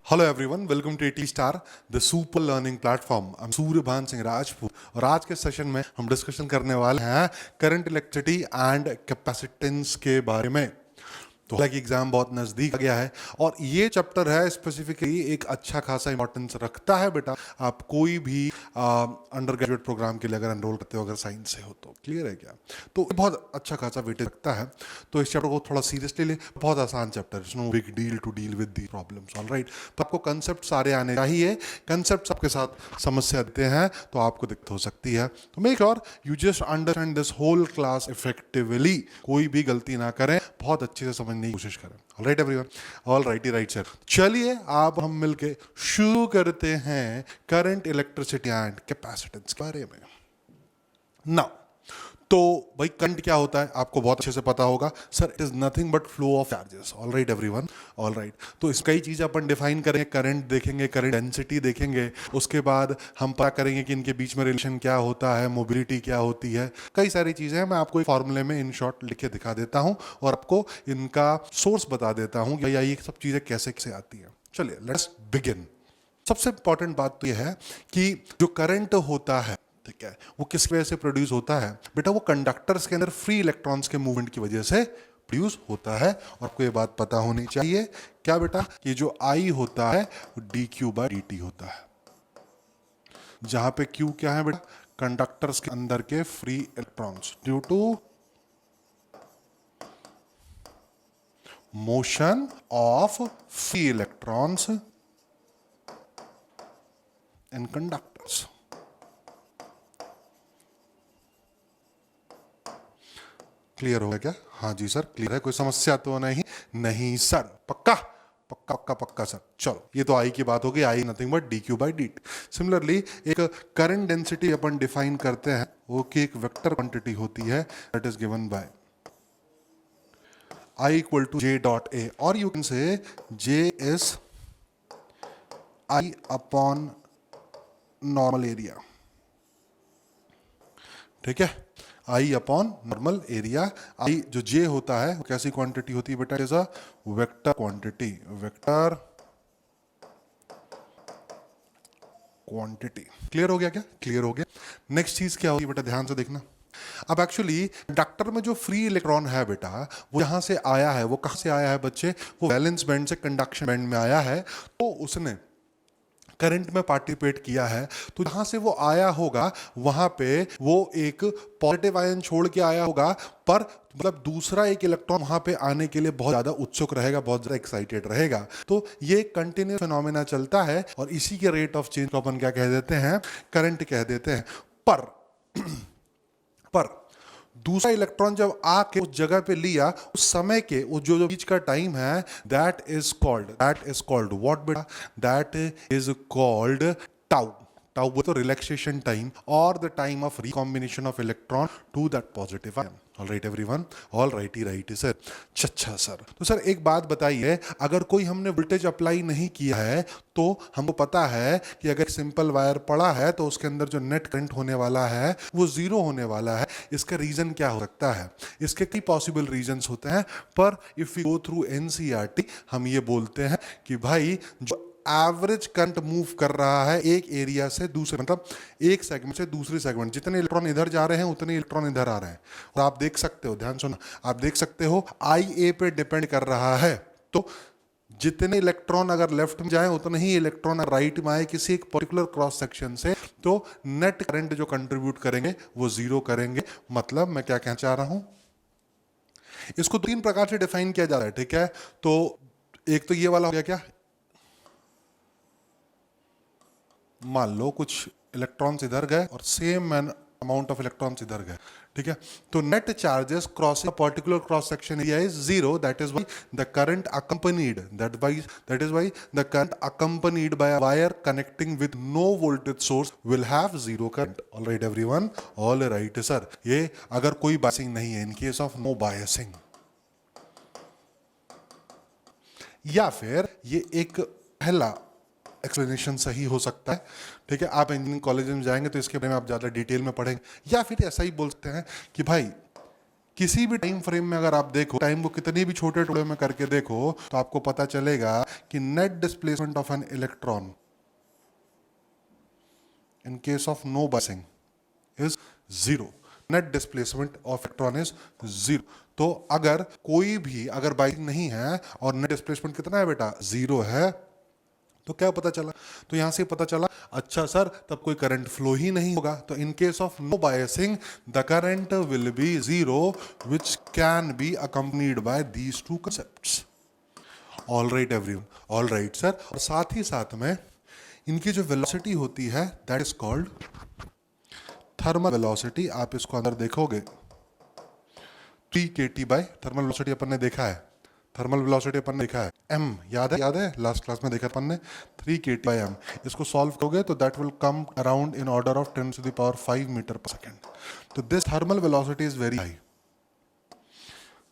Hello everyone, welcome to AT Star the super learning platform. I'm Suryabhan Singh Rajput और आज के session में हम डिस्कशन करने वाले हैं करंट इलेक्ट्रिसिटी एंड कैपेसिटेंस के बारे में। तो हालांकि एग्जाम बहुत नजदीक आ गया है और ये चैप्टर है स्पेसिफिकली एक अच्छा खासा इंपॉर्टेंस रखता है बेटा। आप कोई भी अंडर ग्रेजुएट प्रोग्राम के लिए अगर एनरोल करते हो, अगर साइंस से हो तो क्लियर है क्या, तो ये बहुत अच्छा खासा वेटेज रखता है। तो इस चैप्टर को थोड़ा सीरियसली ले, बहुत आसान chapter, it's no big deal to deal with the problems, alright. पर आपको कंसेप्ट सारे आने चाहिए। कंसेप्ट आपके साथ समस्या देते हैं तो आपको दिक्कत हो सकती है, तो make sure you just understand this whole class effectively. कोई भी गलती ना करें, बहुत अच्छे से समझने की कोशिश करें। ऑलराइट एवरीवन, ऑलराइट ही राइट सर। चलिए आप हम मिलके शुरू करते हैं करंट इलेक्ट्रिसिटी एंड कैपेसिटेंस के बारे में। नाउ तो भाई करंट क्या होता है आपको बहुत अच्छे से पता होगा sir, it is nothing but flow of charges. Alright everyone, alright. तो इस कई चीजें अपन डिफाइन करेंगे, करंट देखेंगे, करंट डेंसिटी देखेंगे, उसके बाद हम पता करेंगे कि इनके बीच में रिलेशन क्या होता है, मोबिलिटी क्या होती है, कई सारी चीजें हैं। मैं आपको एक फॉर्मूले में इन शॉर्ट लिख के दिखा देता हूं और आपको इनका सोर्स बता देता हूं कि भैया ये सब चीजें कैसे कैसे आती हैं। चलिए लेट्स बिगिन। सबसे इंपॉर्टेंट बात तो यह है कि जो करंट होता है, ठीक है, वो किस वजह से प्रोड्यूस होता है बेटा? वो कंडक्टर्स के अंदर फ्री इलेक्ट्रॉन्स के मूवमेंट की वजह से प्रोड्यूस होता है। और आपको ये बात पता होनी चाहिए क्या बेटा, कि जो आई होता है वो D Q by D T होता है, जहां पे क्यू क्या है बेटा? कंडक्टर्स के अंदर के free electrons due to motion of free electrons in conductors. Clear हो गया क्या? हाँ जी सर क्लियर है, कोई समस्या तो नहीं? नहीं सर, पक्का पक्का पक्का पक्का सर। चलो ये तो आई की बात हो गई, I nothing but D Q by D T. Similarly एक करंट डेंसिटी अपन डिफाइन करते हैं, वो की एक वेक्टर क्वांटिटी होती है that is given by I equal to J dot A, और you can say J is I upon normal area. ठीक है, I upon normal area. I जो जे होता है वो कैसी क्वांटिटी होती है बेटा? Is a vector quantity, vector quantity. Clear हो गया क्या? क्लियर हो गया। नेक्स्ट चीज क्या होगी बेटा, ध्यान से देखना। अब एक्चुअली कंडक्टर में जो फ्री इलेक्ट्रॉन है बेटा, वो यहां से आया है। वो कहां से आया है बच्चे? वो वैलेंस बैंड से कंडक्शन बैंड में आया है। तो उसने करंट में पार्टिसिपेट किया है, तो जहां से वो आया होगा वहां पे वो एक पॉजिटिव आयन छोड़ के आया होगा, पर मतलब दूसरा एक इलेक्ट्रॉन वहां पे आने के लिए बहुत ज्यादा उत्सुक रहेगा, बहुत ज्यादा एक्साइटेड रहेगा। तो ये कंटिन्यूस फिनोमेना चलता है और इसी के रेट ऑफ चेंज को अपन क्या कह देते हैं? करंट कह देते हैं। पर दूसरा इलेक्ट्रॉन जब आके उस जगह पे लिया, उस समय के उस जो बीच का टाइम है, दैट इज कॉल्ड व्हाट बेटा? That is called tau. Tau वो तो रिलैक्सेशन टाइम और the time of recombination of electron to that positive ion. Alright everyone, alright ही राइट सर। अच्छा सर, तो सर एक बात बताइए, अगर कोई हमने वोल्टेज अप्लाई नहीं किया है तो हमको पता है कि अगर सिंपल वायर पड़ा है तो उसके अंदर जो नेट करंट होने वाला है वो जीरो होने वाला है। इसका रीजन क्या हो सकता है? इसके कई पॉसिबल रीजंस होते हैं, पर if you go through NCERT हम ये बोलते हैं कि भाई जो एवरेज करंट मूव कर रहा है एक एरिया से दूसरे, मतलब एक सेगमेंट से दूसरे सेगमेंट, जितने इलेक्ट्रॉन इधर जा रहे हैं उतने इलेक्ट्रॉन इधर आ रहे हैं। और आप देख सकते हो, ध्यान सुना, आप देख सकते हो आई ए पे डिपेंड कर रहा है। तो जितने इलेक्ट्रॉन अगर लेफ्ट में जाए उतने ही इलेक्ट्रॉन राइट में आए किसी एक पर्टिकुलर क्रॉस सेक्शन से, तो नेट करंट जो कंट्रीब्यूट करेंगे वो जीरो करेंगे। मतलब मैं क्या कहना चाह रहा हूं, इसको तीन प्रकार से डिफाइन किया जा रहा है, ठीक है? तो एक तो ये वाला हो गया, क्या मान लो कुछ इलेक्ट्रॉन्स इधर गए और सेम अमाउंट ऑफ इलेक्ट्रॉन्स इधर गए, ठीक है? तो net charges crossing particular cross section area is zero. That is why the current accompanied that is why the current accompanied by a wire connecting with no voltage source will have zero current. All right everyone, all right sir। ये अगर कोई biasing नहीं है, in case of no biasing, या फिर ये एक पहला एक्सप्लेनेशन सही हो सकता है, ठीक है? आप इंजीनियरिंग कॉलेज में जाएंगे तो इसके बारे में आप ज़्यादा डिटेल में पढ़ेंगे। या फिर ऐसा ही बोल सकते हैं कि भाई किसी भी टाइम फ्रेम में अगर आप देखो, टाइम को कितने भी छोटे टुकड़े में करके देखो, तो आपको पता चलेगा कि net displacement of an electron in case of no biasing is zero. Net displacement of electron is zero. तो अगर कोई भी अगर बाइसिंग नहीं है और नेट डिस्प्लेसमेंट कितना है बेटा, जीरो है, तो क्या पता चला, तो यहां से पता चला अच्छा सर तब कोई करंट फ्लो ही नहीं होगा। तो in case of no biasing the current will be zero which can be accompanied by these two concepts. All right everyone, all right sir. और साथ ही साथ में इनकी जो वेलोसिटी होती है that is called thermal velocity. आप इसको अंदर देखोगे 3 kT बाय थर्मल वेलोसिटी अपन ने देखा है, थर्मल वेलोसिटी अपन ने देखा है m, याद है, याद है लास्ट क्लास में देखा अपन ने 3 kT बाय m। इसको सॉल्व करोगे तो that will come around in order of 10 to the power 5 metre पर सेकेंड। तो this thermal velocity is very high,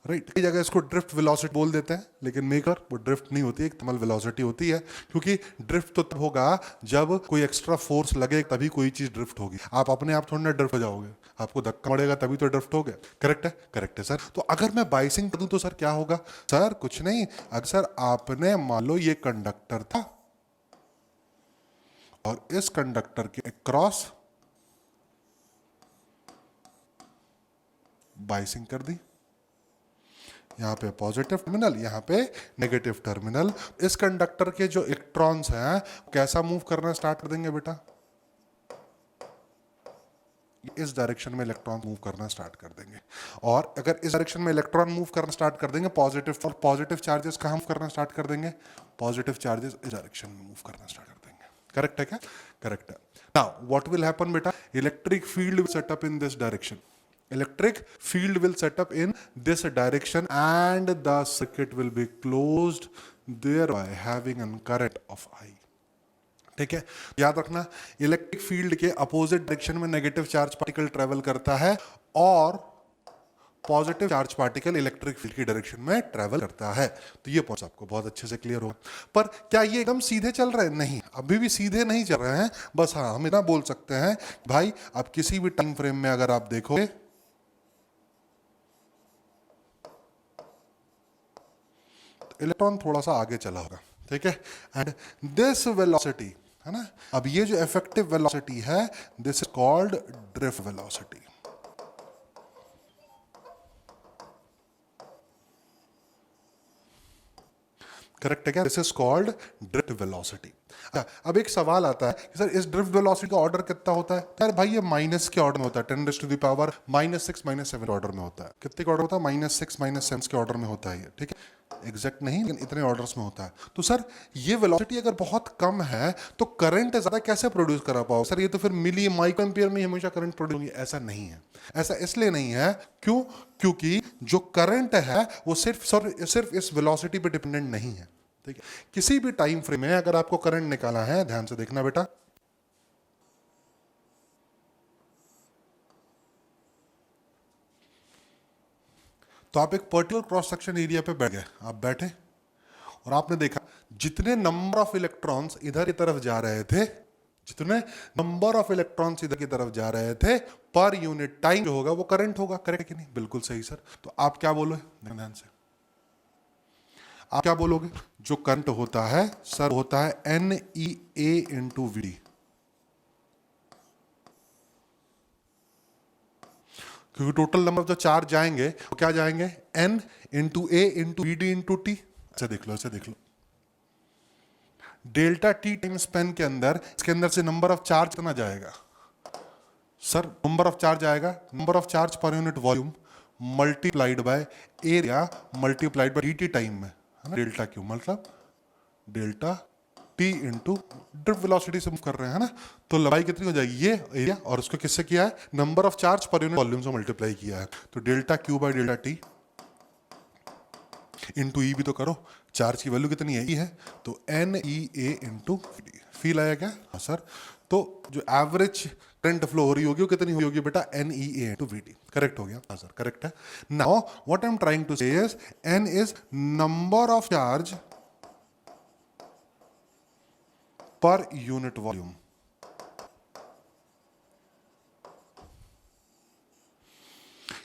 right. कई जगह इसको ड्रिफ्ट वेलोसिटी बोल देते हैं, लेकिन मेकर वो ड्रिफ्ट नहीं होती, एक थर्मल वेलोसिटी होती है। क्योंकि ड्रिफ्ट तो तब होगा जब कोई एक्स्ट्रा फोर्स लगे, तभी कोई चीज ड्रिफ्ट होगी। आप अपने आप थोड़ी ना ड्रिफ्ट हो जाओगे, आपको धक्का पड़ेगा तभी तो ड्रिफ्ट हो गया। करेक्ट है, करेक्ट है सर। तो अगर मैं बाइसिंग कर दूं तो सर क्या होगा, सर कुछ नहीं, अगर सर आपने मान लो ये कंडक्टर था और इस कंडक्टर के क्रॉस बाइसिंग कर दी, यहाँ पे पॉजिटिव टर्मिनल, यहाँ पे नेगेटिव टर्मिनल। इस कंडक्टर के जो इलेक्ट्रॉन्स हैं कैसा मूव करना स्टार्ट कर देंगे बेटा, इस डायरेक्शन में इलेक्ट्रॉन मूव करना स्टार्ट कर देंगे। और अगर इस डायरेक्शन में इलेक्ट्रॉन मूव करना स्टार्ट कर देंगे पॉजिटिव, और पॉजिटिव चार्जेस कहाँ मूव करना स्टार्ट कर देंगे, पॉजिटिव चार्जेस इस डायरेक्शन में मूव करना स्टार्ट कर देंगे। करेक्ट है क्या, करेक्ट है। नाउ व्हाट विल हैपन बेटा, electric field will set up in this direction, electric field will set up in this direction and the circuit will be closed, thereby having a current of I। ठीक है, याद रखना electric field के opposite direction में negative charge particle travel करता है और positive charge particle electric field की डायरेक्शन में ट्रेवल करता है। तो ये पॉइंट आपको बहुत अच्छे से क्लियर होगा। पर क्या ये एकदम सीधे चल रहे हैं, नहीं, अभी भी सीधे नहीं चल रहे हैं। बस हाँ हम इतना बोल सकते हैं भाई, आप किसी भी टाइम फ्रेम में अगर आप देखोगे इलेक्ट्रॉन थोड़ा सा आगे चला होगा, ठीक है। एंड दिस वेलोसिटी है ना, अब ये जो इफेक्टिव वेलोसिटी है this is called drift velocity. Correct है क्या, this is called drift velocity. अब एक सवाल आता है कि सर इस ड्रिफ्ट वेलोसिटी का ऑर्डर कितना होता है, यार भाई ये माइनस के ऑर्डर में होता है, 10⁻⁻⁶ -6 -7 ऑर्डर में होता है। कितने का ऑर्डर होता है, -6 -7 के ऑर्डर में होता है ये, ठीक है, एग्जैक्ट नहीं लेकिन इतने ऑर्डर्स में होता है। तो सर ये वेलोसिटी अगर बहुत कम है तो करंट ज्यादा कैसे प्रोड्यूस करा पाओ, सर ये तो फिर मिली माइक्रो एम्पियर में हमेशा करंट प्रोड्यूस होगी, ऐसा नहीं है। ऐसा इसलिए नहीं है, क्यों, क्योंकि जो करंट है वो सिर्फ इस वेलोसिटी पे डिपेंडेंट नहीं है, ठीक है। किसी भी टाइम फ्रेम में अगर आपको करंट निकाला है, ध्यान से देखना बेटा, तो आप एक पर्टिकुलर क्रॉस सेक्शन एरिया पे बैठ गए, आप बैठे और आपने देखा जितने नंबर ऑफ इलेक्ट्रॉन्स इधर की तरफ जा रहे थे, जितने नंबर ऑफ इलेक्ट्रॉन्स इधर की तरफ जा रहे थे पर यूनिट टाइम जो होगा वो करंट होगा। करेक्ट कि नहीं, बिल्कुल सही सर। तो आप क्या बोलोगे, ध्यान से आप क्या बोलोगे, जो करंट होता है सर होता है NEA/VD, क्योंकि टोटल नंबर जो चार्ज जाएंगे वो क्या जाएंगे, N × A × VD × T। ऐसे देख लो, ऐसे देख लो, डेल्टा टी टाइम स्पेन के अंदर इसके अंदर से नंबर ऑफ चार्ज कितना जाएगा, सर नंबर ऑफ चार्ज आएगा, number of charge per unit volume multiplied by area multiplied by dt time में, है ना, डेल्टा क्यू मतलब delta T into drift velocity से मूव कर रहे हैं, है ना। तो लंबाई कितनी हो जाएगी, ये एरिया, और उसको किससे किया है, number of charge per unit volume से मल्टीप्लाई किया है। तो delta Q by delta T into E भी तो करो, चार्ज की वैल्यू कितनी है, ई है, तो NEA/VD। फील आया क्या, हाँ सर। तो जो एवरेज करंट फ्लो हो रही होगी वो कितनी हुई होगी बेटा, NEA/VD। करेक्ट हो गया, हाँ सर करेक्ट है। Now what I am trying to say is N is number of charge per unit volume.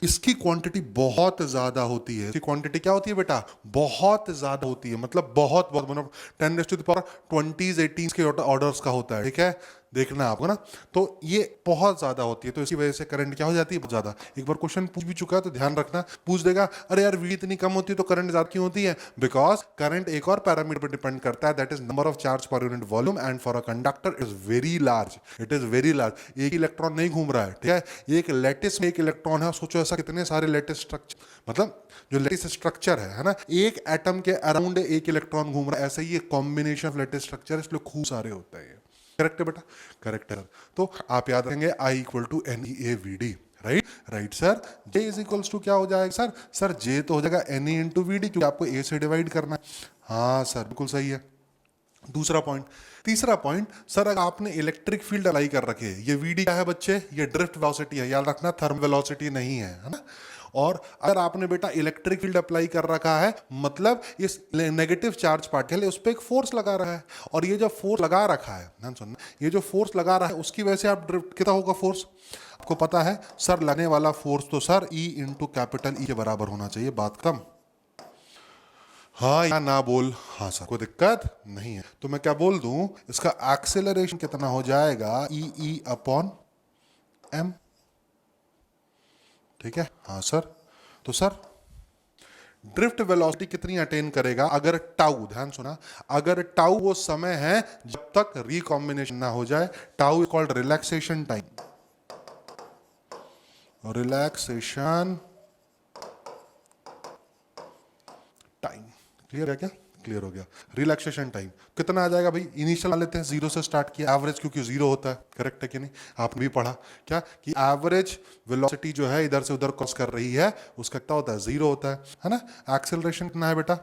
इसकी क्वांटिटी बहुत ज्यादा होती है। इसकी क्वांटिटी क्या होती है बेटा? बहुत ज्यादा होती है, मतलब बहुत बहुत, मतलब 10⁻20 18 के ऑर्डर्स का होता है, ठीक है, देखना है आपको ना। तो ये बहुत ज्यादा होती है, तो इसी वजह से करंट क्या हो जाती है? बहुत ज्यादा। एक बार क्वेश्चन पूछ भी चुका है तो ध्यान रखना, पूछ देगा अरे यार वी इतनी कम होती है तो करंट ज्यादा क्यों होती है? बिकॉज करंट एक और पैरामीटर पर डिपेंड करता है, that is number of charge per unit volume, and for a conductor is very large, it is very large. एक इलेक्ट्रॉन नहीं घूम रहा है, ठीक है, एक लेटिस में एक इलेक्ट्रॉन है, सोचो ऐसा कितने सारे लेटिस स्ट्रक्चर, मतलब जो लेटिस स्ट्रक्चर है ना, एक एटम के अराउंड एक इलेक्ट्रॉन घूम रहा है, ऐसे ही एक कॉम्बिनेशन ऑफ लेटिस स्ट्रक्चर, इसलिए खूब सारे होते हैं। करेक्ट है बेटा? करेक्ट है। तो आप याद रखेंगे I equal to n e A v d, right right sir. J is equals to क्या हो जाएगा सर? सर J तो हो जाएगा एन ई इंटू वी डी, क्योंकि आपको A से डिवाइड करना है। हाँ सर बिल्कुल सही है। दूसरा पॉइंट। तीसरा पॉइंट, सर अगर आपने इलेक्ट्रिक फील्ड अप्लाई कर रखे है, ये वीडी क्या है बच्चे? ये ड्रिफ्ट वेलोसिटी है, याद रखना, थर्मल वेलोसिटी नहीं है ना। और अगर आपने बेटा इलेक्ट्रिक फील्ड अप्लाई कर रखा है, मतलब इस नेगेटिव चार्ज पार्टिकल है उस पर एक फोर्स लगा रहा है, और ये जो फोर्स लगा रखा है, ध्यान सुनना, ये जो फोर्स लगा रहा है उसकी वजह से आप ड्रिफ्ट, कितना होगा फोर्स? आपको पता है सर, लगने वाला फोर्स तो sir E into capital E के बराबर होना चाहिए, बात कम। हाँ या ना बोल? हाँ सर, कोई दिक्कत नहीं है। तो मैं क्या बोल दूं, इसका एक्सेलरेशन कितना हो जाएगा? E अपॉन M, ठीक है। हाँ सर। तो सर ड्रिफ्ट वेलोसिटी कितनी अटेन करेगा अगर टाउ, ध्यान सुना, अगर टाउ वो समय है जब तक रिकॉम्बिनेशन ना हो जाए, tau is called relaxation time, relaxation time. Clear है क्या? क्लियर हो गया। रिलैक्सेशन टाइम कितना आ जाएगा भाई? इनिशियल लेते हैं, जीरो से स्टार्ट किया, एवरेज क्योंकि जीरो होता है, करेक्ट है कि नहीं? आपने भी पढ़ा क्या कि एवरेज वेलोसिटी जो है इधर से उधर क्रॉस कर रही है, उसका क्या होता है? जीरो होता है ना। एक्सेलरेशन कितना है बेटा?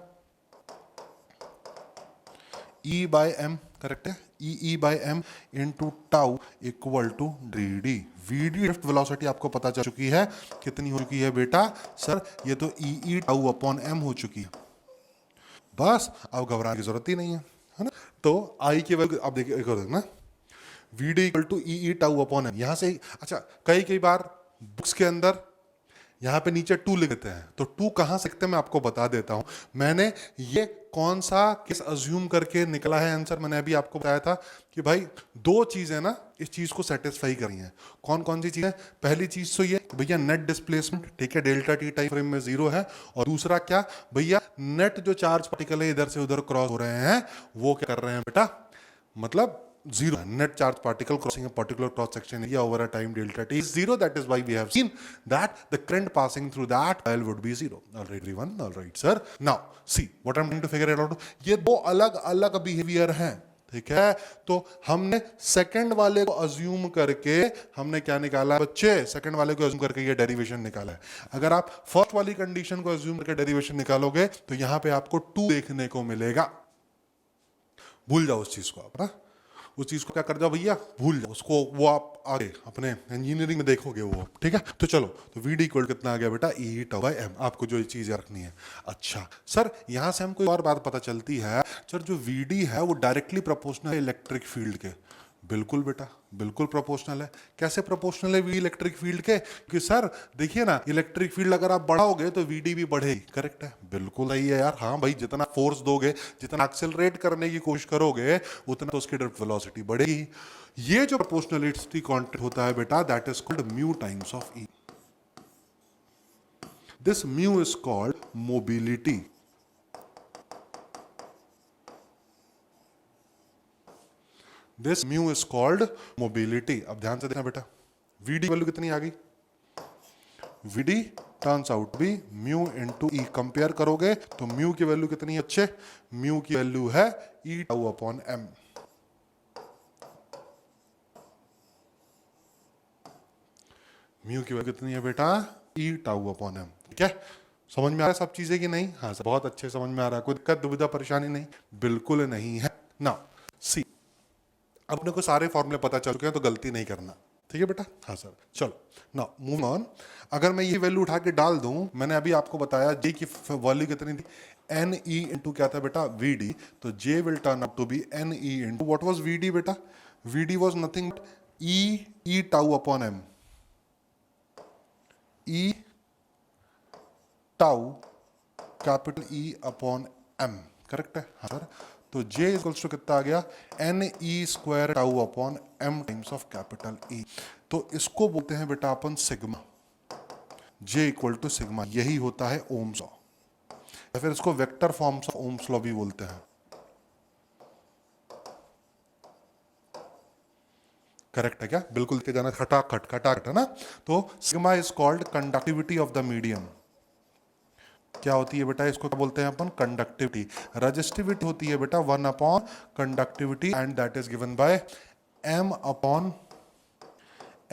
E बाय एम, करेक्ट है, e by m into tau equal to d d. V d drift velocity आपको पता चल चुकी है, कितनी हो चुकी है बेटा? सर ये तो ई टाउ अपॉन एम हो चुकी है, बस अब घबराने की जरूरत ही नहीं है ना। तो आई की वैल्यू अब देखिए, एक और देखना, v d equal to e tau upon m, यहां से अच्छा, कई कई बार बुक्स के अंदर यहाँ पे नीचे टू लिख देते हैं, तो टू कहाँ से लिखते हैं मैं आपको बता देता हूँ। मैंने ये कौन सा केस अज्यूम करके निकला है आंसर, मैंने अभी आपको बताया था कि भाई दो चीजें ना इस चीज को सेटिस्फाई करनी है। कौन कौन सी चीजें? पहली चीज तो ये भैया नेट डिस्प्लेसमेंट, ठीक है, डेल्टा टी टाइम फ्रेम में जीरो है, और दूसरा क्या भैया, नेट जो चार्ज पार्टिकल है इधर से उधर क्रॉस हो रहे हैं, वो क्या कर रहे हैं बेटा? मतलब zero. Net charge particle crossing a particular cross section area over a time delta t is zero. That is why we have seen that the current passing through that coil would be zero. All right, everyone. All right, sir. Now, see what I'm trying to figure it out. ये दो अलग अलग behaviour हैं, ठीक है। तो हमने second वाले को अज्यूम करके हमने क्या निकाला बच्चे? सेकंड वाले को अज्यूम करके ये डेरिवेशन निकाला है। अगर आप फर्स्ट वाली कंडीशन को अज्यूम करके डेरिवेशन निकालोगे तो यहां पे आपको टू देखने को मिलेगा। भूल जाओ उस चीज को आप ना, उस चीज को क्या कर जाओ भैया, भूल जाओ उसको, वो आप आगे अपने इंजीनियरिंग में देखोगे वो, ठीक है। तो चलो, तो वी डी इक्वल कितना आ गया बेटा? ई टाउ बाय एम, आपको जो चीज रखनी है। अच्छा सर, यहां से हमको एक और बात पता चलती है, सर जो वी डी है वो डायरेक्टली प्रोपोर्शनल है इलेक्ट्रिक फील्ड के। बिल्कुल बेटा, बिल्कुल प्रोपोर्शनल है। कैसे प्रोपोर्शनल है वी इलेक्ट्रिक फील्ड के? क्योंकि सर देखिए ना, इलेक्ट्रिक फील्ड अगर आप बढ़ाओगे तो वीडी भी बढ़ेगी, करेक्ट है, बिल्कुल सही है यार। हाँ भाई, जितना फोर्स दोगे, जितना एक्सेलरेट करने की कोशिश करोगे, उतना तो उसकी ड्रिफ्ट वेलोसिटी बढ़ेगी। ये जो प्रोपोर्शनलिटी कांस्टेंट होता है बेटा, that is called mu times of E. This mu is called mobility. This mu is called mobility. अब ध्यान से देखना बेटा, वीडी वैल्यू कितनी आ गई? V D turns out be mu into E. Compare करोगे तो म्यू की वैल्यू कितनी है अच्छे? म्यू की वैल्यू है ई टाउ अपॉन एम। म्यू की वैल्यू कितनी है बेटा? ई टाउ अपॉन एम, ठीक है। समझ में आ रहा है सब चीजें कि नहीं? हाँ सर, बहुत अच्छे समझ में आ रहा है, कोई दिक्कत दुविधा परेशानी नहीं? बिल्कुल नहीं है ना। सी, अपने को सारे फॉर्मूले पता चल चुके हैं, तो गलती नहीं करना, ठीक है बेटा। हाँ सर, चलो ना मूव ऑन। अगर मैं ये वैल्यू उठा के डाल दूं, मैंने अभी आपको बताया जे की वैल्यू कितनी थी? एन ई इंटू क्या था बेटा? V D. तो J will turn up to be N E into what was V D बेटा? V D was nothing E tau upon M. E tau capital E upon M, correct है हाँ sir. तो J equals to कितना आ गया, NE² tau upon M times of capital E। तो इसको बोलते हैं बेटा अपन sigma, J equal to sigma, यही होता है ओम्स लॉ, या फिर इसको vector forms of Ohm's law भी बोलते हैं, करेक्ट है क्या, बिल्कुल के जाना खटाखट खटाखट है ना। तो sigma is called conductivity of the medium, क्या होती है बेटा, इसको क्या बोलते हैं अपन, कंडक्टिविटी। रजिस्टिविटी होती है बेटा 1 upon conductivity and that is given bye M upon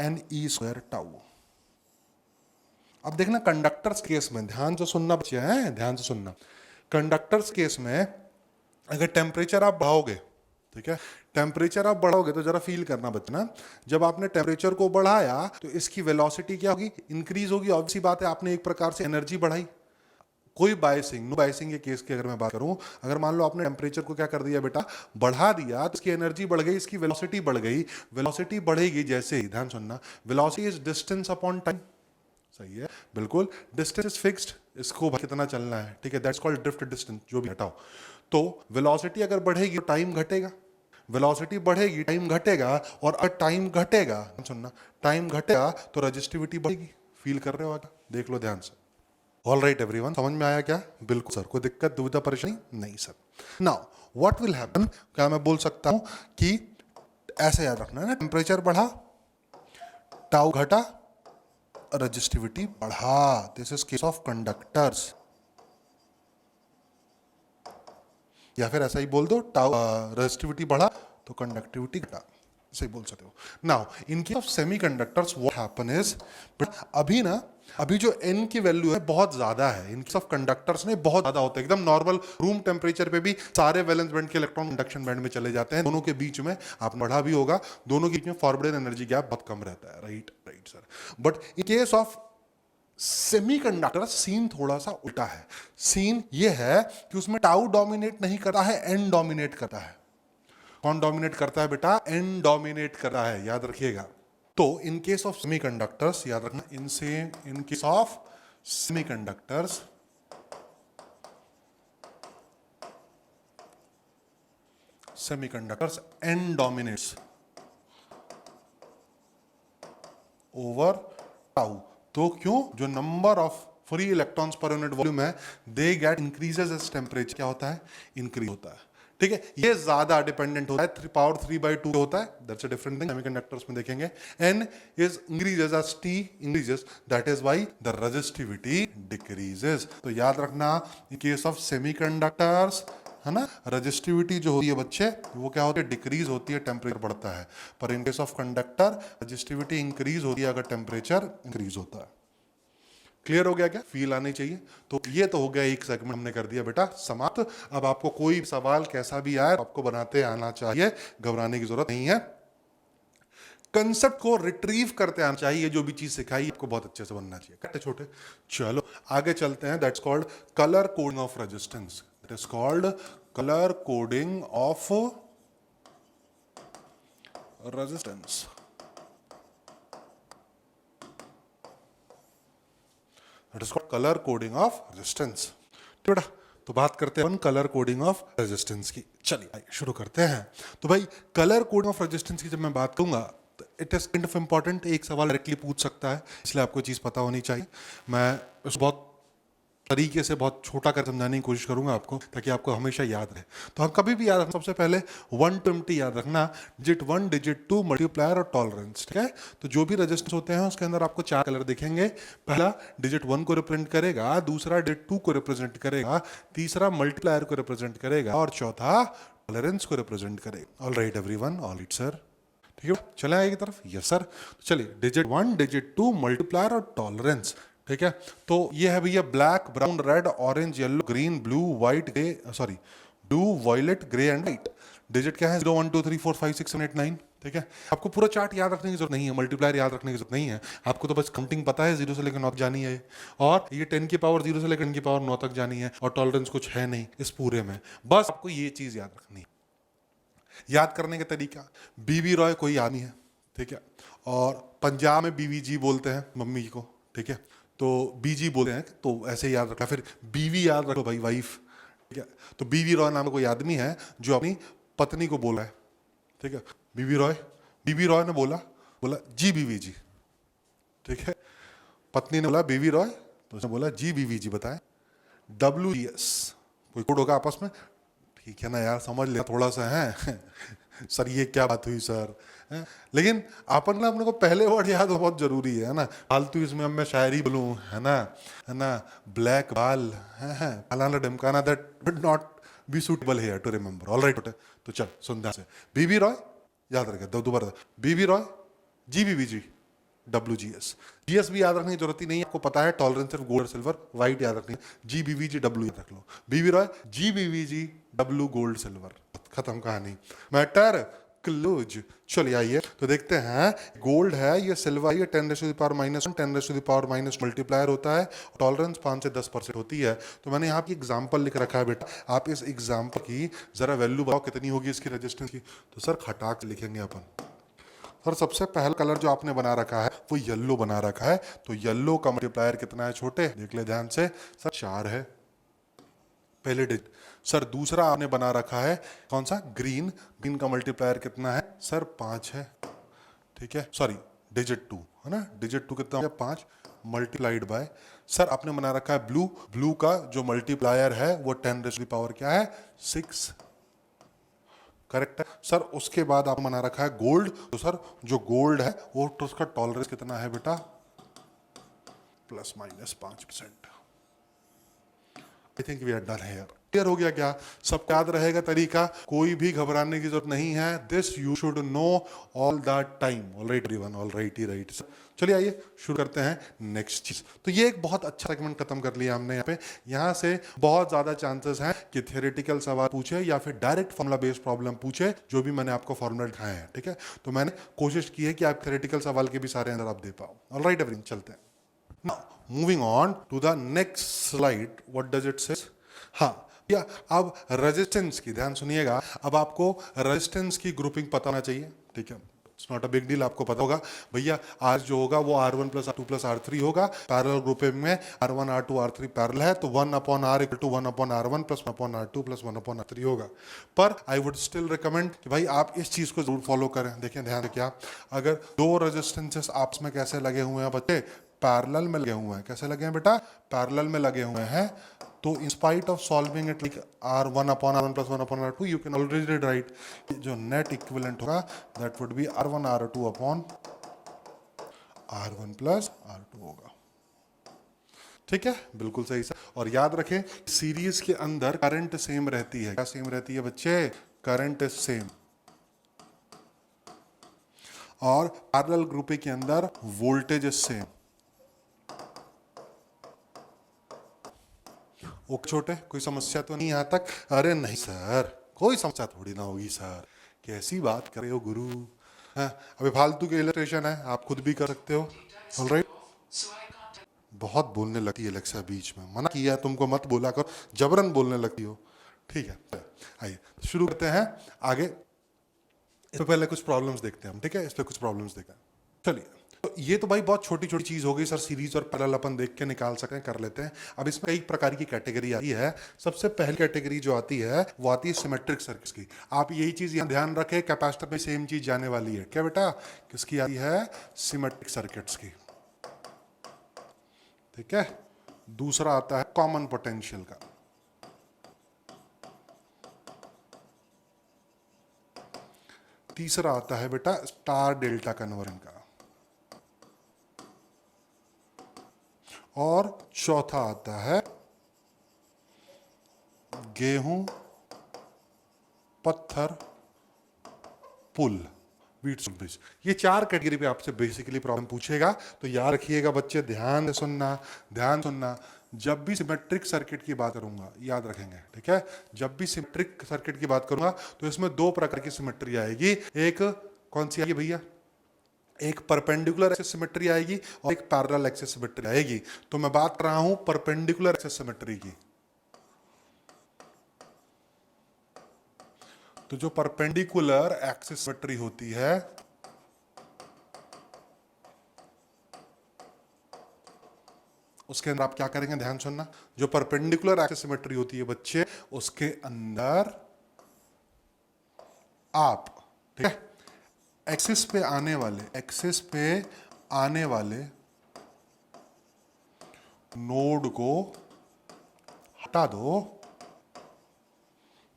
NE² tau. अब देखना कंडक्टर्स केस में ध्यान से सुनना बच्चे हैं, ध्यान से सुनना। कंडक्टर्स केस में अगर टेम्परेचर आप बढ़ाओगे, ठीक है, टेम्परेचर आप बढ़ाओगे तो जरा फील करना बच्चे ना, जब आपने टेम्परेचर को बढ़ाया तो इसकी वेलोसिटी क्या होगी, इंक्रीज होगी। ऑब्वियसली बात है, आपने एक प्रकार से एनर्जी बढ़ाई। कोई बायसिंग, नो बायसिंग के केस की अगर मैं बात करूं, अगर मान लो आपने टेम्परेचर को क्या कर दिया बेटा, बढ़ा दिया, तो इसकी एनर्जी बढ़ गई, इसकी वेलोसिटी बढ़ गई। वेलोसिटी बढ़ेगी जैसे ही, ध्यान सुनना, velocity is distance upon time, सही है बिल्कुल, डिस्टेंस इज फिक्स्ड, इसको कितना चलना है, ठीक है, दैट्स कॉल्ड ड्रिफ्ट डिस्टेंस, जो भी हटाओ। तो वेलोसिटी अगर बढ़ेगी तो टाइम घटेगा, वेलोसिटी बढ़ेगी टाइम घटेगा, और अगर टाइम घटेगा, सुनना, टाइम घटेगा तो रजिस्टिविटी बढ़ेगी। फील कर रहे हो आगे, देख लो ध्यान से। ऑल राइट एवरीवन, समझ में आया क्या, बिल्कुल सर, कोई दिक्कत दुविधा परेशानी नहीं sir. Now what will happen, क्या मैं बोल सकता हूं कि ऐसे याद रखना है ना, टेम्परेचर बढ़ा, टाउ घटा, रजिस्टिविटी बढ़ा, this is case of conductors. या फिर ऐसा ही बोल दो, टाउ रजिस्टिविटी बढ़ा तो कंडक्टिविटी घटा, ऐसे ही बोल सकते हो। Now in case of semiconductors what happen is, अभी ना, अभी जो n की वैल्यू है बहुत ज्यादा है, इन केस ऑफ कंडक्टर्स ने बहुत ज्यादा होता है, एकदम नॉर्मल रूम टेम्परेचर पे भी सारे वैलेंस बैंड के इलेक्ट्रॉन इंडक्शन बैंड में चले जाते हैं, दोनों के बीच में आप बढ़ा भी होगा, दोनों के बीच में फॉरवर्ड एनर्जी गैप बहुत कम रहता है, right right sir. But in case of semiconductor scene थोड़ा सा उल्टा है। सीन ये है कि उसमें टाउ डोमिनेट नहीं करता है, एन डोमिनेट करता है। कौन डोमिनेट करता है बेटा, एन डोमिनेट करता है, याद रखिएगा। तो इन केस ऑफ सेमीकंडक्टर्स, याद रखना, in case of semiconductors N dominates over tau. तो क्यों, जो number of free electrons per unit volume है, they get increases as temperature, क्या होता है, इंक्रीज होता है, ठीक है। ये ज्यादा डिपेंडेंट होता है, पावर 3/2 होता है, that's a different thing, semiconductors में देखेंगे। n is increases as t increases, that is why the resistivity decreases. तो याद रखना, इन केस ऑफ सेमीकंडक्टर्स, है ना, रजिस्टिविटी जो होती है बच्चे, वो क्या होती है, डिक्रीज होती है, टेम्परेचर बढ़ता है। पर इन case of conductor resistivity increase होती है अगर टेम्परेचर इंक्रीज होता है। क्लियर हो गया क्या, फील आनी चाहिए। तो ये तो हो गया, एक सेगमेंट हमने कर दिया बेटा समाप्त। अब आपको कोई सवाल कैसा भी आए आपको बनाते आना चाहिए, घबराने की जरूरत नहीं है। कंसेप्ट को रिट्रीव करते आना चाहिए, जो भी चीज सिखाई आपको बहुत अच्छे से बनना चाहिए, कट्टे छोटे। चलो आगे चलते हैं, that's called colour coding of resistance, it is called colour coding of resistance. It is called colour coding of resistance. तो बेटा, तो बात करते हैं कलर कोडिंग ऑफ रेजिस्टेंस की। चलिए शुरू करते हैं। तो भाई कलर कोडिंग ऑफ रेजिस्टेंस की जब मैं बात करूंगा, तो it is kind of important, एक सवाल डायरेक्टली पूछ सकता है, इसलिए आपको चीज पता होनी चाहिए। मैं उस बहुत तरीके से बहुत छोटा कर समझाने की कोशिश करूंगा आपको, ताकि आपको हमेशा याद रहे। तो हम कभी भी याद रखना, सबसे पहले 120 याद रखना, डिजिट 1 डिजिट 2 मल्टीप्लायर और टॉलरेंस, ठीक है। तो जो भी रेजिस्टेंस होते हैं उसके अंदर आपको 4 कलर दिखेंगे। पहला डिजिट 1 को रिप्रेजेंट करेगा, दूसरा डिजिट 2 को रिप्रेजेंट करेगा, तीसरा मल्टीप्लायर को रिप्रेजेंट करेगा, और चौथा टॉलरेंस को रिप्रेजेंट करेगा। All right everyone, all right sir, ठीक है, चले आगे की तरफ, यस सर। चलिए डिजिट 1 डिजिट 2 मल्टीप्लायर और टॉलरेंस, ठीक है। तो ये है भैया black, brown, red, orange, yellow, green, blue, white, grey, sorry blue, violet, grey and white. Digit क्या है, 0 1 2 3 4 5 6 7 8 9, ठीक है। आपको पूरा चार्ट याद रखने की जरूरत नहीं है, मल्टीप्लायर याद रखने की जरूरत नहीं है, आपको तो बस काउंटिंग पता है, 0 से लेकर 9 तक जानी है, और ये 10 की पावर 0 से लेकर 10 की पावर 9 तक जानी है, और टॉलरेंस कुछ है नहीं इस पूरे में, बस आपको ये चीज याद रखनी है। याद करने का तरीका, बीबी रॉय कोई आदमी है, ठीक है, और पंजाब में बीवी जी बोलते हैं मम्मी को, ठीक है। तो बीजी बोलते हैं, तो ऐसे याद रखना। फिर बीवी याद रखो भाई, वाइफ, ठीक है। तो बीवी रॉय नाम का कोई आदमी है जो अपनी पत्नी को बोला है, ठीक है, बीबी रॉय ने बोला बोला जी बीवी जी, ठीक है। पत्नी ने बोला बीवी रॉय, तो उसने बोला जी बीवी जी बताएं। WGS कोई कोड होगा आपस में, ठीक है ना यार, समझ लिया थोड़ा सा है सर ये क्या बात हुई सर, हैं? लेकिन अपन ना, अपने को पहले वर्ड याद हो, बहुत जरूरी है ना। फालतू इसमें अब मैं शायरी बोलूं, है ना, ब्लैक बाल है फलाना ढमकाना, that would not be suitable here to remember, alright बेटे। तो चल सुन ध्यान से, बीबी रॉय याद रखे, दोबारा, बीबी रॉय जी बीबी जी, WGS। GS भी याद रखने की जरूरत ही नहीं है, आपको पता है टॉलरेंस सिर्फ गोल्ड सिल्वर वाइट याद रखनी है। GBVG W याद रख लो, BB Roy GBVG W gold silver, खत्म कहानी, मैटर क्लोज। चलिए आइए तो देखते हैं, गोल्ड है, ये सिल्वर, ये 10⁻⁻1 10⁻⁻ मल्टीप्लायर होता है, टॉलरेंस 5 से 10% होती है। तो मैंने यहाँ की एग्जांपल लिख रखा है बेटा, आप इस एग्जांपल की जरा वैल्यू बताओ कितनी होगी इसकी रेजिस्टेंस की। तो सर खटाक लिखेंगे अपन। सर सबसे पहला कलर जो आपने बना रखा है वो येलो बना रखा है, तो येलो का मल्टीप्लायर कितना है छोटे, देख ले ध्यान से, सर 4 है पहले डिजिट। सर दूसरा आपने बना रखा है कौन सा, ग्रीन, ग्रीन का मल्टीप्लायर कितना है सर 5 है, ठीक है, सॉरी डिजिट 2 है ना, डिजिट 2 कितना हो गया 5 मल्टीप्लाइड बाय। सर आपने बना रखा है ब्लू, ब्लू का जो मल्टीप्लायर है वो 10⁻⁻ क्या है 6, करेक्ट है। सर उसके बाद आप बना रखा है गोल्ड, तो सर जो गोल्ड है वो तो उसका टॉलरेंस कितना है बेटा, ±5%। I think we are done here, clear हो गया क्या, सब याद रहेगा तरीका, कोई भी घबराने की जरूरत नहीं है, this you should know all the time, alright everyone, alright ही राइट। चलिए आइए शुरू करते हैं नेक्स्ट चीज। तो ये एक बहुत अच्छा सेगमेंट खत्म कर लिया हमने यहाँ पे। यहाँ से बहुत ज्यादा चांसेस हैं कि थियोरेटिकल सवाल पूछे या फिर डायरेक्ट फॉर्मुला बेस्ड प्रॉब्लम पूछे, जो भी मैंने आपको फॉर्मुला दिखाए हैं, ठीक है। तो मैंने कोशिश की है कि आप थियोरेटिकल सवाल के भी सारे आंसर आप दे पाओ, ऑलराइट एवरीवन। चलते हैं Now, moving on to the next slide, what does it say? हाँ या अब रेजिस्टेंस की ध्यान सुनिएगा, अब आपको रेजिस्टेंस की ग्रुपिंग पता होना चाहिए, ठीक है, it's not a big deal, आपको पता होगा भैया आज जो होगा वो R1 + R2 + R3 होगा, पैरेलल ग्रुपिंग में R1 R2 R3 पैरेलल है, तो 1/R = 1/R1 + 1/R2 + 1/R3 होगा। पर आई वुड स्टिल रिकमेंड कि भाई आप इस चीज को जरूर फॉलो करें। देखें ध्यान से, क्या अगर दो रेजिस्टेंसेस आपस में कैसे लगे हुए हैं बच्चे, पैरेलल में लगे हुए हैं, कैसे लगे हैं बेटा, पैरेलल में लगे हुए हैं, तो in spite of solving it like R1/R1 + 1/R2 you can already right जो नेट इक्विवेलेंट होगा that would be R1 R2 upon R1 + R2 होगा, ठीक है, बिल्कुल सही सर। और याद रखें सीरीज के अंदर करंट सेम रहती है, क्या सेम रहती है बच्चे, करंट सेम, और पैरेलल ग्रुपिंग के अंदर वोल्टेज सेम। ओके छोटे, कोई समस्या तो नहीं यहाँ तक, अरे नहीं सर कोई समस्या थोड़ी ना होगी सर, कैसी बात कर रहे हो गुरु, हाँ अभी फालतू के इलस्ट्रेशन है, आप खुद भी कर सकते हो, ऑलराइट। बहुत बोलने लगती है लेक्सा बीच में, मना किया तुमको मत बोला कर, जबरन बोलने लगती हो, ठीक है। आइए शुरू करते हैं आगे, इससे पहले कुछ प्रॉब्लम्स देखते हैं हम, ठीक है, इस पे कुछ प्रॉब्लम्स देखते हैं। चलिए तो ये तो भाई बहुत छोटी छोटी चीज हो गई सर, सीरीज और पैरेलल अपन देख के निकाल सकते हैं, कर लेते हैं। अब इसमें कई प्रकार की कैटेगरी आती है, सबसे पहली कैटेगरी जो आती है वो आती है सिमेट्रिक सर्किट्स की। आप यही चीज यहाँ ध्यान रखें, कैपेसिटर में सेम चीज जाने वाली है, क्या बेटा, किसकी आती है, सिमेट्रिक सर्किट्स की, ठीक है। दूसरा आता है कॉमन पोटेंशियल का, तीसरा आता है बेटा स्टार डेल्टा कन्वर्जन का, और चौथा आता है गेहूं पत्थर पुल, बीट्स ब्रिज। ये 4 कैटेगरी पे आपसे बेसिकली प्रॉब्लम पूछेगा, तो याद रखिएगा बच्चे, ध्यान से सुनना, ध्यान सुनना। जब भी सिमेट्रिक सर्किट की बात करूंगा याद रखेंगे, ठीक है, जब भी सिमेट्रिक सर्किट की बात करूंगा तो इसमें 2 प्रकार की सिमेट्री आएगी, एक कौन सी आएगी भैया, एक परपेंडिकुलर एक्सिस सिमेट्री आएगी और एक पैरेलल एक्सिस सिमेट्री आएगी। तो मैं बात कर रहा हूं परपेंडिकुलर एक्सिस सिमेट्री की। तो जो परपेंडिकुलर एक्सिस सिमेट्री होती है उसके अंदर आप क्या करेंगे, ध्यान सुनना, जो परपेंडिकुलर एक्सिस सिमेट्री होती है बच्चे, उसके अंदर आप, ठीक है, एक्सिस पे आने वाले नोड को हटा दो,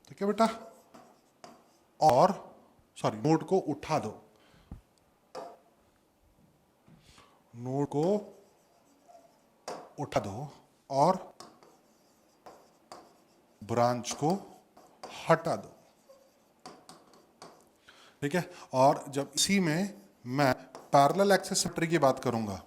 ठीक है बेटा, और सॉरी नोड को उठा दो, नोड को उठा दो और ब्रांच को हटा दो, ठीक है। और जब इसी में मैं पैरेलल एक्सिस सिमेट्री की बात करूंगा,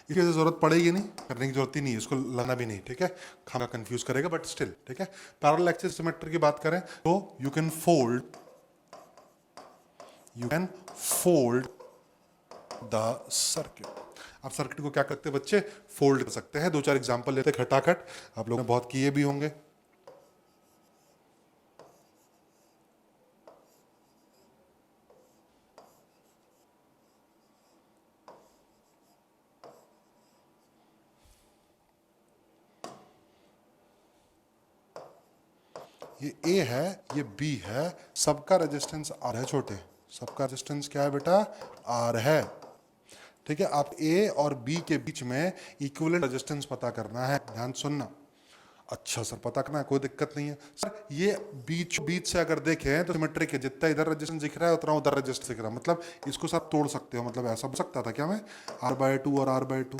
इसकी जरूरत पड़ेगी नहीं, करने की जरूरत ही नहीं है, इसको लाना भी नहीं, ठीक है, खाना कंफ्यूज करेगा बट स्टिल, ठीक है। पैरेलल एक्सिस सिमेट्री की बात करें तो you can fold the circuit. आप सर्किट को क्या करते हैं बच्चे, फोल्ड कर सकते हैं। दो चार एग्जांपल लेते हैं खटाखट, आप लोगों ने बहुत किए भी होंगे। ये ए है, ये बी है, सबका रेजिस्टेंस आर है छोटे, सबका रेजिस्टेंस क्या है बेटा, आर है, ठीक है। आप ए और बी के बीच में इक्विवेलेंट रेजिस्टेंस पता करना है, ध्यान सुनना। अच्छा सर पता करना है, कोई दिक्कत नहीं है सर। ये बीच बीच से अगर देखें तो सिमेट्रिक है, जितना इधर रेजिस्टेंस दिख रहा है उतना उधर रेजिस्टेंस दिख रहा है, मतलब इसको सर तोड़ सकते हो, मतलब ऐसा हो सकता था क्या, मैं R/2 और R/2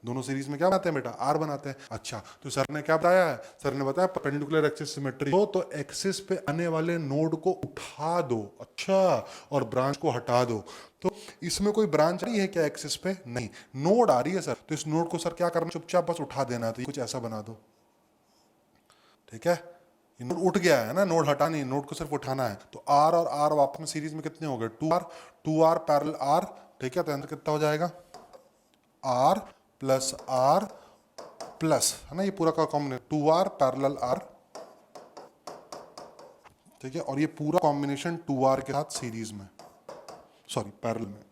दोनों सीरीज में क्या बनाते हैं बेटा, आर बनाते हैं। अच्छा तो सर ने क्या बताया है, सर ने बताया परपेंडिकुलर एक्सिस सिमेट्री हो तो एक्सिस पे आने वाले नोड को उठा दो, अच्छा, और ब्रांच को हटा दो। तो इसमें कोई ब्रांच नहीं है क्या एक्सिस पे, नहीं, नोड आ रही है सर, तो इस नोड को सर क्या करना, चुपचाप बस उठा देना, तो कुछ ऐसा बना दो, ठीक है। ये नोड उठ गया है ना, नोड हटा नहीं, नोड को सिर्फ उठाना है। तो आर और आर वापस में सीरीज में कितने हो गए, 2R पैरेलल आर, ठीक है। तो आंसर कितना हो जाएगा, आर प्लस आर प्लस, है ना, ये पूरा का कॉम्बिनेशन 2R पैरेलल आर, ठीक है। और ये पूरा कॉम्बिनेशन 2R के साथ सीरीज में, सॉरी पैरेलल में।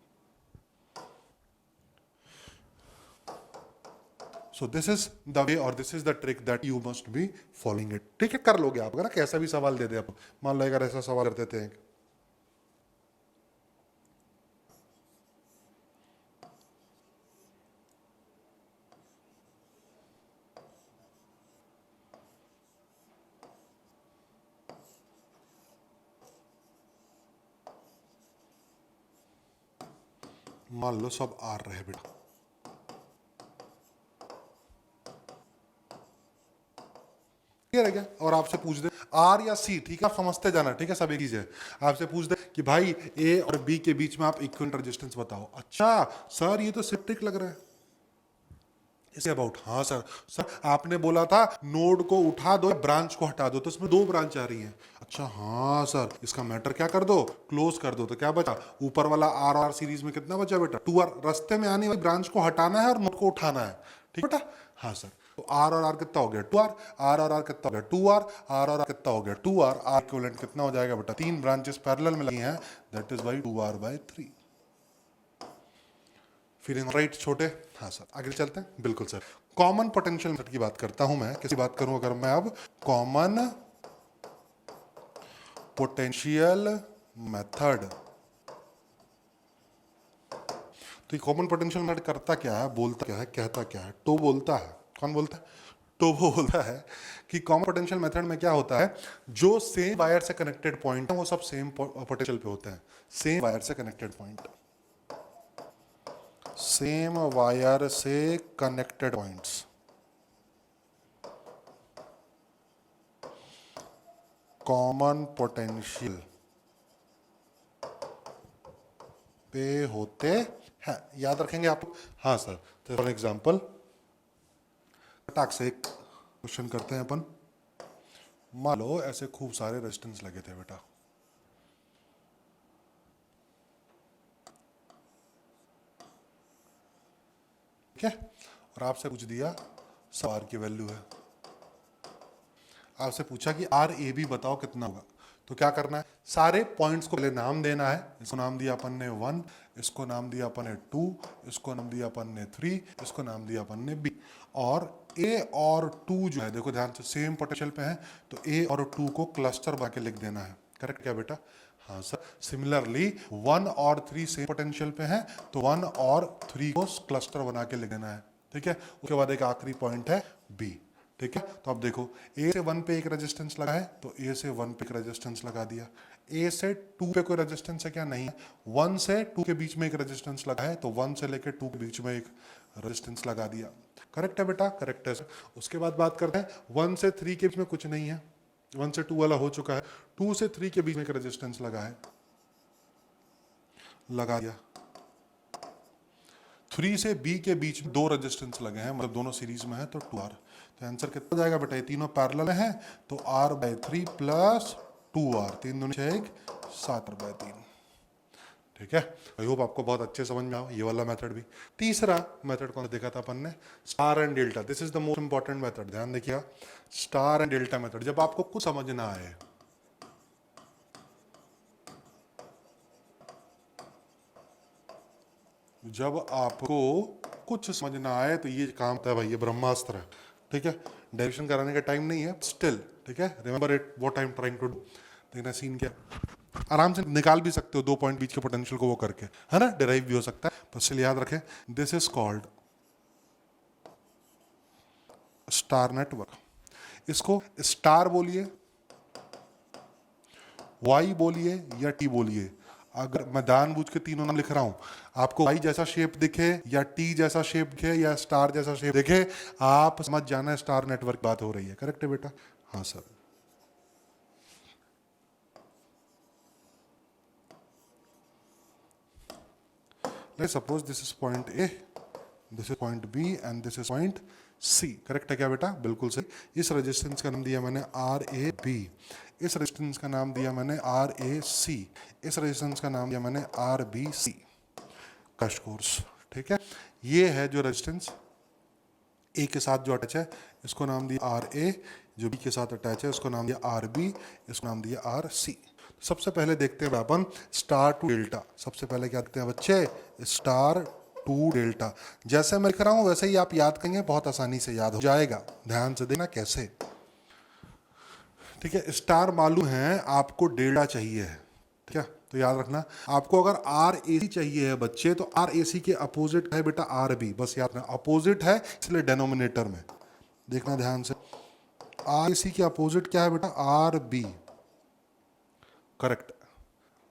So this is the way और this is the trick that you must be following it, ठीक है। कर लोगे आप, अगर कैसा भी सवाल दे दे आप, मान लो अगर ऐसा सवाल कर देते हैं, मान लो सब आर रहे बेटा, क्लियर है क्या, और आपसे पूछ दे आर या सी, ठीक है, आप समझते जाना, ठीक है, सब एक चीज है। आपसे पूछ दे कि भाई ए और बी के बीच में आप इक्विवेलेंट रेजिस्टेंस बताओ, अच्छा सर ये तो सिमेट्रिक लग रहा है, इसके अबाउट, हाँ सर, सर आपने बोला था नोड को उठा दो ब्रांच को हटा दो, तो इसमें दो ब्रांच आ रही है, अच्छा हाँ सर, इसका मैटर क्या कर दो, क्लोज कर दो, तो क्या बचा, ऊपर वाला आर आर सीरीज में कितना बचा बेटा, 2R, रास्ते में आने वाली ब्रांच को हटाना है और नोड को उठाना है, ठीक बेटा, हाँ सर। तो आर और आर कितना हो गया, 2R, आर और आर कितना हो गया, 2R, आर और आर कितना हो गया, 2R, आर इक्विवेलेंट कितना हो जाएगा बेटा, तीन ब्रांचेस पैरेलल में लगी हैं, दैट इज बाई 2R/3। फिर इन राइट छोटे, हाँ सर आगे चलते हैं, बिल्कुल सर। कॉमन पोटेंशियल मेथड की बात करता हूं मैं, किसी बात करूं अगर मैं अब, कॉमन पोटेंशियल मेथड, तो ये कॉमन पोटेंशियल मेथड करता क्या है, बोलता क्या है, कहता क्या है, तो बोलता है, कौन बोलता है, तो वो बोलता है कि कॉमन पोटेंशियल मेथड में क्या होता है, जो सेम वायर से कनेक्टेड पॉइंट है वो सब सेम पोटेंशियल पे होते हैं, सेम वायर से कनेक्टेड पॉइंट, सेम वायर से कनेक्टेड पॉइंट्स कॉमन पोटेंशियल पे होते हैं, याद रखेंगे आप, हाँ सर। तो फॉर एग्जांपल फटाक से एक क्वेश्चन करते हैं अपन, मान लो ऐसे खूब सारे रेजिस्टेंस लगे थे बेटा, ठीक है, और आपसे पूछ दिया आर की वैल्यू है, आपसे पूछा कि आर ए बी बताओ कितना होगा, तो क्या करना है, सारे पॉइंट्स को पहले नाम देना है। इसको नाम दिया अपन ने 1, इसको नाम दिया अपन ने 2, इसको नाम दिया अपन ने 3, इसको नाम दिया अपन ने B। और A और 2 जो है, देखो ध्यान से सेम पोटेंशियल पे है, तो A और 2 को क्लस्टर बना के लिख देना है। करेक्ट क्या बेटा? हाँ सर। सिमिलरली 1 और 3 सेम पोटेंशियल पे है, तो 1 और 3 को क्लस्टर बना के लिख देना है। ठीक है। उसके बाद एक आखिरी पॉइंट है B। ठीक है। तो अब देखो A से 1 पे एक रेजिस्टेंस लगा है, तो A से 1 पे एक रेजिस्टेंस लगा दिया। A से 2 पे कोई रेजिस्टेंस है क्या? नहीं है। 1 से 2 के बीच में एक रेजिस्टेंस लगा है, तो 1 से लेकर 2 के बीच में एक रेजिस्टेंस लगा दिया। करेक्ट है बेटा? करेक्ट है सर। उसके बाद बात करते हैं 1 से 3 के बीच में कुछ नहीं है, 1 से 2 वाला हो चुका है। 2 से 3 के बीच में एक रेजिस्टेंस लगा है, लगा दिया। 3 से B के बीच में 2 रेजिस्टेंस लगे हैं, मतलब दोनों सीरीज में है, तो 2R। तो आंसर कितना हो जाएगा बेटा? ये तीनों पैरेलल हैं, तो R/3 प्लस 2R, 3 दूनी 6 1, 7R/3। ठीक है। आई होप आपको बहुत अच्छे समझ में आओ ये वाला मेथड भी। तीसरा मेथड कौन सा देखा था अपन ने? Star and delta. This is the most important method, ध्यान देखिएगा। स्टार एंड डेल्टा मेथड, जब आपको कुछ समझ ना आए, जब आपको कुछ समझ ना आए तो ये काम होता है भाई, ये ब्रह्मास्त्र है। ठीक है। डेरिवेशन कराने का टाइम नहीं है स्टिल। ठीक है। Remember it what I am trying to do. देखना सीन क्या, आराम से निकाल भी सकते हो 2 पॉइंट बीच के पोटेंशियल को वो करके, है ना, डिराइव भी हो सकता है। तो इसलिए याद रखें, this is called star network. इसको स्टार बोलिए, वाई बोलिए या टी बोलिए। अगर मैं जानबूझ के तीनों नाम लिख रहा हूं, आपको वाई जैसा शेप दिखे या टी जैसा शेप दिखे या स्टार जैसा शेप दिखे, आप समझ जाना है स्टार नेटवर्क बात हो रही है। करेक्ट है बेटा? हाँ sir. Let's suppose this is point A, this is point B and this is point C. Correct है क्या बेटा? बिल्कुल सही। इस रेजिस्टेंस का नाम दिया मैंने RAB, इस रेजिस्टेंस का नाम दिया मैंने RAC, इस रेजिस्टेंस का नाम दिया मैंने RBC। Crush course. ठीक है। ये है जो रेजिस्टेंस ए के साथ जो अटैच है, इसको नाम दिया RA, जो बी के साथ अटैच है उसको नाम दिया RB, इसको नाम दिया RC। सबसे पहले देखते हैं अपन स्टार टू डेल्टा। सबसे पहले क्या देखते हैं बच्चे? Star to delta. जैसे मैं लिख रहा हूं वैसे ही आप याद करेंगे, बहुत आसानी से याद हो जाएगा। ध्यान से देखना कैसे। ठीक है। स्टार मालूम है, आपको डेल्टा चाहिए है। ठीक है। तो याद रखना, आपको अगर RAC चाहिए है बच्चे, तो RAC के अपोजिट है बेटा RB। बस याद रखना, अपोजिट है इसलिए डेनोमिनेटर में देखना ध्यान से। RAC के अपोजिट क्या है बेटा? RB। करेक्ट।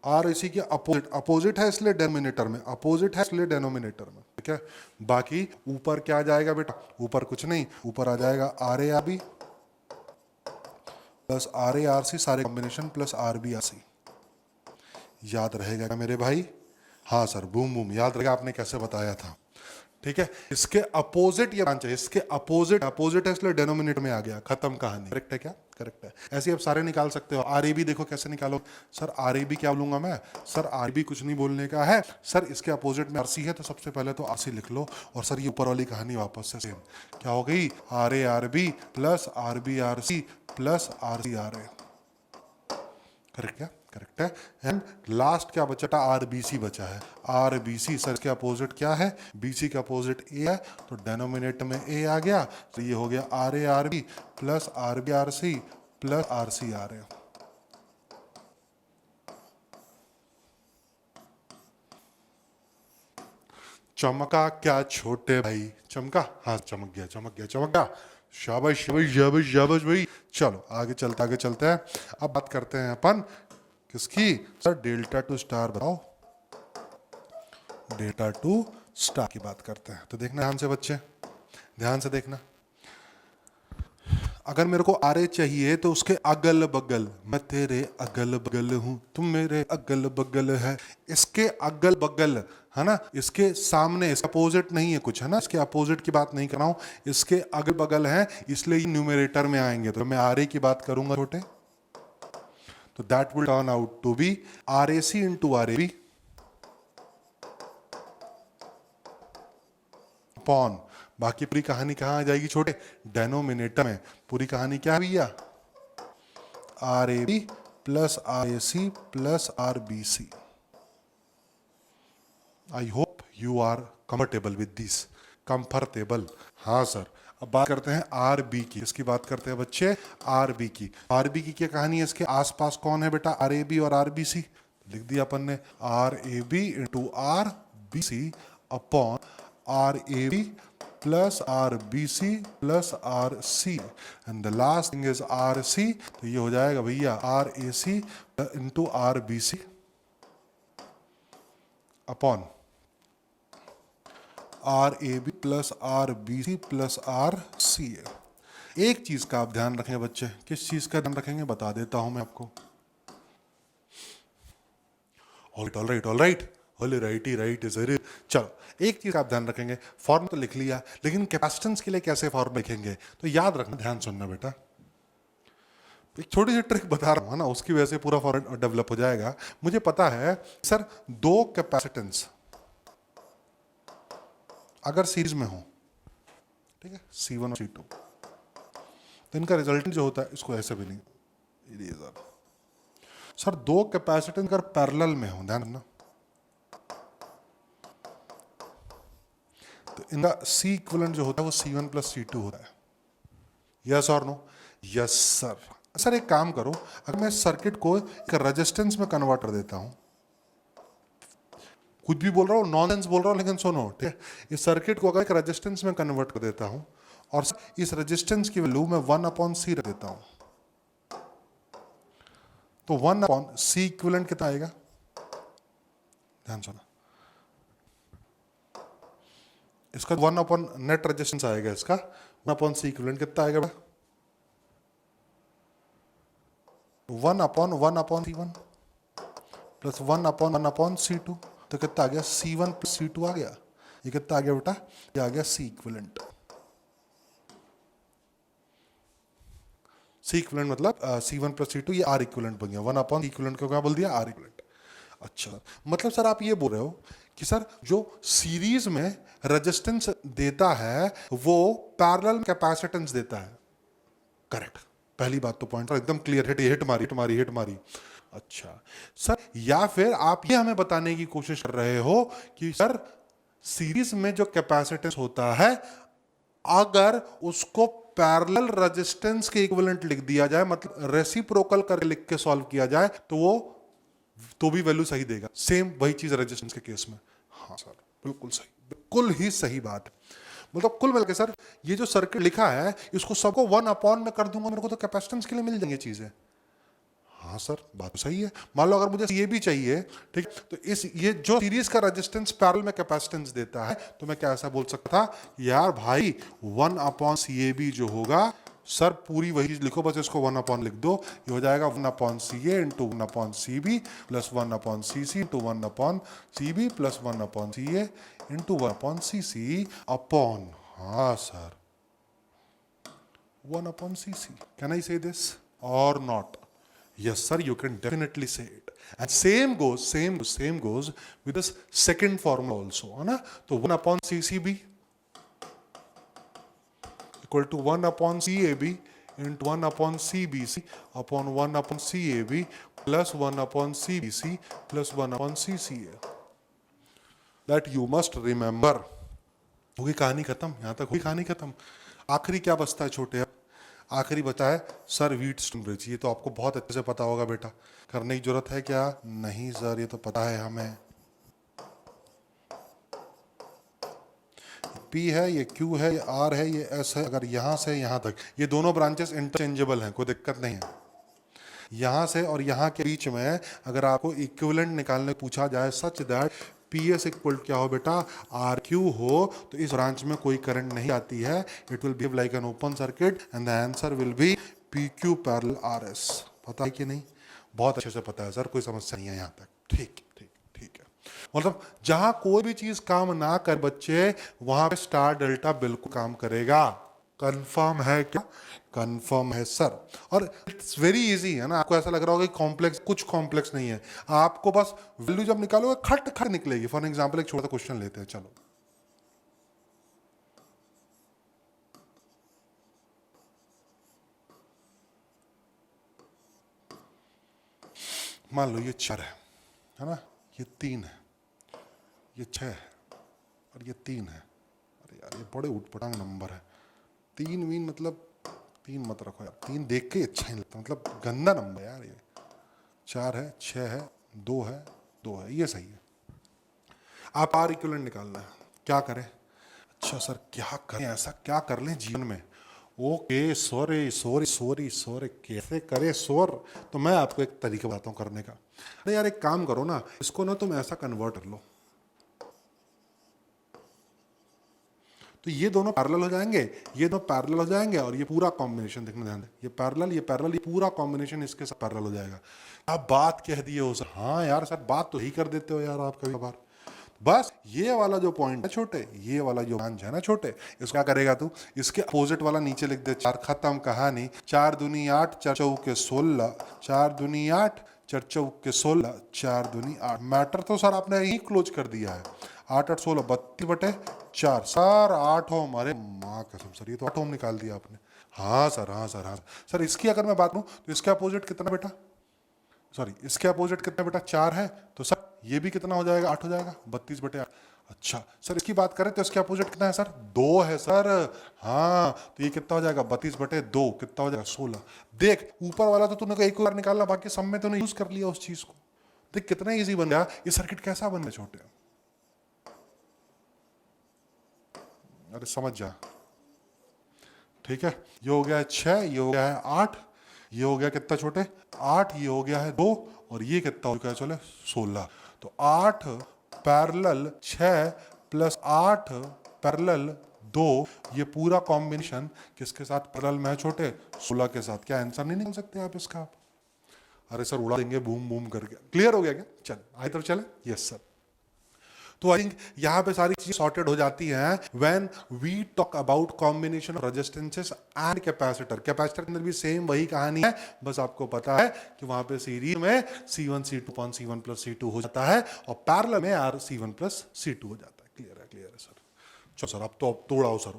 RAC के अपोजिट, अपोजिट है इसलिए डेनोमिनेटर में, अपोजिट है इसलिए डेनोमिनेटर में। ठीक है। बाकी ऊपर क्या आ जाएगा बेटा? ऊपर कुछ नहीं, ऊपर आ जाएगा RARB प्लस RARC, सारे कॉम्बिनेशन प्लस RBRC। याद रहेगा क्या मेरे भाई? हाँ सर, बूम बूम, याद रहेगा। आपने कैसे बताया था? ठीक है। इसके अपोजिट ये ब्रांच है, इसके अपोजिट, अपोजिट है इसलिए डेनोमिनेटर में आ गया, खत्म कहानी। करेक्ट है क्या? करेक्ट है। ऐसे आप सारे निकाल सकते हो। RAB देखो कैसे निकालो। सर RAB क्या बोलूंगा मैं? सर RB कुछ नहीं बोलने का है सर, इसके अपोजिट में RC है, तो सबसे पहले तो RC लिख लो। और सर ये ऊपर वाली कहानी वापस से सेम क्या हो गई? RARB plus RBRC plus RCRA। Correct क्या? करेक्ट है। एंड लास्ट क्या बचा था? RBC बचा है। RBC सर के अपोजिट क्या है? BC का अपोजिट A है, तो डेनोमिनेटर में A आ गया, तो ये हो गया RARB plus RBRC plus RCRA। चमका क्या छोटे भाई? चमका? हाँ चमक गया, चमक गया, चमक गया। शाबाश शाबाश शाबाश शाबाश भाई। चलो आगे चलते हैं। अब बात करते हैं अपन किसकी? सर डेल्टा टू स्टार बताओ। डेल्टा टू स्टार की बात करते हैं। तो देखना ध्यान से बच्चे, ध्यान से देखना। अगर मेरे को RA चाहिए तो उसके अगल बगल, मैं तेरे अगल बगल हूं, तुम मेरे अगल बगल है, इसके अगल बगल, है ना, इसके सामने, इसका अपोजिट नहीं है कुछ, है ना, इसके अपोजिट की बात नहीं कर रहा हूं, इसके अगल बगल है, इसलिए ये न्यूमरेटर में आएंगे। तो मैं RA की बात करूंगा छोटे, तो that will turn out to be RAC into RAB upon, बाकी पूरी कहानी कहाँ आ जाएगी छोटे? डेनोमिनेटर में। पूरी कहानी क्या भैया? RAB plus R A C plus R B C. I hope you are comfortable with this. Comfortable, हाँ सर। अब बात करते हैं आर बी की। इसकी बात करते हैं बच्चे आर बी की। आर बी की क्या कहानी है? इसके आसपास कौन है बेटा? आर ए बी और आर बी सी। लिख दिया अपन ने, R A B into R B C upon R A B plus R B C plus R C and the last thing is R C. तो ये हो जाएगा भैया R A C into R B C upon R A B plus R B C plus R C A. एक चीज का आप ध्यान रखें बच्चे। किस चीज का ध्यान रखेंगे बता देता हूं मैं आपको। All right all right all right he right is very. चलो एक चीज आप ध्यान रखेंगे, फॉर्म तो लिख लिया, लेकिन कैपेसिटेंस के लिए कैसे फॉर्म लिखेंगे? तो याद रखना, ध्यान सुनना बेटा। एक छोटी सी ट्रिक बता रहा हूं ना, उसकी वजह से पूरा फॉर्म डेवलप हो जाएगा। मुझे पता है सर, दो कैपेसिटेंस अगर सीरीज में हो, ठीक है, C1 और C2, तो इनका रिजल्टेंट जो होता है, इसको ऐसे भी नहीं सर, दो कैपेसिटेंस अगर पैरेलल में हो, ध्यान रखना, तो इनका C इक्विवेलेंट जो होता है वो C1 प्लस C2 होता है। यस और नो? Yes sir. सर एक काम करो, अगर मैं सर्किट को एक रेजिस्टेंस में कन्वर्ट कर देता हूं, कुछ भी बोल रहा हूँ, नॉनसेंस बोल रहा हूँ, लेकिन सुनो, ठीक है। इस सर्किट को अगर एक रेजिस्टेंस में कन्वर्ट कर देता हूं और इस रेजिस्टेंस की वैल्यू मैं 1/C रख देता हूं, तो 1/C इक्विवेलेंट कितना आएगा? ध्यान सुना, इसका 1 नेट रेजिस्टेंस आएगा, इसका 1/C इक्विवेलेंट कितना आएगा बेटा? 1/1/C1 plus 1/1/C2। तो कितना आ गया? C1 प्लस C2 आ गया। ये कितना आ गया बेटा? ये आ गया C इक्विवेलेंट। C इक्विवेलेंट मतलब C1 प्लस C2, ये R इक्विवेलेंट बन गया। 1/C इक्विवेलेंट को क्या बोल दिया? R equivalent. अच्छा, मतलब सर आप ये बोल रहे हो कि सर जो सीरीज में रेजिस्टेंस देता है वो पैरेलल कैपेसिटेंस देता है। करेक्ट, पहली बात तो पॉइंट एकदम क्लियर। हिट मारी। अच्छा सर, या फिर आप ये हमें बताने की कोशिश कर रहे हो कि सर सीरीज में जो कैपेसिटेंस होता है, अगर उसको पैरेलल रेजिस्टेंस के इक्विवेलेंट लिख दिया जाए, मतलब रेसिप्रोकल करके लिख के सॉल्व किया जाए, तो वो तो भी वैल्यू सही देगा। सेम वही चीज रेजिस्टेंस के केस में। हाँ सर, बिल्कुल सही, बिल्कुल ही सही बात है। मतलब कुल मिलकर सर, ये जो सर्किट लिखा है, इसको सबको 1 में कर दूंगा, मेरे को तो कैपेसिटेंस के लिए मिल जाएंगे चीजें। हाँ सर, बात तो सही है। मान लो अगर मुझे ये भी चाहिए, ठीक, तो इस ये जो सीरीज का रेजिस्टेंस पैरेलल में कैपेसिटेंस देता है, तो मैं क्या ऐसा बोल सकता था, यार भाई 1/CAB जो होगा, सर पूरी वही चीज लिखो, बस इसको 1 लिख दो। ये हो जाएगा 1/CA into 1/CB plus 1/CC into 1/CB plus 1/CA into 1/CC upon, हाँ सर, 1/CC। कैन आई से दिस और not? Yes, sir, you can definitely say it. And same goes with this second formula also, है ना? तो 1/CCB equal to 1/CAB into 1/CBC upon 1/CAB plus 1/CBC plus 1/CCA. That you must remember. होगी कहानी खत्म, यहाँ तक होगी कहानी खत्म। आखिरी क्या बचता है छोटे? आखिरी बचा है सर व्हीटस्टोन ब्रिज। ये तो आपको बहुत अच्छे से पता होगा बेटा, करने की जरूरत है क्या? नहीं सर, ये तो पता है हमें। P है, ये Q है, ये R है, ये S है। अगर यहाँ से यहाँ तक ये दोनों ब्रांचेस इंटरचेंजेबल हैं, कोई दिक्कत नहीं है। यहाँ से और यहाँ के बीच में अगर आपको इक्विवेलेंट निकालने पूछा जाए, सच दैट PS इक्वल क्या हो बेटा? RQ हो, तो इस ब्रांच में कोई करंट नहीं आती है। It will behave like an open circuit and the answer will be PQ parallel RS। पता है कि नहीं? बहुत अच्छे से पता है सर, कोई समस्या नहीं है यहाँ तक। ठीक ठीक ठीक है। मतलब जहां कोई भी चीज काम ना कर बच्चे, वहां पे स्टार डेल्टा बिल्कुल काम करेगा। कंफर्म है क्या? कंफर्म है सर। और इट्स वेरी इजी है ना। आपको ऐसा लग रहा होगा कि कॉम्प्लेक्स, कुछ कॉम्प्लेक्स नहीं है। आपको बस वैल्यू जब निकालोगे खट खट निकलेगी। फॉर एग्जांपल एक छोटा सा क्वेश्चन लेते हैं, चलो। मान लो ये 4 है ना, ये 3 है, ये 6 है और ये 3 है। अरे यार ये बड़े उटपटांग नंबर है। 3 वीन मतलब 3 मत रखो यार, 3 देख के अच्छा नहीं लगता, मतलब गंदा नंबर यार ये। 4 है, 6 है, 2 है, 2 है, ये सही है। आप आर इक्विवेलेंट निकालना है, क्या करें? अच्छा सर क्या करें, ऐसा क्या कर लें जीवन में? Okay sorry sorry sorry sorry, कैसे करें सॉर? तो मैं आपको एक तरीका बताता हूँ करने का। अरे यार एक काम करो ना, इसको ना तुम ऐसा कन्वर्ट कर लो, तो ये दोनों पैरेलल हो जाएंगे, ये दोनों पैरेलल हो जाएंगे और ये पूरा कॉम्बिनेशन, देखना ध्यान दे, ये पैरेलल ये पैरेलल, ये पूरा कॉम्बिनेशन इसके साथ पैरेलल हो जाएगा। आप बात कह दिए हो सर। हाँ यार सर बात तो ही कर देते हो यार आप कभी कभार। बस ये वाला जो पॉइंट है छोटे, ये वाला जो ब्रांच है ना छोटे, इसको क्या करेगा तू, इसके अपोजिट वाला नीचे लिख दे। 4 खत्म कहानी। 4 दूनी 8, 4 चौके 16, 4 दूनी 8, 4 चौके 16, 4 दूनी 8। मैटर तो सर आपने यही क्लोज कर दिया है। 8 8 16 32/4 सर 8 ओम। अरे माँ कसम सर ये तो 8 ओम निकाल दिया आपने। हाँ सर हाँ सर हाँ सर। इसकी अगर मैं बात करूँ तो इसके अपोजिट कितना बेटा, सॉरी इसके अपोजिट कितना बेटा 4 है, तो सर ये भी कितना हो जाएगा 8 हो जाएगा, 32/8। अच्छा सर इसकी बात करें तो इसके अपोजिट कितना है सर 2 है सर। हाँ तो ये कितना हो जाएगा 32/2, कितना हो जाएगा 16। देख ऊपर वाला तो तूने एक बार निकालना, बाकी सब में तूने यूज कर लिया उस चीज को। देख कितना इजी बन गया ये सर्किट, कैसा बन गया छोटे। अरे समझ जा, ठीक है। ये हो गया है 6, ये हो गया है 8, ये हो गया कितना छोटे 8, ये हो गया है 2 और ये कितना हो गया चले 16। तो 8 पैरेलल 6 प्लस 8 पैरेलल 2, ये पूरा कॉम्बिनेशन किसके साथ पैरेलल में है छोटे 16 के साथ। क्या आंसर नहीं निकल सकते आप इसका आप? अरे सर उड़ा देंगे बूम बूम करके। क्लियर हो गया क्या? चल आगे तरफ चले। Yes sir. तो आई थिंक यहाँ पे सारी चीजें सॉर्टेड हो जाती हैं when we talk about combination of resistances and capacitor. Capacitor के अंदर भी सेम वही कहानी है, बस आपको पता है कि वहां पे सीरीज में C1 C2 upon C1 plus C2 हो जाता है और पैरेलल में C1 plus C2 हो जाता है। क्लियर है सर। चलो सर अब तो तोड़ाओ सर।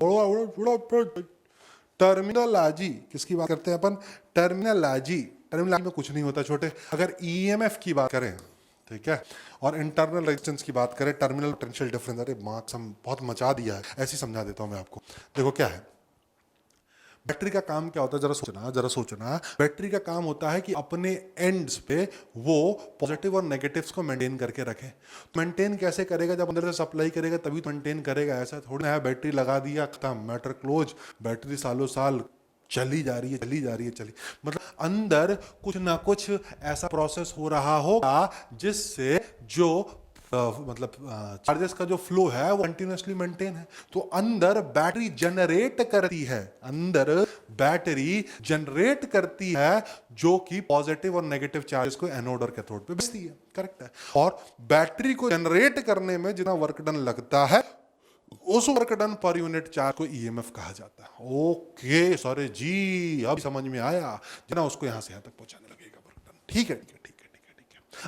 टर्मिनोलॉजी किसकी बात करते हैं अपन? टर्मिनोलॉजी में कुछ नहीं होता छोटे। अगर ईएमएफ की बात करें, ठीक है, और इंटरनल रेजिस्टेंस की बात करें, टर्मिनल पोटेंशियल डिफरेंस, अरे मार्क्स हम बहुत मचा दिया है, ऐसे ही समझा देता हूं मैं आपको। देखो क्या है, बैटरी का काम क्या होता है, जरा सोचना। बैटरी का काम होता है कि अपने एंड्स पे वो पॉजिटिव और नेगेटिव्स को मेंटेन करके रखे। तो मेंटेन कैसे करेगा? जब अंदर से सप्लाई करेगा तभी तो मेंटेन करेगा। ऐसा थोड़ा है बैटरी लगा दिया खत्म, मैटर क्लोज। बैटरी सालों साल चली जा रही है। मतलब अंदर कुछ ना कुछ ऐसा प्रोसेस हो रहा होगा जिससे जो मतलब चार्जेस का जो फ्लो है वो कंटिन्यूसली मेंटेन है। तो अंदर बैटरी जनरेट करती है जो कि पॉजिटिव और नेगेटिव चार्जेस को एनोड और कैथोड पे भेजती है। करेक्ट है। और बैटरी को जनरेट करने में जितना वर्क डन लगता है उस work done per unit charge को ईएमएफ कहा जाता है। ओके सर जी अब समझ में आया, जितना उसको यहां से यहां तक पहुंचाने लगेगा वर्क डन। ठीक है।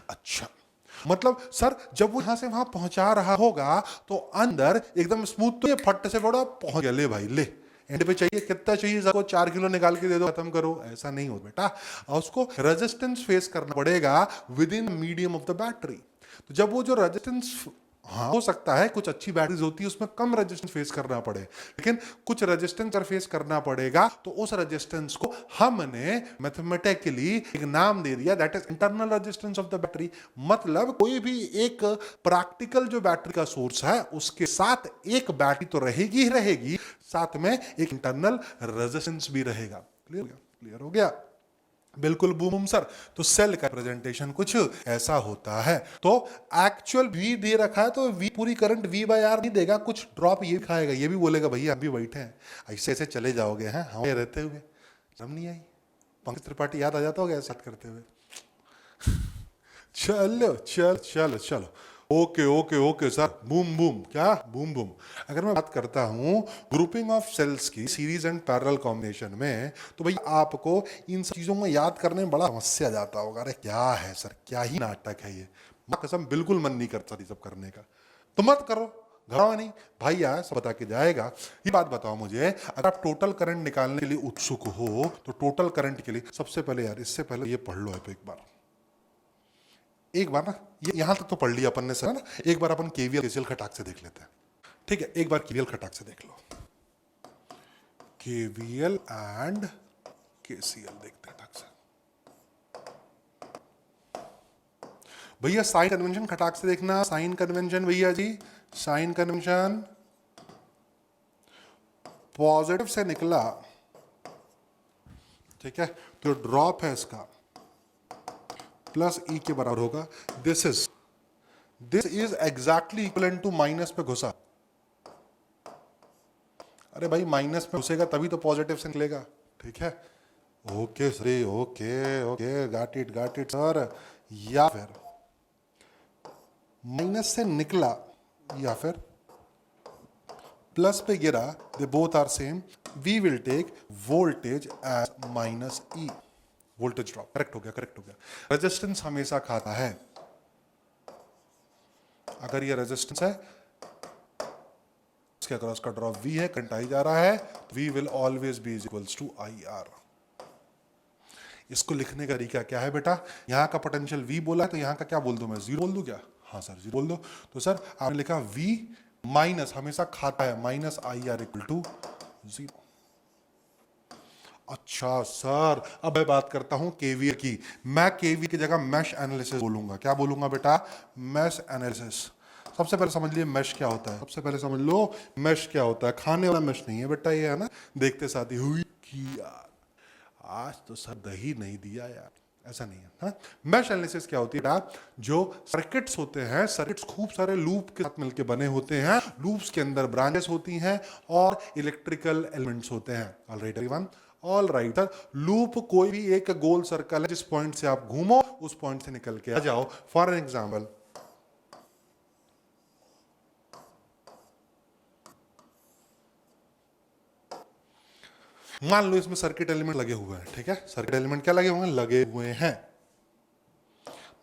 अच्छा मतलब सर जब वो यहां से वहां पहुंचा रहा होगा तो अंदर एकदम स्मूथ, तो ये फट से बड़ा पहुंच गया, ले भाई ले एंड पे चाहिए कितना चाहिए, सबको 4 किलो निकाल के दे दो खत्म करो, ऐसा नहीं हो बेटा। उसको रेजिस्टेंस फेस करना पड़ेगा with in medium of the battery. तो जब वो जो रेजिस्टेंस, हाँ हो सकता है कुछ अच्छी बैटरीज होती है उसमें कम रेजिस्टेंस फेस करना पड़े, लेकिन कुछ रेजिस्टेंस फेस करना पड़ेगा। तो उस रेजिस्टेंस को हमने मैथमेटिकली एक नाम दे दिया, that is internal resistance of the battery. मतलब कोई भी एक प्रैक्टिकल जो बैटरी का सोर्स है उसके साथ एक बैटरी तो रहेगी ही रहेगी, साथ में एक इंटरनल रेजिस्टेंस भी रहेगा। क्लियर हो गया? बिल्कुल बूम सर। तो सेल का प्रेजेंटेशन कुछ ऐसा होता है। तो एक्चुअल वी दे रखा है तो वी पूरी करंट V/R नहीं देगा, कुछ ड्रॉप ये खाएगा, ये भी बोलेगा भैया हम भी बैठे हैं, ऐसे ऐसे चले जाओगे हैं हम रहते हुए। समझ नहीं आई? पंकज त्रिपाठी याद आ जाता होगा ऐसा करते हुए। चलो ओके सर। बूम क्या बूम। अगर मैं बात करता हूं ग्रुपिंग ऑफ सेल्स की सीरीज एंड पैरेलल कॉम्बिनेशन में, तो भाई आपको इन सब चीजों को याद करने में बड़ा समस्या जाता होगा। अरे क्या है सर, क्या ही नाटक है ये, मैं कसम बिल्कुल मन नहीं करता ये सब करने का। तो मत करो, घबराओ नहीं, भाई आया सब बता के जाएगा। ये बात बताओ मुझे, अगर आप टोटल करंट निकालने के लिए उत्सुक हो तो टोटल करंट के लिए सबसे पहले यार, इससे पहले ये पढ़ लो आप एक बार, एक बार ना ये यहां तक तो पढ़ लिया अपन ने सर ना, एक बार अपन केवीएल केसीएल खटाक से देख लेते हैं। ठीक है, एक बार केवीएल खटाक से देख लो, केवीएल एंड केसीएल देखते हैं खटाक से। भैया साइन कन्वेंशन खटाक से देखना, साइन कन्वेंशन भैया जी, साइन कन्वेंशन पॉजिटिव से निकला, ठीक है, तो ड्रॉप है इसका प्लस ई के बराबर होगा। This is exactly equivalent to minus पे घुसा। अरे भाई माइनस में घुसेगा तभी तो पॉजिटिव से निकलेगा, ठीक है। Okay sir, okay okay, got it sir. या फिर माइनस से निकला या फिर प्लस पे गिरा, they both are same, we will take voltage as minus e, voltage drop. Correct हो गया। रेजिस्टेंस हमेशा खाता है, अगर ये रेजिस्टेंस है इसके अक्रॉस का ड्रॉप V है, करंट आई जा रहा है, V will always be equals to IR। इसको लिखने का तरीका क्या है बेटा, यहां का पोटेंशियल V बोला है तो यहां का क्या बोल दूं मैं, जीरो बोल दूं क्या? हाँ सर जीरो बोल दो। तो सर आपने लिखा V माइनस हमेशा खाता है minus IR equal to zero. अच्छा सर, अब मैं बात करता हूं केवीएल की। मैं केवीएल की जगह मैश एनालिसिस बोलूंगा। क्या बोलूंगा बेटा? Mesh analysis. सबसे पहले समझ लिए मैश क्या होता है, सबसे पहले समझ लो मैश क्या होता है। खाने वाला मैश नहीं है बेटा, ये है ना देखते साथ ही हुई कि यार आज तो सर दही नहीं दिया यार, ऐसा नहीं है। हाँ, मैश एनालिसिस क्या होती है बेटा, जो सर्किट्स होते हैं, सर्किट्स खूब सारे लूप के साथ मिलकर बने होते हैं, लूप्स के अंदर ब्रांचेस होती हैं और इलेक्ट्रिकल एलिमेंट्स होते हैं। Alright everyone, all right sir. Loop कोई भी एक गोल सर्कल है, जिस पॉइंट से आप घूमो उस पॉइंट से निकल के आ जाओ। फॉर एग्जाम्पल मान लो इसमें सर्किट एलिमेंट लगे हुए हैं, ठीक है, सर्किट एलिमेंट क्या लगे हुए हैं, लगे हुए हैं।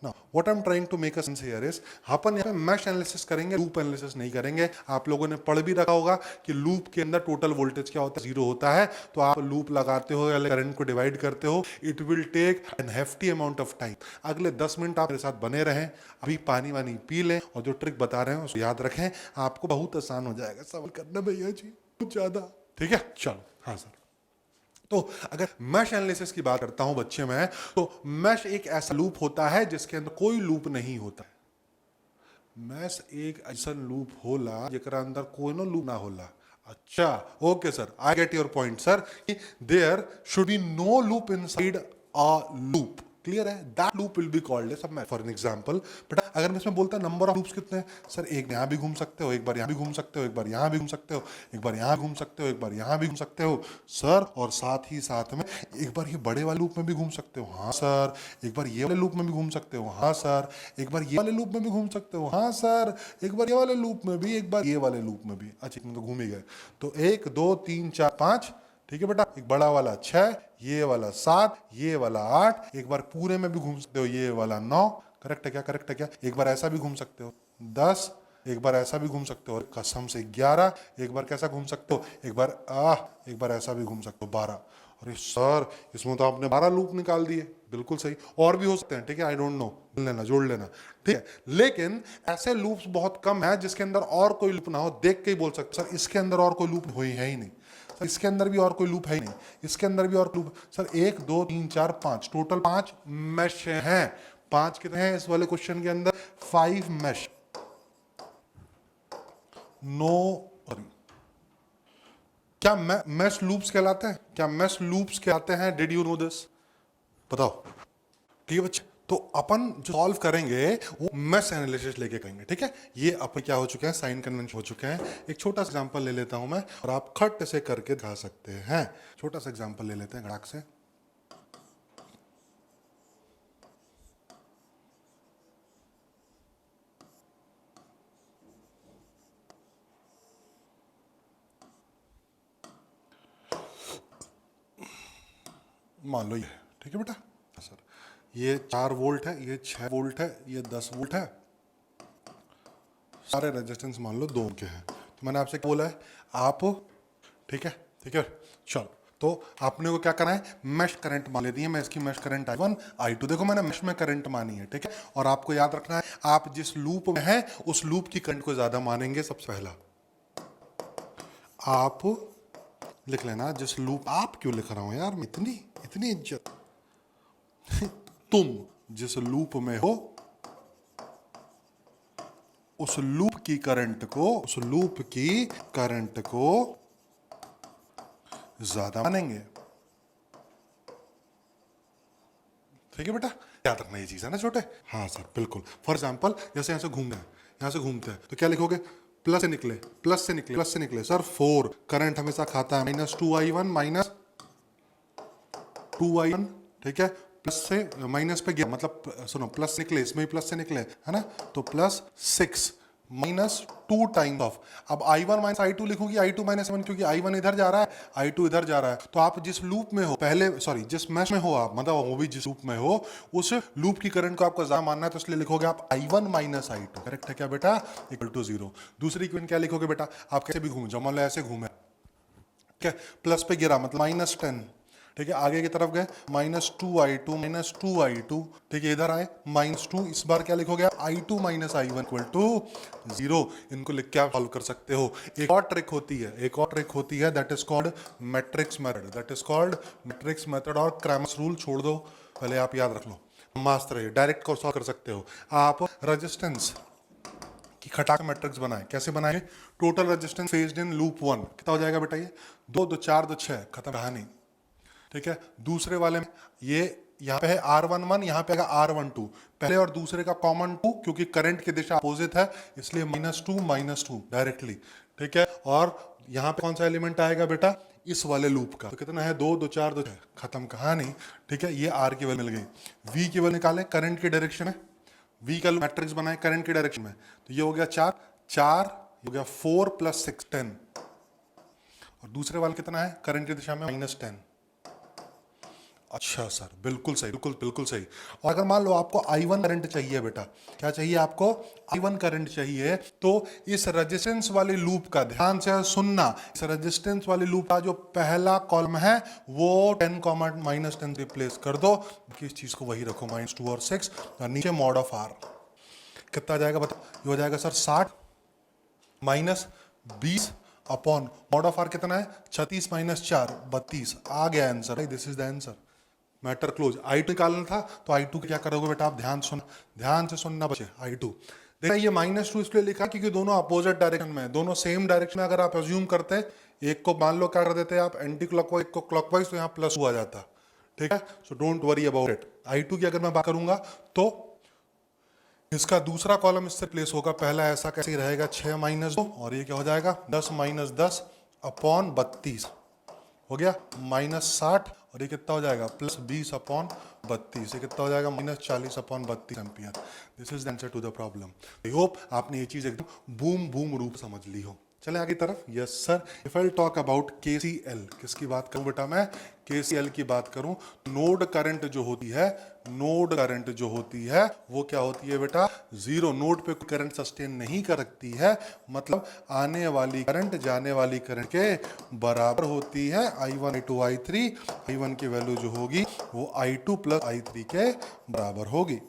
Now, what I'm trying to make a sense here is, अपन यहाँ पे मैश एनालिसिस करेंगे, लूप एनालिसिस नहीं करेंगे। आप लोगों ने पढ़ भी रखा होगा कि लूप के अंदर टोटल वोल्टेज क्या होता है, जीरो होता है। तो आप लूप लगाते हो या करंट को डिवाइड करते हो, it will take an hefty amount of time. अगले 10 मिनट आप मेरे साथ बने रहें, अभी पानी वानी पी लें और जो ट्रिक बता रहे हैं उसको याद रखें, आपको बहुत आसान हो जाएगा सवाल करना भैया जी, कुछ ज्यादा। ठीक है, चलो। हाँ सर, तो अगर मैश एनालिसिस की बात करता हूं बच्चे में, तो मैश एक ऐसा लूप होता है जिसके अंदर कोई लूप नहीं होता। मैश एक ऐसा लूप होला जेकरा अंदर कोई नो लूप ना होला। अच्छा, okay sir, I get your point sir. There should be no loop inside a loop. Clear है? That loop will be called as a mesh. For an example बेटा, अगर मैं इसमें बोलता नंबर ऑफ लूप्स कितने हैं, सर एक यहां भी घूम सकते हो, एक बार यहां भी घूम सकते हो, एक बार यहां भी घूम सकते हो, एक बार यहां घूम सकते हो, एक बार यहां भी घूम सकते हो सर, और साथ ही साथ में एक बार ये बड़े वाले लूप में भी घूम सकते हो। हाँ सर, एक बार ये वाले लूप में भी घूम सकते हो। हाँ सर, एक बार ये वाले लूप में भी घूम सकते हो। हाँ सर, एक बार ये वाले लूप में भी, एक बार ये वाले लूप में भी। अच्छा, तो घूम ही गए। तो 1 2 3 4 5, ठीक है बेटा। एक बड़ा वाला 6, ये वाला 7, ये वाला 8, एक बार पूरे में भी घूम सकते हो, ये वाला 9। करेक्ट है क्या? करेक्ट है क्या? एक बार ऐसा भी घूम सकते हो 10, एक बार ऐसा भी घूम सकते हो कसम से 11, एक बार कैसा घूम सकते हो, एक बार ऐसा भी घूम सकते हो 12। अरे सर, इसमें तो आपने 12 लूप निकाल दिए। बिल्कुल सही, और भी हो सकते हैं, ठीक है, आई डोंट नो, जोड़ लेना, ठीक है। लेकिन ऐसे लूप्स बहुत कम है जिसके अंदर और कोई लूप ना हो। देख के ही बोल सकते सर इसके अंदर और कोई लूप है ही नहीं, सर इसके अंदर भी और कोई लूप है ही नहीं, इसके अंदर भी और लूप। सर 1 2 3 4 5, टोटल 5 मैश हैं। 5 कितने हैं इस वाले क्वेश्चन के अंदर? 5 मैश। नो, क्या मैश लूप्स कहलाते हैं? क्या मैश लूप्स कहलाते हैं? Did you know this? बताओ। ठीक है बच्चे, तो अपन जो सॉल्व करेंगे वो मैश एनालिसिस लेके करेंगे, ठीक है। ये अपन क्या हो चुके हैं, साइन कन्वेंशन हो चुके हैं। एक छोटा सा एग्जांपल ले लेता हूं मैं और आप खट से करके दिखा सकते हैं। छोटा सा एग्जांपल ले लेते हैं गड़ाक से। मान लो ये, ठीक है बेटा सर, ये 4 वोल्ट है, ये 6 वोल्ट है, ये 10 वोल्ट है। सारे रेजिस्टेंस मान लो 2 के हैं। तो मैंने आपसे बोला है आप, ठीक है, ठीक है, चलो तो आपने को क्या करना है, मैश करंट मान लेती है, मैं इसकी मैश करंट I1 I2, देखो मैंने मैश में करंट मानी है, ठीक है। और आपको याद रखना है आप जिस लूप में है उस लूप की करंट को ज्यादा मानेंगे। सबसे पहला आप लिख लेना जिस लूप, आप क्यों लिख रहा हूं यार मैं, इतनी इतनी इज्जत तुम जिस लूप में हो उस लूप की करंट को ज्यादा मानेंगे, ठीक है बेटा, याद रखना ये चीज है ना छोटे। हाँ सर बिल्कुल। फॉर एग्जाम्पल जैसे यहां से घूमना है, यहां से घूमते हैं तो क्या लिखोगे, प्लस से निकले, प्लस से निकले, प्लस से निकले सर 4, करंट हमेशा खाता है -2I1 -2I1, ठीक है। प्लस से माइनस पे गया, मतलब सुनो प्लस निकले, इसमें भी प्लस से निकले है ना, तो +6 -2 टाइम्स ऑफ, अब I1 - I2 लिखूंगी, I2 - 1, क्योंकि I1 इधर जा रहा है, I2 इधर जा रहा है। तो आप जिस लूप में हो पहले, सॉरी जिस मैश में हो आप, मतलब वो भी जिस लूप में हो उस लूप की करंट को आपको ज्यादा मानना है, तो इसलिए लिखोगे आप I1 - I2, करेक्ट है क्या बेटा, इक्वल टू 0। दूसरी इक्वेशन क्या लिखोगे बेटा, आप कैसे भी घूमे, जो मान लो ऐसे घूमे, ठीक है, प्लस पे गिरा मतलब -10, ठीक है, आगे की तरफ गए -2I2, ठीक है, इधर आए -2, इस बार क्या लिखोगे आप, I2 - I1 इक्वल टू 0। इनको लिख के आप सॉल्व कर सकते हो। एक और ट्रिक होती है, that is called matrix method, और क्रैमर्स रूल छोड़ दो, पहले आप याद रख लो, मास्टर है, डायरेक्ट को सॉल्व कर सकते हो आप। रेजिस्टेंस की खटाक मैट्रिक्स बनाए, कैसे बनाए, total resistance phased in loop 1 कितना हो जाएगा बेटा, ये 2 2 4 2 6, खत्म कहानी, ठीक है। दूसरे वाले में ये यहाँ पे है R11, यहाँ पे है R12, पहले और दूसरे का कॉमन 2, क्योंकि करंट की दिशा अपोजिट है इसलिए -2 डायरेक्टली, ठीक है। और यहाँ पे कौन सा एलिमेंट आएगा बेटा, इस वाले लूप का, तो कितना है 2 2 4 2 6, खत्म कहानी, ठीक है। ये R की वैल्यू मिल गई। V की वैल्यू निकाले करंट की डायरेक्शन में, V का मैट्रिक्स बनाए करंट की डायरेक्शन में, तो ये हो गया 4 4, हो गया 4 + 6 10, और दूसरे वाले कितना है करंट की दिशा में -10। अच्छा सर, बिल्कुल सही, बिल्कुल सही। और अगर मान लो आपको I1 करंट चाहिए बेटा, क्या चाहिए आपको, I1 करंट चाहिए, तो इस रेजिस्टेंस वाले लूप का ध्यान से सुनना, इस रेजिस्टेंस वाले लूप का जो पहला कॉलम है वो 10, -10 रिप्लेस कर दो, किस चीज को वही रखो, -2 और 6, और नीचे मॉड ऑफ R कितना आ जाएगा बताओ, ये हो जाएगा sir 60 -20 upon mod of R कितना है 36 - 4 32, आ गया answer, this is the answer, matter close. I2 निकालना था तो I2 क्या करोगे बेटा आप, ध्यान से सुनना बच्चे। I2 देखा, ये -2 इसलिए लिखा क्योंकि दोनों अपोजिट डायरेक्शन में है, दोनों सेम डायरेक्शन में अगर आप अज्यूम करते, एक को मान लो क्या कर देते आप एंटी क्लॉकवाइज, एक को क्लॉकवाइज, तो यहाँ +2 आ जाता, ठीक है। So don't worry about it. I2 की अगर मैं बात करूंगा तो इसका दूसरा कॉलम इससे प्लेस होगा, पहला ऐसा कैसे रहेगा 6 - 2, और ये क्या हो जाएगा 10 - 10 अपॉन 32, हो गया -60, और ये कितना हो जाएगा +20 अपॉन 32, ये कितना हो जाएगा -40 upon 32 ampere. This is the answer to the problem. I hope आपने ये चीज एकदम बूम रूप समझ ली हो। चले आगे तरफ। Yes sir, if I talk about KCL, किसकी बात करूं बेटा मैं, KCL की बात करूं, नोड करंट जो होती है वो क्या होती है बेटा, 0, नोड पे करंट सस्टेन नहीं कर सकती है, मतलब आने वाली करंट जाने वाली करंट के बराबर होती है। I1 I2 I3, I1 की वैल्यू जो होगी वो I2 + I3 के बराबर होगी।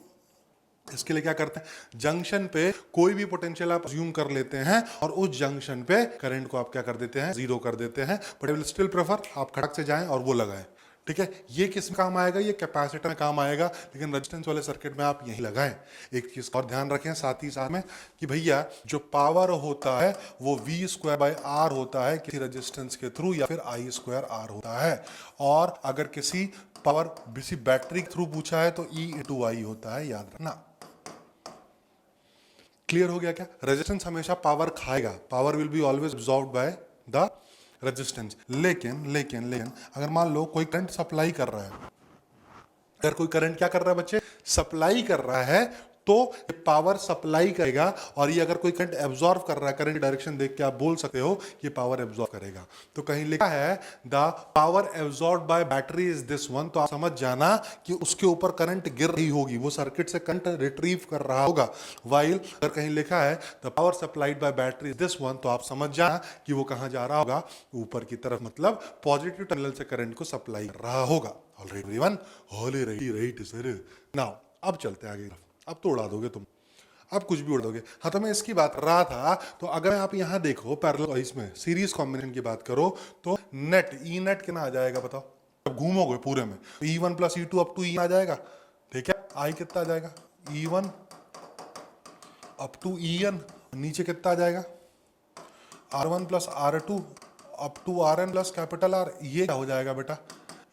इसके लिए क्या करते हैं, जंक्शन पे कोई भी पोटेंशियल आप अज्यूम कर लेते हैं और उस जंक्शन पे करंट को आप क्या कर देते हैं, 0 कर देते हैं, but I will still prefer आप खड़क से जाएं और वो लगाएं, ठीक है। ये किस में काम आएगा, ये कैपेसिटर में काम आएगा, लेकिन रेजिस्टेंस वाले सर्किट में आप यही लगाएं। एक चीज और ध्यान रखें साथ ही साथ में कि भैया जो पावर होता है वो V²/R होता है किसी रेजिस्टेंस के थ्रू, या फिर I²R होता है। और अगर किसी बैटरी के थ्रू पूछा है तो E/I होता है, याद रखना। क्लियर हो गया क्या, रेजिस्टेंस हमेशा पावर खाएगा, power will be always absorbed by the resistance. लेकिन अगर मान लो कोई करंट सप्लाई कर रहा है, अगर कोई करंट क्या कर रहा है बच्चे, सप्लाई कर रहा है, तो ये पावर सप्लाई करेगा, और ये अगर कोई करंट एब्जॉर्व कर रहा है, करंट डायरेक्शन देख के आप बोल सकते हो ये पावर एब्जॉर्व करेगा। तो कहीं लिखा है the power absorb by battery is this one, तो आप समझ जाना कि उसके ऊपर करंट गिर रही होगी, वो सर्किट से करंट रिट्रीव कर रहा होगा। वाइल अगर कहीं लिखा है the power supplied by battery is this one, तो आप समझ जाना कि वो कहां जा रहा होगा, ऊपर की तरफ, मतलब पॉजिटिव टर्मिनल से करंट को सप्लाई कर रहा होगा। Alright everyone, alright sir. Now अब चलते हैं आगे, अब तो उड़ा दोगे तुम, अब कुछ भी उड़ा दोगे। हाँ, तो मैं इसकी बात कर रहा था, तो अगर आप यहां देखो पैरेलल, इसमें सीरीज कॉम्बिनेशन की बात करो तो नेट ई नेट कितना आ जाएगा बताओ, अब घूमोगे पूरे में, E1 plus E2 up to E आ जाएगा, ठीक है। आई कितना आ जाएगा, E1 अप टू EN, नीचे कितना आ जाएगा, R1 plus R2 up to RN plus capital R। ये क्या हो जाएगा बेटा,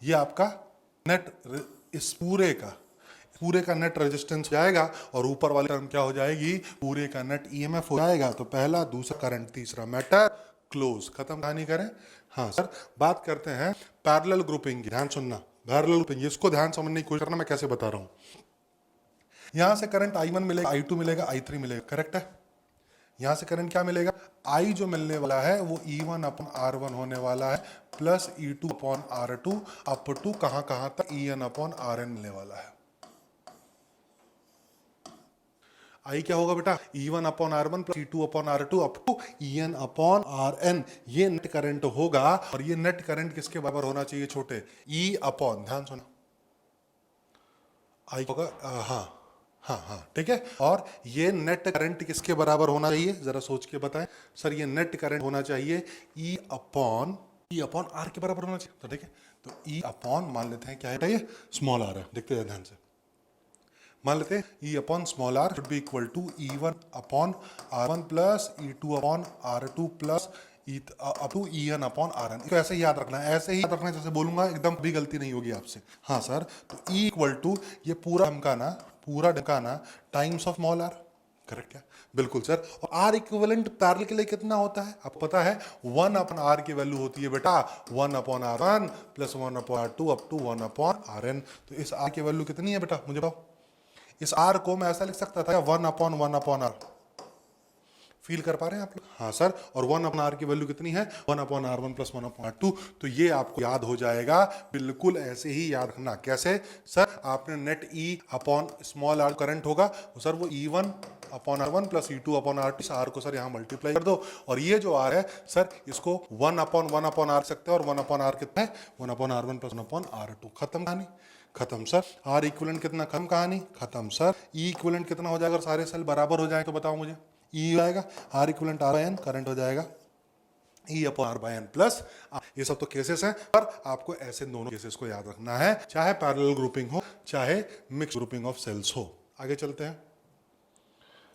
ये आपका नेट, इस पूरे का नेट रेजिस्टेंस जाएगा, और ऊपर वाली टर्म क्या हो जाएगी, पूरे का नेट EMF हो जाएगा। तो पहला, दूसरा करंट, तीसरा मैटर, क्लोज, खत्म। कहानी करें। हाँ सर, बात करते हैं पैरेलल ग्रुपिंग की, ध्यान सुनना, पैरेलल ग्रुपिंग, इसको ध्यान समझने की कोशिश करना, मैं कैसे बता रहा हूं। यहां से करंट I1 मिलेगा, I2 मिलेगा, I3 मिलेगा, करेक्ट है। यहां से करंट क्या मिलेगा, I जो मिलने वाला है वो E1 अपॉन R1 होने वाला है, plus E2 upon R2 up to कहां कहां तक, EN अपॉन RN मिलने वाला है। आई क्या होगा बेटा, E1 upon R1 plus E2 upon R2 up to EN upon RN, ये नेट करंट होगा। और ये नेट करंट किसके बराबर होना चाहिए छोटे, E अपॉन, ध्यान सुना, आई होगा, हाँ हाँ हाँ ठीक है। और ये नेट करंट किसके बराबर होना चाहिए, जरा सोच के बताएं सर। ये नेट करंट होना चाहिए E अपॉन R के बराबर होना चाहिए, तो ठीक है। तो E अपॉन, मान लेते हैं क्या है ये, स्मॉल r है, देखते हैं ध्यान से, मान लेते हैं E upon small r should be equal to E1 upon R1 plus E2 upon R2 plus up to EN upon RN। तो ऐसे ही याद रखना है, ऐसे ही याद रखना है, जैसे बोलूंगा एकदम भी गलती नहीं होगी आपसे। हाँ सर, तो E इक्वल टू ये पूरा ढमकाना times of small r, correct है, बिल्कुल सर। और R इक्विवेलेंट पैरेलल के लिए कितना होता है आपको पता है, 1 अपॉन R की वैल्यू होती है बेटा 1 upon R1 plus 1 upon R2 up to 1 upon RN। तो इस R की वैल्यू कितनी है बेटा, मुझे बताओ। इस R को मैं ऐसा लिख सकता था, 1 अपॉन R, फील कर पा रहे हैं आप लोग। हाँ सर, और 1 अपॉन R की वैल्यू कितनी है, 1 upon R1 plus 1 upon R2। तो ये आपको याद हो जाएगा, बिल्कुल ऐसे ही याद रखना। कैसे सर, आपने net E upon small r current होगा सर, वो E1 upon R1 plus E2 upon R2, R को सर यहाँ मल्टीप्लाई कर दो, और ये जो R है सर, इसको 1 अपॉन R सकते हैं, और 1 अपॉन R कितना है, 1 upon R1 plus 1 upon R2। खत्म कहानी, खत्म सर। R इक्विवेलेंट कितना, खत्म कहानी, खत्म सर। E इक्विवेलेंट कितना हो जाएगा, सारे सेल बराबर हो जाए तो बताओ मुझे। E आएगा, R equivalent R by N, current हो जाएगा E upon R by N plus. ये सब तो केसेस हैं, पर आपको ऐसे दोनों केसेस को याद रखना है, चाहे पैरेलल ग्रुपिंग हो, चाहे मिक्स ग्रुपिंग ऑफ सेल्स हो। आगे चलते हैं।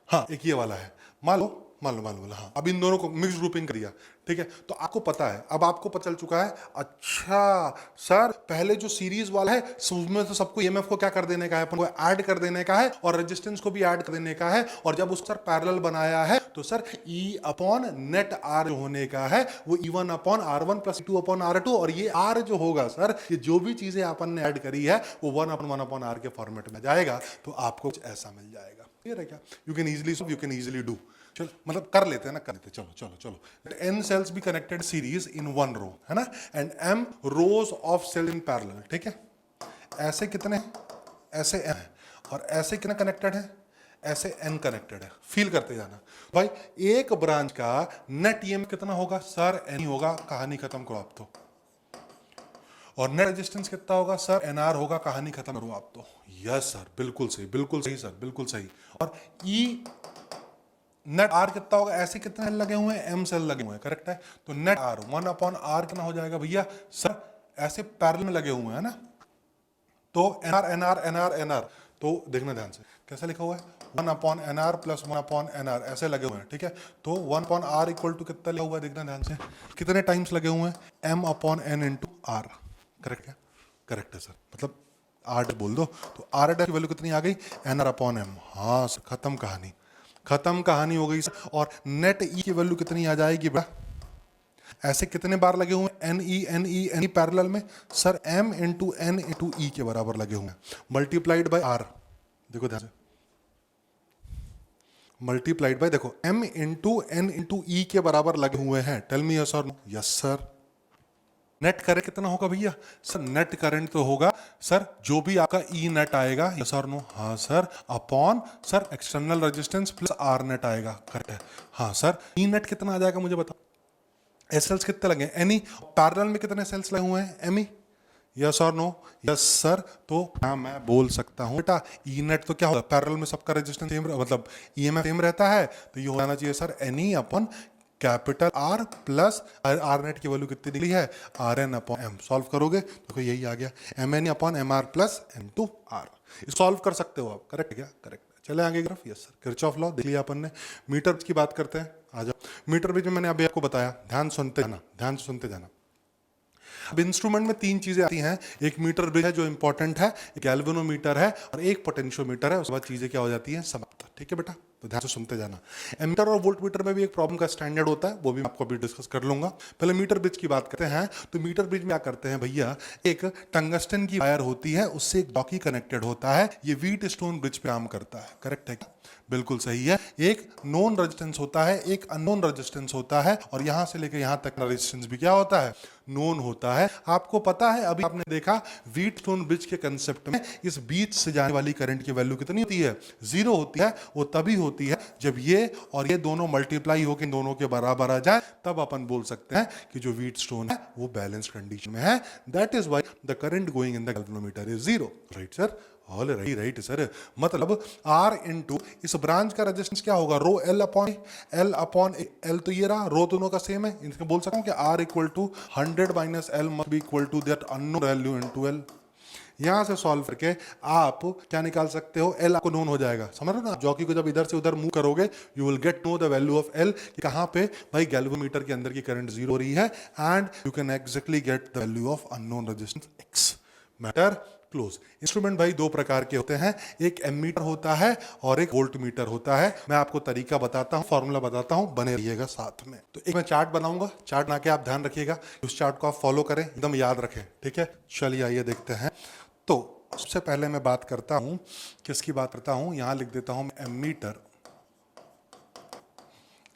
हाँ, एक ये वाला है, मान लो हाँ, अब इन दोनों को मिक्स ग्रुपिंग कर दिया, ठीक है। तो आपको पता है, अब आपको पता चल चुका है, अच्छा सर, पहले जो सीरीज वाला है उसमें तो सबको EMF को क्या कर देने का है, अपन को ऐड कर देने का है, और रेजिस्टेंस को भी ऐड कर देने का है। और जब उसको सर पैरेलल बनाया है, तो sir E upon net R होने का है, वो E1 upon R1 plus E2 upon R2। और ये R जो होगा सर, ये जो भी चीजें अपन ने ऐड करी है, वो 1 अपॉन R के फॉर्मेट में जाएगा। तो आपको कुछ ऐसा मिल जाएगा, क्लियर है क्या। यू कैन इजिली डू, चलो मतलब कर लेते हैं ना, कर लेते, चलो। N cells be connected series in one row, है ना, and M rows of cells in parallel, ठीक है। ऐसे कितने, ऐसे M है, और ऐसे कितने कनेक्टेड है, ऐसे N कनेक्टेड है। फील करते जाना भाई, एक ब्रांच का नेट EMF कितना होगा सर, N होगा, कहानी खत्म करो आप तो। और नेट रेजिस्टेंस कितना होगा सर, NR होगा, कहानी खत्म करो आप तो। यस सर, बिल्कुल सही सर, बिल्कुल सही। और E नेट R कितना होगा, ऐसे कितने सेल लगे हुए हैं, M सेल लगे हुए हैं, करेक्ट है। तो नेट R 1 अपॉन R कितना हो जाएगा भैया सर, ऐसे पैरेलल में लगे हुए हैं ना, तो NR, तो देखना ध्यान से कैसे लिखा हुआ है, 1 upon NR plus 1 upon NR, ऐसे लगे हुए हैं, ठीक है। तो 1 अपॉन R इक्वल टू कितना लिखा हुआ है, देखना ध्यान से, कितने टाइम्स लगे हुए हैं, M upon N into R, correct है, करेक्ट है सर, मतलब R बोल दो। तो R की वैल्यू कितनी आ गई, NR अपॉन M। हाँ सर, खत्म कहानी हो गई सर। और नेट E की वैल्यू कितनी आ जाएगी बेटा, ऐसे कितने बार लगे हुए हैं, NE पैरेलल में sir, M into N into E के बराबर लगे हुए हैं, मल्टीप्लाइड बाय R। देखो ध्यान से, मल्टीप्लाइड बाय, देखो m into n into e के बराबर लगे हुए हैं। टेल मी यस और no. Yes sir. Net current कितना होगा भैया? सर नेट करंट तो होगा सर जो भी आपका ई नेट आएगा, यस और नो? हाँ sir. Upon sir external resistance plus R net आएगा। करेक्ट है। हाँ सर। ई नेट कितना आ जाएगा मुझे बताओ? एस कितने लगे? एनी। पैरेलल में कितने सेल्स लगे हुए हैं? एमी। यस और नो? Yes sir. तो हाँ मैं बोल सकता हूँ बेटा ई नेट तो क्या होगा? पैरेलल में सबका रेजिस्टेंस सेम, मतलब ईएमएफ सेम रहता है, तो ये हो जाना चाहिए sir n E upon capital R plus R net की वैल्यू कितनी निकली है? R n upon m. Solve करोगे तो यही आ गया, m n upon m R plus m two R. Solve कर सकते हो आप। करेक्ट है क्या? करेक्ट। चले आगे की तरफ। Yes sir. किरचॉफ लॉ देख लिया अपन ने। मीटर की बात करते हैं। आ जाओ। मीटर ब्रिज में मैंने अभी आपको बताया, ध्यान सुनते जाना, ध्यान से सुनते जाना। अब इंस्ट्रूमेंट में तीन चीजें आती हैं। एक मीटर ब्रिज है जो इंपॉर्टेंट है, एक गैल्वेनोमीटर है और एक पोटेंशियोमीटर है। उसके बाद चीजें क्या हो जाती हैं? समाप्त। ठीक है बेटा, तो ध्यान से सुनते जाना। एमीटर और वोल्टमीटर में भी एक प्रॉब्लम का स्टैंडर्ड होता है, वो भी आपको अभी डिस्कस कर लूंगा। पहले मीटर ब्रिज की बात करते हैं। तो मीटर ब्रिज में क्या करते हैं भैया? एक टंगस्टन की वायर होती है, उससे एक डॉकी कनेक्टेड होता है। ये व्हीट स्टोन ब्रिज पे काम करता है। करेक्ट है क्या? बिल्कुल सही है। एक नोन रेजिस्टेंस होता है, एक अननोन रेजिस्टेंस होता है, और यहां से लेकर यहां तक रेजिस्टेंस भी क्या होता है? नोन होता है। आपको पता है अभी आपने देखा व्हीट स्टोन ब्रिज के कंसेप्ट में इस बीच से जाने वाली करंट की वैल्यू कितनी होती है? जीरो होती है। वो तभी होती है जब ये और ये दोनों मल्टीप्लाई होकर दोनों के बराबर आ जाए, तब अपन बोल सकते हैं कि जो व्हीट स्टोन है वो बैलेंस कंडीशन में है। That is why the current going in the galvanometer is zero. Right sir? All right sir. मतलब R इंटू इस ब्रांच का रेजिस्टेंस क्या होगा? Rho L upon L. तो ये रहा, रो दोनों का सेम है। इनसे बोल सकता हूँ कि R equal to 100 minus l must be equal to that unknown value into l. यहां से सॉल्व करके आप क्या निकाल सकते हो? एल आपको नोन हो जाएगा। समझ रहे हो ना? जॉकी को जब इधर से उधर मूव करोगे you will get know the value of L. कहां पे भाई? गैल्वेनोमीटर के अंदर की करंट जीरो हो रही है, and you can exactly get the value of unknown resistance x. Matter close. Instrument भाई दो प्रकार के होते हैं, एक एमीटर होता है और एक वोल्ट मीटर होता है। मैं आपको तरीका बताता हूं, फॉर्मूला बताता हूं, बने रहिएगा साथ में। तो एक मैं चार्ट बनाऊंगा, चार्ट बना के आप ध्यान रखिएगा, उस चार्ट को आप फॉलो करें, एकदम याद रखें। ठीक है, चलिए आइए देखते हैं। तो सबसे पहले मैं बात करता हूं, किसकी बात करता हूं? यहां लिख देता हूं एमीटर,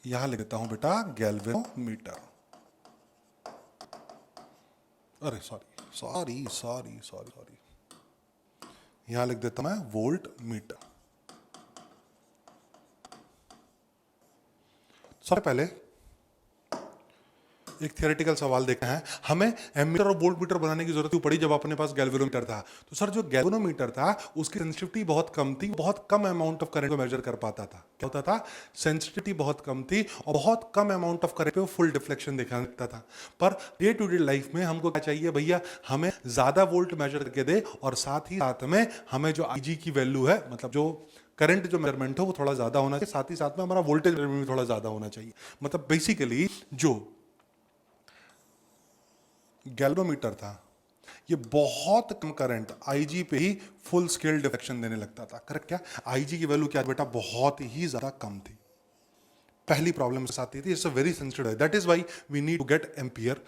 यहां लिख देता हूं बेटा गैल्वेनोमीटर। अरे सॉरी, यहां लिख देता मैं वोल्ट मीटर। सबसे पहले एक थियोरेटिकल सवाल देखते हैं। हमें एमीटर और वोल्ट मीटर बनाने की जरूरत क्यों पड़ी जब अपने पास गैल्वेनोमीटर था? तो सर जो गैल्वेनोमीटर था उसकी सेंसिटिविटी बहुत कम थी, बहुत कम अमाउंट ऑफ करंट को मेजर कर पाता था। क्या होता था? सेंसिटिविटी बहुत कम थी और बहुत कम अमाउंट ऑफ करंट पे वो फुल डिफ्लेक्शन दिखाता था। Per day to day life में हमको क्या चाहिए भैया? हमें ज्यादा वोल्ट मेजर करके दे और साथ ही साथ में हमें जो IG की वैल्यू है, मतलब जो करंट जो मेजरमेंट है वो थोड़ा ज्यादा होना चाहिए, साथ ही साथ में हमारा वोल्टेज मेजरमेंट भी थोड़ा ज्यादा होना चाहिए। मतलब बेसिकली जो गैल्वेनोमीटर था ये बहुत कम करंट IG पे ही फुल स्केल डिफ्लेक्शन देने लगता था। करेक्ट क्या? IG की वैल्यू क्या बेटा? बहुत ही ज्यादा कम थी। पहली प्रॉब्लम इस आती थी, इट्स अ वेरी सेंसिटिव है, that is why we need to get ampere.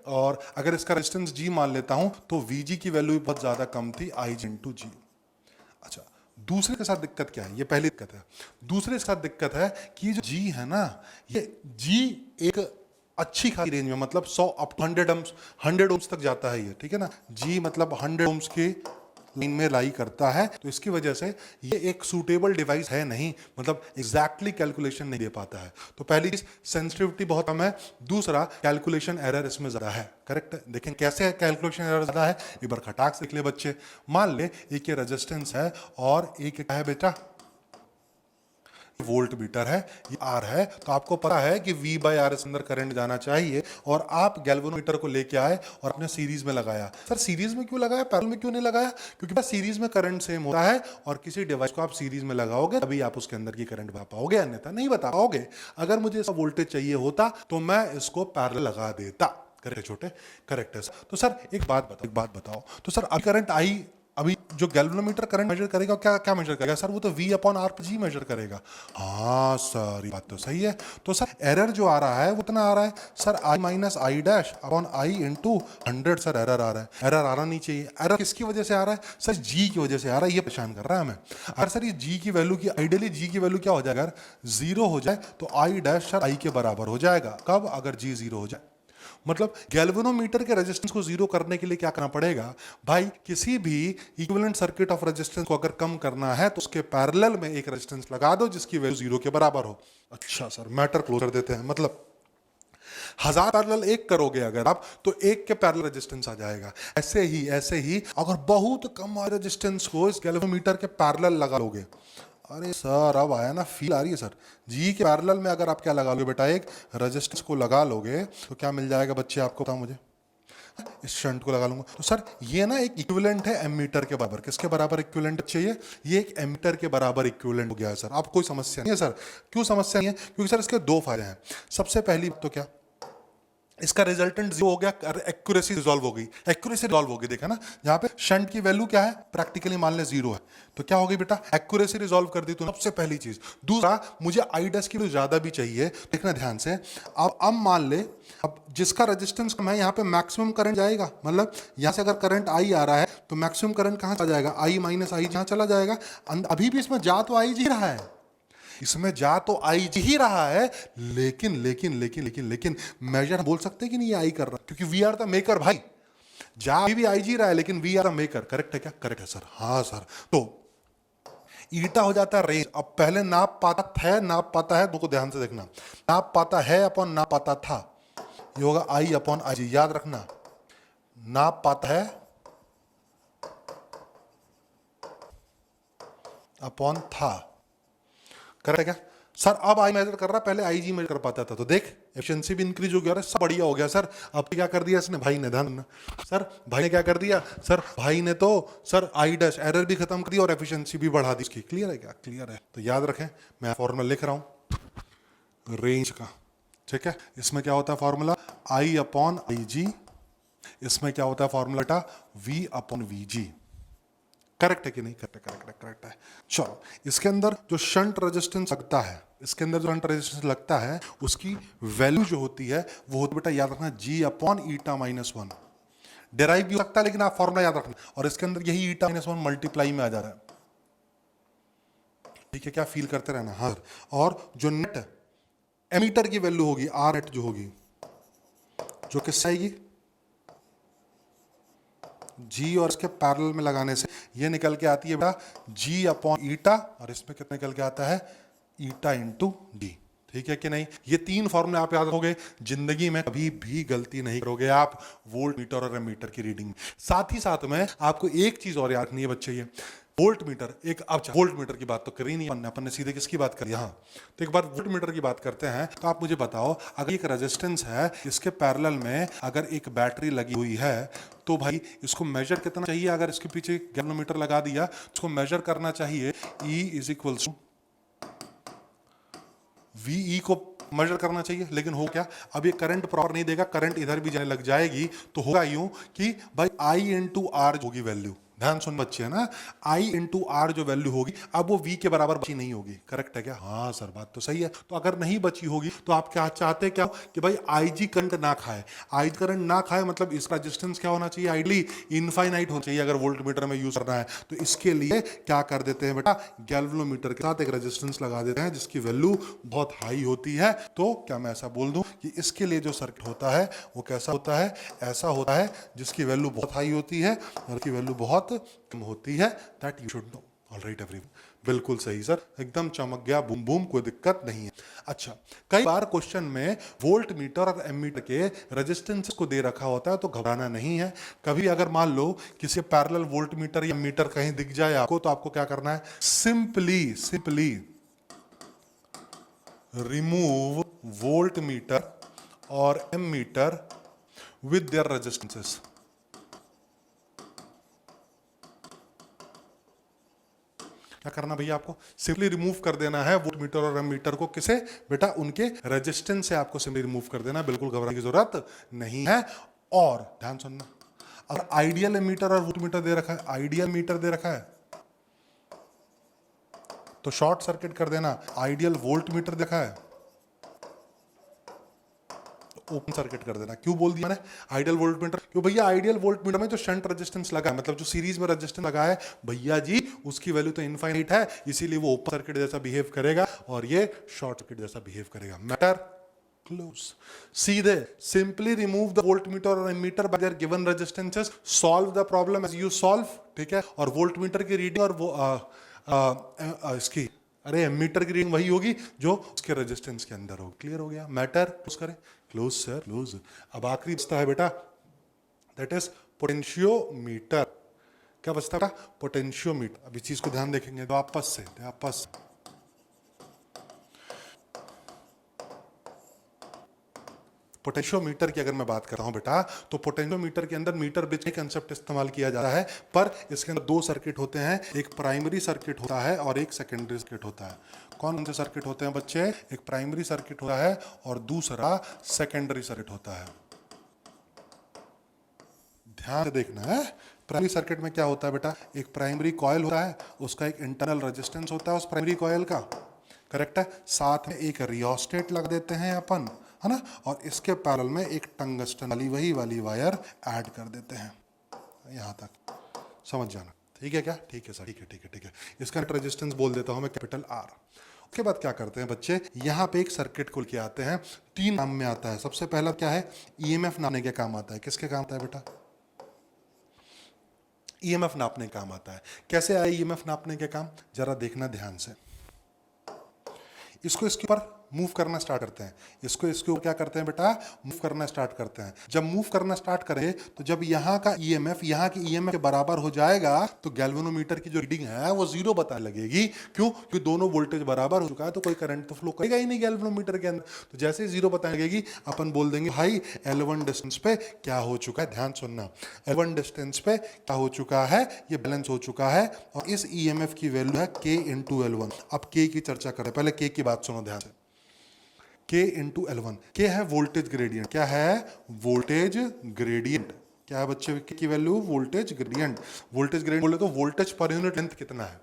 और अगर इसका रेजिस्टेंस G मान लेता हूं तो VG की वैल्यू भी बहुत ज्यादा कम थी, IG इंटू G। अच्छा, दूसरे के साथ दिक्कत क्या है? ये पहली दिक्कत है। दूसरे के साथ दिक्कत है कि जो G है ना, ये G एक अच्छी खासी रेंज में, मतलब 100 अप टू 100 ओम्स तक जाता है ये। ठीक है ना? G मतलब 100 ओम्स की लाइन में लाई करता है, तो इसकी वजह से ये एक सूटेबल डिवाइस है नहीं, मतलब एग्जैक्टली कैलकुलेशन नहीं दे पाता है। तो पहली चीज सेंसिटिविटी बहुत कम है, दूसरा कैलकुलेशन एरर इसमें ज्यादा है। करेक्ट है? देखें कैसे कैलकुलेशन एरर ज्यादा है, एक बार खटाक से लिख ले बच्चे। मान ले एक ये रेजिस्टेंस है और एक क्या है बेटा? वोल्ट मीटर है, ये R है। तो आपको पता है कि V बाई आर इस अंदर करंट जाना चाहिए, और आप गैल्वेनोमीटर को लेके आए और आपने सीरीज में लगाया। सर सीरीज में क्यों लगाया, पैरेलल में क्यों नहीं लगाया? क्योंकि बस सीरीज में करंट सेम होता है, और किसी डिवाइस को आप सीरीज में लगाओगे तभी आप उसके अंदर की करंट बता पाओगे, अन्यथा नहीं बता पाओगे। अगर मुझे इसका वोल्टेज चाहिए होता तो मैं इसको पैरेलल लगा देता। करेक्ट छोटे? करेक्ट है। तो सर एक बात बताओ, तो सर अब करंट आई अभी जो गैल्वेनोमीटर करंट मेजर करेगा क्या क्या मेजर करेगा सर? वो तो V upon R G measure करेगा। हाँ सर, ये बात तो सही है। तो सर एरर जो आ रहा है वो कितना आ रहा है sir? I minus I dash upon I into 100 sir error आ रहा है। एरर आना नहीं चाहिए। एरर किसकी वजह से आ रहा है सर? G की वजह से आ रहा है। ये परेशान कर रहा है हमें। अगर सर ये G की वैल्यू की आइडियली G की वैल्यू क्या हो जाएगा? अगर 0 हो जाए तो आई डैश सर I के बराबर हो जाएगा। कब? अगर G 0 हो जाए। मतलब गैल्वेनोमीटर के रेजिस्टेंस को जीरो करने के लिए क्या करना पड़ेगा भाई? किसी भी इक्विवेलेंट सर्किट ऑफ रेजिस्टेंस को अगर कम करना है तो उसके पैरेलल में एक रेजिस्टेंस लगा दो जिसकी वैल्यू 0 के बराबर हो। अच्छा सर, मैटर क्लोज कर देते हैं। मतलब 1000 पैरेलल एक करोगे अगर आप तो एक के पैरेलल रेजिस्टेंस आ जाएगा। ऐसे ही अगर बहुत कम रेजिस्टेंस को इस गैल्वेनोमीटर के पैरेलल लगा लोगे, अरे सर अब आया ना, फील आ रही है सर। जी के पैरेलल में अगर आप क्या लगा लोगे बेटा? एक रेजिस्टेंस को लगा लोगे तो क्या मिल जाएगा बच्चे आपको? बताओ मुझे। इस शंट को लगा लूंगा तो सर ये ना एक इक्विवेलेंट है एमीटर के बराबर। किसके बराबर इक्विवेलेंट चाहिए? ये एक एमीटर के बराबर इक्विवेलेंट हो गया है सर। आप कोई समस्या नहीं है सर? क्यों समस्या नहीं है? क्योंकि सर इसके दो फायदे हैं। सबसे पहली तो क्या, इसका रिजल्टेंट 0 हो गया, एक्यूरेसी रिजॉल्व हो गई। एक्यूरेसी रिजॉल्व हो गई, देखा ना? जहां पे शंट की वैल्यू क्या है? प्रैक्टिकली मान ले 0 है, तो क्या हो गई बेटा? एक्यूरेसी रिजॉल्व कर दी। तो सबसे पहली चीज। दूसरा, मुझे आई डैश की वैल्यू ज्यादा भी चाहिए, देखना ध्यान से। अब मान ले, अब जिसका रेजिस्टेंस कम है यहाँ पे मैक्सिमम करंट जाएगा। मतलब यहाँ से अगर करंट आई आ रहा है तो मैक्सिमम करंट कहाँ चला जाएगा? आई माइनस आई जहाँ चला जाएगा। अभी भी इसमें जा तो आई जी रहा है, इसमें जा तो आई जी ही रहा है, लेकिन लेकिन लेकिन लेकिन लेकिन मेजर बोल सकते हैं कि नहीं ये आई कर रहा, क्योंकि वी आर द मेकर भाई। जा अभी भी आई जी रहा है लेकिन we are the maker. Correct है क्या? करेक्ट है सर। हाँ सर। तो ईटा हो जाता है रेंज। अब पहले नाप पाता है, नाप पाता है, तुमको ध्यान से देखना। नाप पाता है अपॉन नाप पाता था, ये होगा आई अपॉन आई जी। याद रखना, नाप पाता है अपॉन था। करेक्ट है क्या सर? अब आई मेजर कर रहा है, पहले आई जी मेजर कर पाता था। तो देख एफिशिएंसी भी इंक्रीज हो गया, सब बढ़िया हो गया सर। अब क्या कर दिया इसने? भाई ने ध्यान सर, भाई ने क्या कर दिया सर? भाई ने तो सर आई डैश एरर भी खत्म कर दिया और एफिशिएंसी भी बढ़ा दी इसकी। क्लियर है क्या? क्लियर है। तो याद रखें, मैं फॉर्मूला लिख रहा हूं रेंज का, ठीक है? इसमें क्या होता है फॉर्मूला? आई अपॉन आई जी। इसमें क्या होता है formula? V upon V G. Correct है कि नहीं? करेक्ट है, करेक्ट है, करेक्ट है। चलो, इसके अंदर जो शंट रेजिस्टेंस लगता है, इसके अंदर जो शंट रेजिस्टेंस लगता है उसकी वैल्यू जो होती है वो होती है बेटा, याद रखना, जी अपॉन ईटा माइनस 1। डेराइव भी हो सकता है लेकिन आप फॉर्मूला याद रखना। और इसके अंदर यही ईटा माइनस 1 मल्टीप्लाई में आ जा रहा है। ठीक है क्या? फील करते रहना। हाँ। और जो नेट एमीटर की वैल्यू होगी, आर नेट जो होगी, जो किससे आएगी? जी और इसके पैरेलल में लगाने से ये निकल के आती है बेटा जी अपॉन ईटा, और इसमें कितना निकल के आता है? Eta into D. ठीक है कि नहीं? ये तीन फॉर्मूले आप याद रखोगे, जिंदगी में कभी भी गलती नहीं करोगे आप वोल्ट मीटर और एमीटर की रीडिंग में। साथ ही साथ में आपको एक चीज और याद रखनी है बच्चे, ये वोल्ट मीटर एक, अब वोल्ट मीटर की बात तो करी नहीं अपन ने सीधे किसकी बात करी? हाँ, तो एक बार वोल्ट मीटर की बात करते हैं। तो आप मुझे बताओ, अगर एक रेजिस्टेंस है, इसके पैरेलल में अगर एक बैटरी लगी हुई है, तो भाई इसको मेजर कितना चाहिए? अगर इसके पीछे गैल्वेनोमीटर लगा दिया, इसको मेजर करना चाहिए E is equal to VE को मेजर करना चाहिए। लेकिन हो क्या? अब ये करंट प्रॉपर नहीं देगा, करंट इधर भी जाने लग जाएगी, तो होगा यूं कि भाई I इंटू आर होगी वैल्यू। ध्यान सुन बच्चे, है ना? I इंटू आर जो वैल्यू होगी, अब वो V के बराबर बची नहीं होगी। करेक्ट है क्या? हाँ सर, बात तो सही है। तो अगर नहीं बची होगी तो आप क्या चाहते क्या कि भाई IG करंट ना खाए? आई करंट ना खाए मतलब इसका रेजिस्टेंस क्या होना चाहिए? आइडली इनफाइनाइट होना चाहिए अगर वोल्ट मीटर में यूज करना है। तो इसके लिए क्या कर देते हैं बेटा? गैल्वेनोमीटर के साथ एक रेजिस्टेंस लगा देते हैं जिसकी वैल्यू बहुत हाई होती है। तो क्या मैं ऐसा बोल दूं कि इसके लिए जो सर्किट होता है वो कैसा होता है? ऐसा होता है जिसकी वैल्यू बहुत हाई होती है और की वैल्यू बहुत कम होती है। That you should know. Alright everyone, बिल्कुल सही सर, एकदम चमक गया, बूम बूम, कोई दिक्कत नहीं है। अच्छा, कई बार क्वेश्चन में वोल्ट मीटर और एमीटर के रेजिस्टेंस को दे रखा होता है, तो घबराना नहीं है। कभी अगर मान लो किसी पैरेलल वोल्ट मीटर या मीटर कहीं दिख जाए आपको, तो आपको क्या करना है? सिंपली रिमूव वोल्ट मीटर और एमीटर विद देयर रेजिस्टेंसेस। क्या करना भैया? आपको सिंपली रिमूव कर देना है वोल्ट मीटर और एमीटर को। किसे बेटा? उनके रेजिस्टेंस से आपको सिंपली रिमूव कर देना, बिल्कुल घबराने की जरूरत नहीं है। और ध्यान सुनना, अगर आइडियल एमीटर और वोल्टमीटर दे रखा है, आइडियल मीटर दे रखा है तो शॉर्ट सर्किट कर देना, आइडियल वोल्टमीटर देखा है ओपन सर्किट कर देना। क्यों बोल दिया मैंने आइडियल वोल्टमीटर? क्यों भैया आइडियल वोल्टमीटर में जो शंट रेजिस्टेंस लगा है, मतलब जो सीरीज में रेजिस्टेंस लगा है भैया जी, उसकी वैल्यू तो इनफाइनाइट है, इसीलिए वो ओपन सर्किट जैसा बिहेव करेगा और ये शॉर्ट सर्किट जैसा बिहेव करेगा। Matter close. सीधे सिंपली रिमूव द वोल्टमीटर और ammeter by their given resistances, solve the problem as you solve, ठीक है। और वोल्टमीटर की रीडिंग और वो इसकी एमीटर की रीडिंग वही होगी जो उसके रेजिस्टेंस के अंदर होगी। क्लियर हो गया? मैटर क्लोज करें। Close sir close. अब आखिरी बचता है बेटा, दैट इज पोटेंशियोमीटर। क्या बचता है? पोटेंशियोमीटर। अब इस चीज को ध्यान देखेंगे वापस से। पोटेंशियोमीटर की अगर मैं बात कर रहा हूं बेटा, तो पोटेंशियोमीटर के अंदर मीटर ब्रिज का कंसेप्ट इस्तेमाल किया जाता है, पर इसके अंदर दो सर्किट होते हैं, एक प्राइमरी सर्किट होता है और एक सेकेंडरी सर्किट होता है। कौन से सर्किट होते हैं बच्चे? एक प्राइमरी सर्किट होता है और दूसरा सेकेंडरी सर्किट होता है। ध्यान से देखना है। प्राइमरी सर्किट में क्या होता है बेटा? एक प्राइमरी कॉइल होता है, उसका एक इंटरनल रेजिस्टेंस होता है उस प्राइमरी कॉइल का, करेक्ट है। साथ में एक रियोस्टेट लगा देते हैं अपन, है ना, और इसके पैरेलल में एक टंगस्टन वही वाली वायर ऐड कर देते हैं। यहाँ तक समझ जाना, ठीक है क्या? ठीक है सर, ठीक है। इसका रेजिस्टेंस बोल देता हूँ मैं कैपिटल आर। उसके बाद क्या करते हैं बच्चे, यहाँ पे एक सर्किट खोल के आते हैं, तीन काम में आता है। सबसे पहला क्या है? ईएमएफ नापने के काम आता है। किसके काम आता है बेटा? ईएमएफ नापने का काम आता है। कैसे आए ईएमएफ नापने के काम? जरा देखना ध्यान से। इसको इसके ऊपर मूव करना स्टार्ट करते हैं, इसको इसके ऊपर क्या करते हैं बेटा? मूव करना स्टार्ट करते हैं। जब मूव करना स्टार्ट करें तो जब यहाँ का ईएमएफ यहाँ की ईएमएफ के बराबर हो जाएगा तो गैल्वेनोमीटर की जो रीडिंग है वो जीरो बताने लगेगी। क्यों? क्योंकि दोनों वोल्टेज बराबर हो चुका है, तो कोई करंट तो फ्लो करेगा ही नहीं गैल्वेनोमीटर के अंदर। तो जैसे ही जीरो बताने लगेगी अपन बोल देंगे भाई L1 डिस्टेंस पे क्या हो चुका है। ध्यान सुनना, L1 डिस्टेंस पे क्या हो चुका है? ये बैलेंस हो चुका है और इस ईएमएफ की वैल्यू है K इंटू L1। अब K की चर्चा करें, पहले K की बात सुनो ध्यान से। K इंटू L1, K है वोल्टेज ग्रेडियंट। क्या है? Voltage gradient. क्या है बच्चे K की value? Voltage gradient. Voltage gradient बोले तो वोल्टेज पर यूनिट लेंथ कितना है,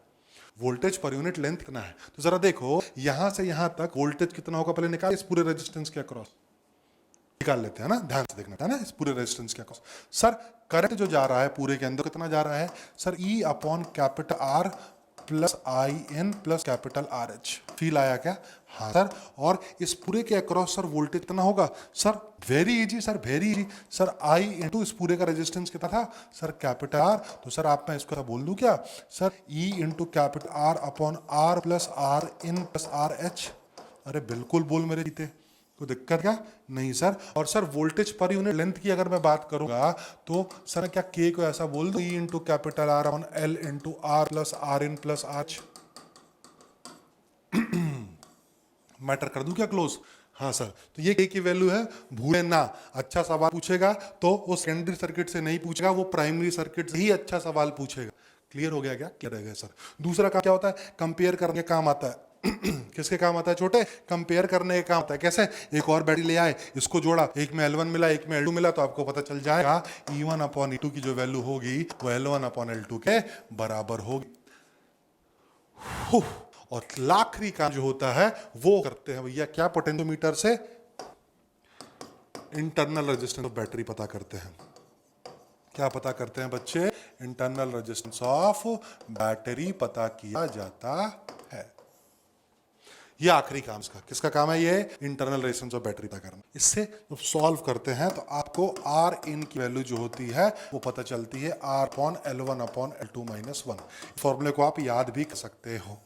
वोल्टेज पर यूनिट लेंथ कितना है। तो जरा देखो यहां से यहां तक वोल्टेज कितना होगा, पहले निकाल इस पूरे रेजिस्टेंस के अक्रॉस निकाल लेते हैं ना, ध्यान से देखना है ना, इस पूरे रेजिस्टेंस के अक्रॉस। सर करंट जो जा रहा है पूरे के अंदर कितना जा रहा है? Sir E upon capital R plus I n plus capital R H. Feel आया क्या? हाँ सर। और इस पूरे के अक्रॉस सर वोल्टेज कितना होगा? Sir very easy sir, very easy sir. I into इस पूरे का रेजिस्टेंस कितना था? Sir capital R. तो सर आप मैं इसको बोल दूं क्या? Sir E into capital R upon R plus R in plus R H. अरे बिल्कुल बोल मेरे जीते, कोई दिक्कत क्या? नहीं सर। और sir voltage per unit length की अगर मैं बात करूंगा तो सर क्या K को ऐसा बोल दो E into capital R on L into R plus R in plus R. Matter कर दूं क्या क्लोज? हाँ सर। तो ये K की वैल्यू है, भूले ना। अच्छा सवाल पूछेगा तो वो सेकेंडरी सर्किट से नहीं पूछेगा, वो प्राइमरी सर्किट से ही अच्छा सवाल पूछेगा। क्लियर हो गया क्या? क्लियर हो गया सर। दूसरा काम क्या होता है? कंपेयर करने का काम आता है। किसके काम आता है छोटे? कंपेयर करने के काम आता है। कैसे? एक और बैटरी ले आए, इसको जोड़ा, एक में L1 मिला एक में L2 मिला, तो आपको पता चल जाएगा E1 अपॉन E2 की जो वैल्यू होगी वो L1 अपॉन L2 के बराबर होगी। और आखिरी काम जो होता है वो करते हैं भैया क्या? पोटेंशियोमीटर से इंटरनल रेजिस्टेंस ऑफ बैटरी पता करते हैं। क्या पता करते हैं बच्चे? इंटरनल रेजिस्टेंस ऑफ बैटरी पता किया जाता है। ये आखिरी काम इसका। किसका काम है ये? इंटरनल रेजिस्टेंस ऑफ बैटरी पता करना। इससे जब सॉल्व करते हैं तो आपको आर इन की वैल्यू जो होती है वो पता चलती है are upon L1 upon L2 minus 1। फॉर्मूले को आप याद भी कर सकते हो।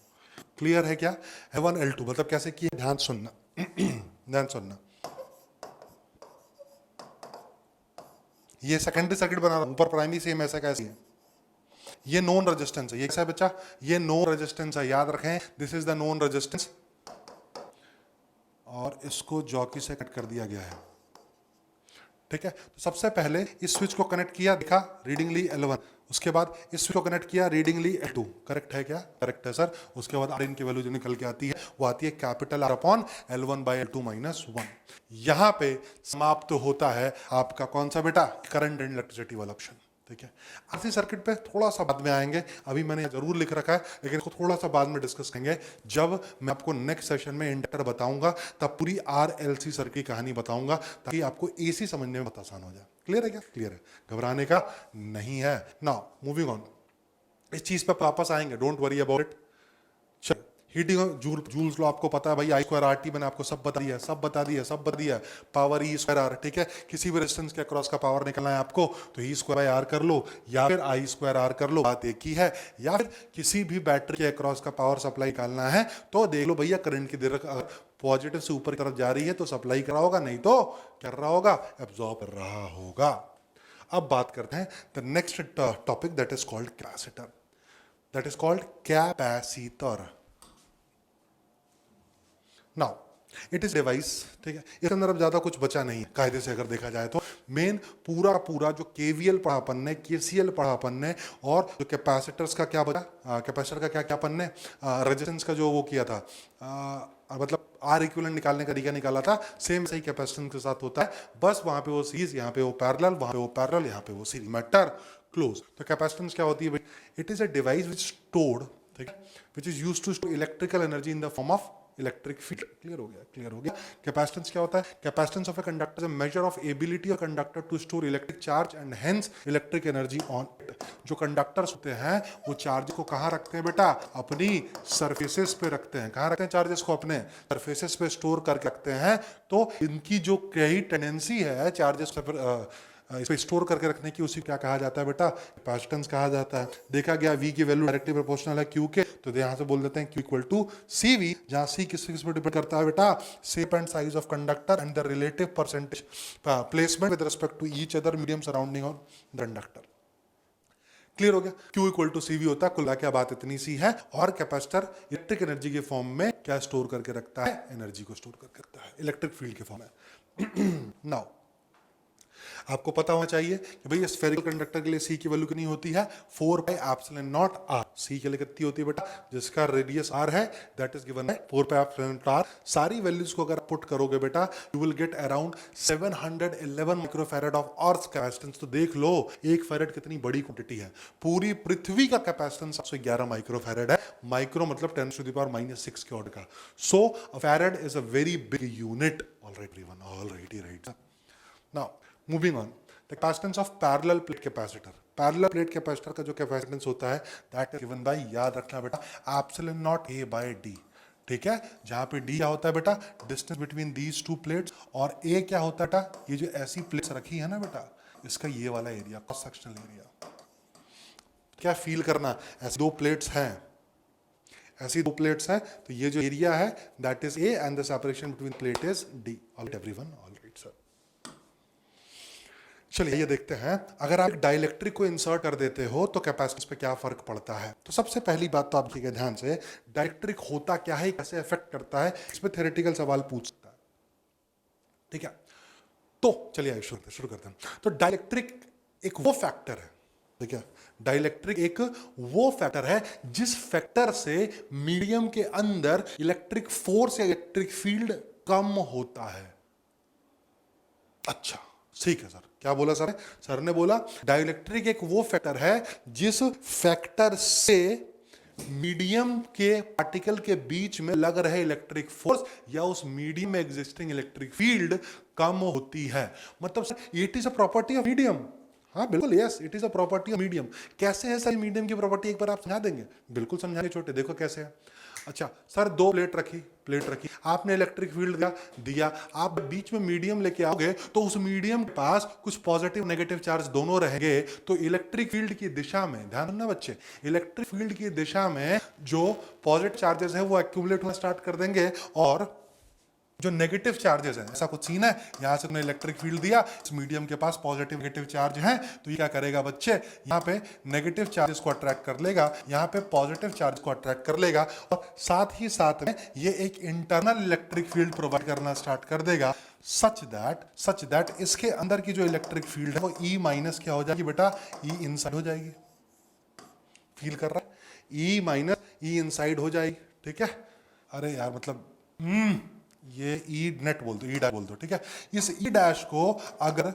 क्लियर है क्या? L1 L2 मतलब कैसे किए? ध्यान सुनना ध्यान सुनना। ये सेकेंडरी सर्किट बना रहा हूं, ऊपर प्राइमरी सेम ऐसा कैसे है? ये नॉन रेजिस्टेंस है। ये कैसा है बच्चा? ये नॉन रेजिस्टेंस है, याद रखें। This is the non resistance और इसको जॉकी से कट कर दिया गया है, ठीक है। तो सबसे पहले इस स्विच को कनेक्ट किया, देखा रीडिंग ली L1, उसके बाद इस स्विच को कनेक्ट किया, रीडिंग ली L2, करेक्ट है क्या? करेक्ट है सर। उसके बाद आर की वैल्यू जो निकल के आती है वो आती है capital R upon L1 by L2 minus 1। यहां पे समाप्त होता है आपका कौन सा बेटा? करंट एंड इलेक्ट्रिसिटी वाला ऑप्शन। ठीक है। आरसी सर्किट पे थोड़ा सा बाद में आएंगे, अभी मैंने जरूर लिख रखा है, लेकिन इसको थोड़ा सा बाद में डिस्कस करेंगे जब मैं आपको नेक्स्ट सेशन में इंडक्टर बताऊंगा, तब पूरी आरएलसी सर्किट की कहानी बताऊंगा, ताकि आपको एसी समझने में बहुत आसान हो जाए। क्लियर है क्या? क्लियर है, घबराने का नहीं है। नाउ मूविंग ऑन, इस चीज पे वापस आएंगे, डोंट वरी अबाउट इट। चल, हीटिंग जूल्स लो आपको पता है भाई, आई स्क्वायर आर टी मैंने आपको सब बता दिया, सब बता दिया, सब बता दिया। पावर ई स्क्वायर आर, ठीक है। किसी भी रेजिस्टेंस के अक्रॉस का पावर निकलना है आपको, तो ई स्क्वायर बाई आर कर लो या फिर आई स्क्वायर आर कर लो, बात एक ही है। या फिर किसी भी बैटरी के अक्रॉस का पावर सप्लाई निकालना है तो देख लो भैया, करंट की दर पॉजिटिव से ऊपर की तरफ जा रही है तो सप्लाई कर रहा होगा, नहीं तो क्या कर रहा होगा? एब्जॉर्ब कर रहा होगा। अब बात करते हैं the next topic, that is called capacitor, that is called capacitor. Now it is device, ठीक है। इसके अंदर अब ज्यादा कुछ बचा नहीं है कायदे से अगर देखा जाए तो। मेन पूरा पूरा जो केवीएल पढ़ा अपन ने, केसीएल पढ़ा अपन ने, और जो कैपेसिटर्स का क्या बचा, कैपेसिटर का क्या क्या अपन ने रेजिस्टेंस का जो वो किया था, मतलब आर इक्विवेलेंट निकालने का तरीका निकाला था, सेम सही कैपेसिटेंस के साथ होता है, बस वहां पे वो सीरीज, यहाँ पे वो पैरेलल, वहां पे वो पैरेलल, यहाँ पे वो सीरीज, मैटर क्लोज। तो कैपेसिटेंस क्या होती है? It is a device which stored, ठीक है, which is used to store electrical energy in the form of electric field. Clear हो गया? क्लियर हो गया। कैपेसिटेंस क्या होता है? Capacitance of a conductor is a measure of ability of conductor to store electric charge and hence electric energy on it. जो conductors होते हैं वो चार्ज को कहाँ रखते हैं बेटा? अपनी सरफेसेस पे रखते हैं। कहाँ रखते हैं चार्जेस को? अपने सरफेसेस पे स्टोर करके रखते हैं। तो इनकी जो कई टेंडेंसी है चार्जेस इस पे स्टोर करके रखने की, उसी क्या कहा जाता है बेटा? कैपेसिटेंस कहा जाता है। देखा गया V की वैल्यू डायरेक्टली प्रोपोर्शनल है Q के, तो यहाँ से बोल देते हैं Q इक्वल टू CV, जहाँ C किस पे डिपेंड करता है बेटा? Shape and size of conductor and the relative percentage placement with respect to each other medium surrounding on the conductor. Clear हो गया? Q इक्वल टू CV होता है। कुल क्या बात इतनी सी है। और कैपेसिटर इलेक्ट्रिक एनर्जी के फॉर्म में क्या स्टोर करके रखता है? एनर्जी को स्टोर करके रखता है इलेक्ट्रिक फील्ड के फॉर्म में। नाउ आपको पता होना चाहिए कि भाई स्फेरिकल कंडक्टर के लिए सी की वैल्यू कितनी होती है? 4 पाई एप्सिलॉन नॉट आर। सी के लिए कितनी होती है बेटा? जिसका रेडियस आर है, दैट इज गिवन है 4 पाई एप्सिलॉन नॉट आर। सारी वैल्यूज को अगर पुट करोगे बेटा, you will get around 711 microfarad of earth capacitance. तो देख लो, एक फैराड कितनी बड़ी क्वांटिटी है। पूरी पृथ्वी का कैपेसिटेंस 711 माइक्रोफैराड है। माइक्रो मतलब 10 टू द पावर -6 के ऑर्डर का। So farad is a very big unit. Alright everyone, alright right. Now moving on, the capacitance of parallel plate capacitor. Parallel plate capacitor का जो capacitance होता है, that is given bye, याद रखना बेटा, epsilon naught A by D। ठीक है, जहां पे D क्या होता है बेटा? Distance between these to plates. और A क्या होता है बेटा? ये जो ऐसी प्लेट्स रखी है ना बेटा, इसका ये वाला एरिया, क्रॉस सेक्शनल एरिया। क्या फील करना, ऐसी दो प्लेट्स हैं, ऐसी दो प्लेट्स हैं, तो ये जो एरिया है that is A and the separation between plate is D। Alright everyone, alright sir. चलिए ये देखते हैं, अगर आप डाइलेक्ट्रिक को इंसर्ट कर देते हो तो कैपेसिटेंस पे क्या फर्क पड़ता है। तो सबसे पहली बात तो आप देखिए ध्यान से, डाइलेक्ट्रिक होता क्या है, कैसे इफेक्ट करता है, इस पे थ्योरेटिकल सवाल पूछ सकता है। ठीक है, तो चलिए शुरू करते हैं। तो डाइलेक्ट्रिक एक वो फैक्टर है, ठीक है, डाइलेक्ट्रिक एक वो फैक्टर है जिस फैक्टर से मीडियम के अंदर इलेक्ट्रिक फोर्स या इलेक्ट्रिक फील्ड कम होता है। अच्छा ठीक है सर, क्या बोला सर? सर ने बोला डाइलेक्ट्रिक एक वो फैक्टर है जिस फैक्टर से मीडियम के पार्टिकल के बीच में लग रहे इलेक्ट्रिक फोर्स या उस मीडियम में एग्जिस्टिंग इलेक्ट्रिक फील्ड कम होती है। मतलब sir it is a property of medium. हाँ बिल्कुल, yes, it is a property of medium. कैसे है सर मीडियम की प्रॉपर्टी, एक बार आप समझा देंगे? बिल्कुल समझाएंगे छोटे, देखो कैसे है। अच्छा सर, दो प्लेट रखी, आपने इलेक्ट्रिक फील्ड दिया, आप बीच में मीडियम लेके आओगे तो उस मीडियम के पास कुछ पॉजिटिव नेगेटिव चार्ज दोनों रहेंगे, तो इलेक्ट्रिक फील्ड की दिशा में, ध्यान रखना बच्चे, इलेक्ट्रिक फील्ड की दिशा में जो पॉजिटिव चार्जेस है वो एक्यूमुलेट होना स्टार्ट कर देंगे और जो नेगेटिव चार्जेस हैं, ऐसा कुछ सीन है, यहाँ से तुमने इलेक्ट्रिक फील्ड दिया, इस मीडियम के पास पॉजिटिव नेगेटिव चार्ज हैं, तो ये क्या करेगा बच्चे, यहाँ पे नेगेटिव चार्जेस को अट्रैक्ट कर लेगा, यहाँ पे पॉजिटिव चार्ज को अट्रैक्ट कर लेगा, और साथ ही साथ में ये एक इंटरनल इलेक्ट्रिक फील्ड प्रोवाइड करना स्टार्ट कर देगा, सच दैट इसके अंदर की जो इलेक्ट्रिक फील्ड है वो ई माइनस क्या हो जाएगी बेटा, ई इनसाइड हो जाएगी। फील कर रहा है, ई माइनस ई इनसाइड हो जाएगी, ठीक है। अरे यार मतलब ये ई नेट बोल दो, ई डैश बोल दो, ठीक है। इस ई डैश को अगर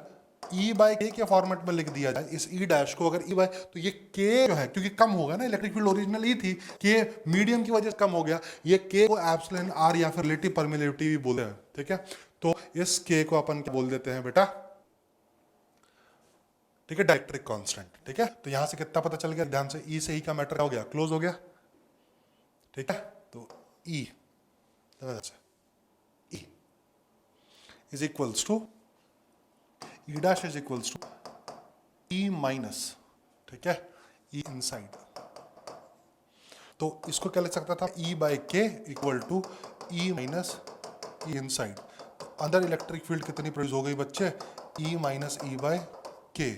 ई बाय के के फॉर्मेट में लिख दिया जाए, इस ई डैश को अगर ई बाय, तो ये के जो है, क्योंकि कम होगा ना, इलेक्ट्रिक फील्ड ओरिजिनल ई थी, के मीडियम की वजह से कम हो गया, ये के को एप्सिलॉन आर या फिर रिलेटिव परमिटिविटी भी बोलते हैं, ठीक है। तो इस के को अपन क्या बोल देते हैं बेटा, ठीक है, डाइलेक्ट्रिक कांस्टेंट, ठीक है। तो यहां से कितना पता चल गया, ध्यान से, ई से ई का मैटर हो गया, क्लोज हो गया, ठीक है। तो ई is equals to E dash is equals to E minus, ठीक है, E inside। तो इसको क्या लिख सकता था, E by K equal to E minus E inside। अंदर इलेक्ट्रिक फील्ड कितनी प्रोड्यूस हो गई बच्चे, E minus E by K,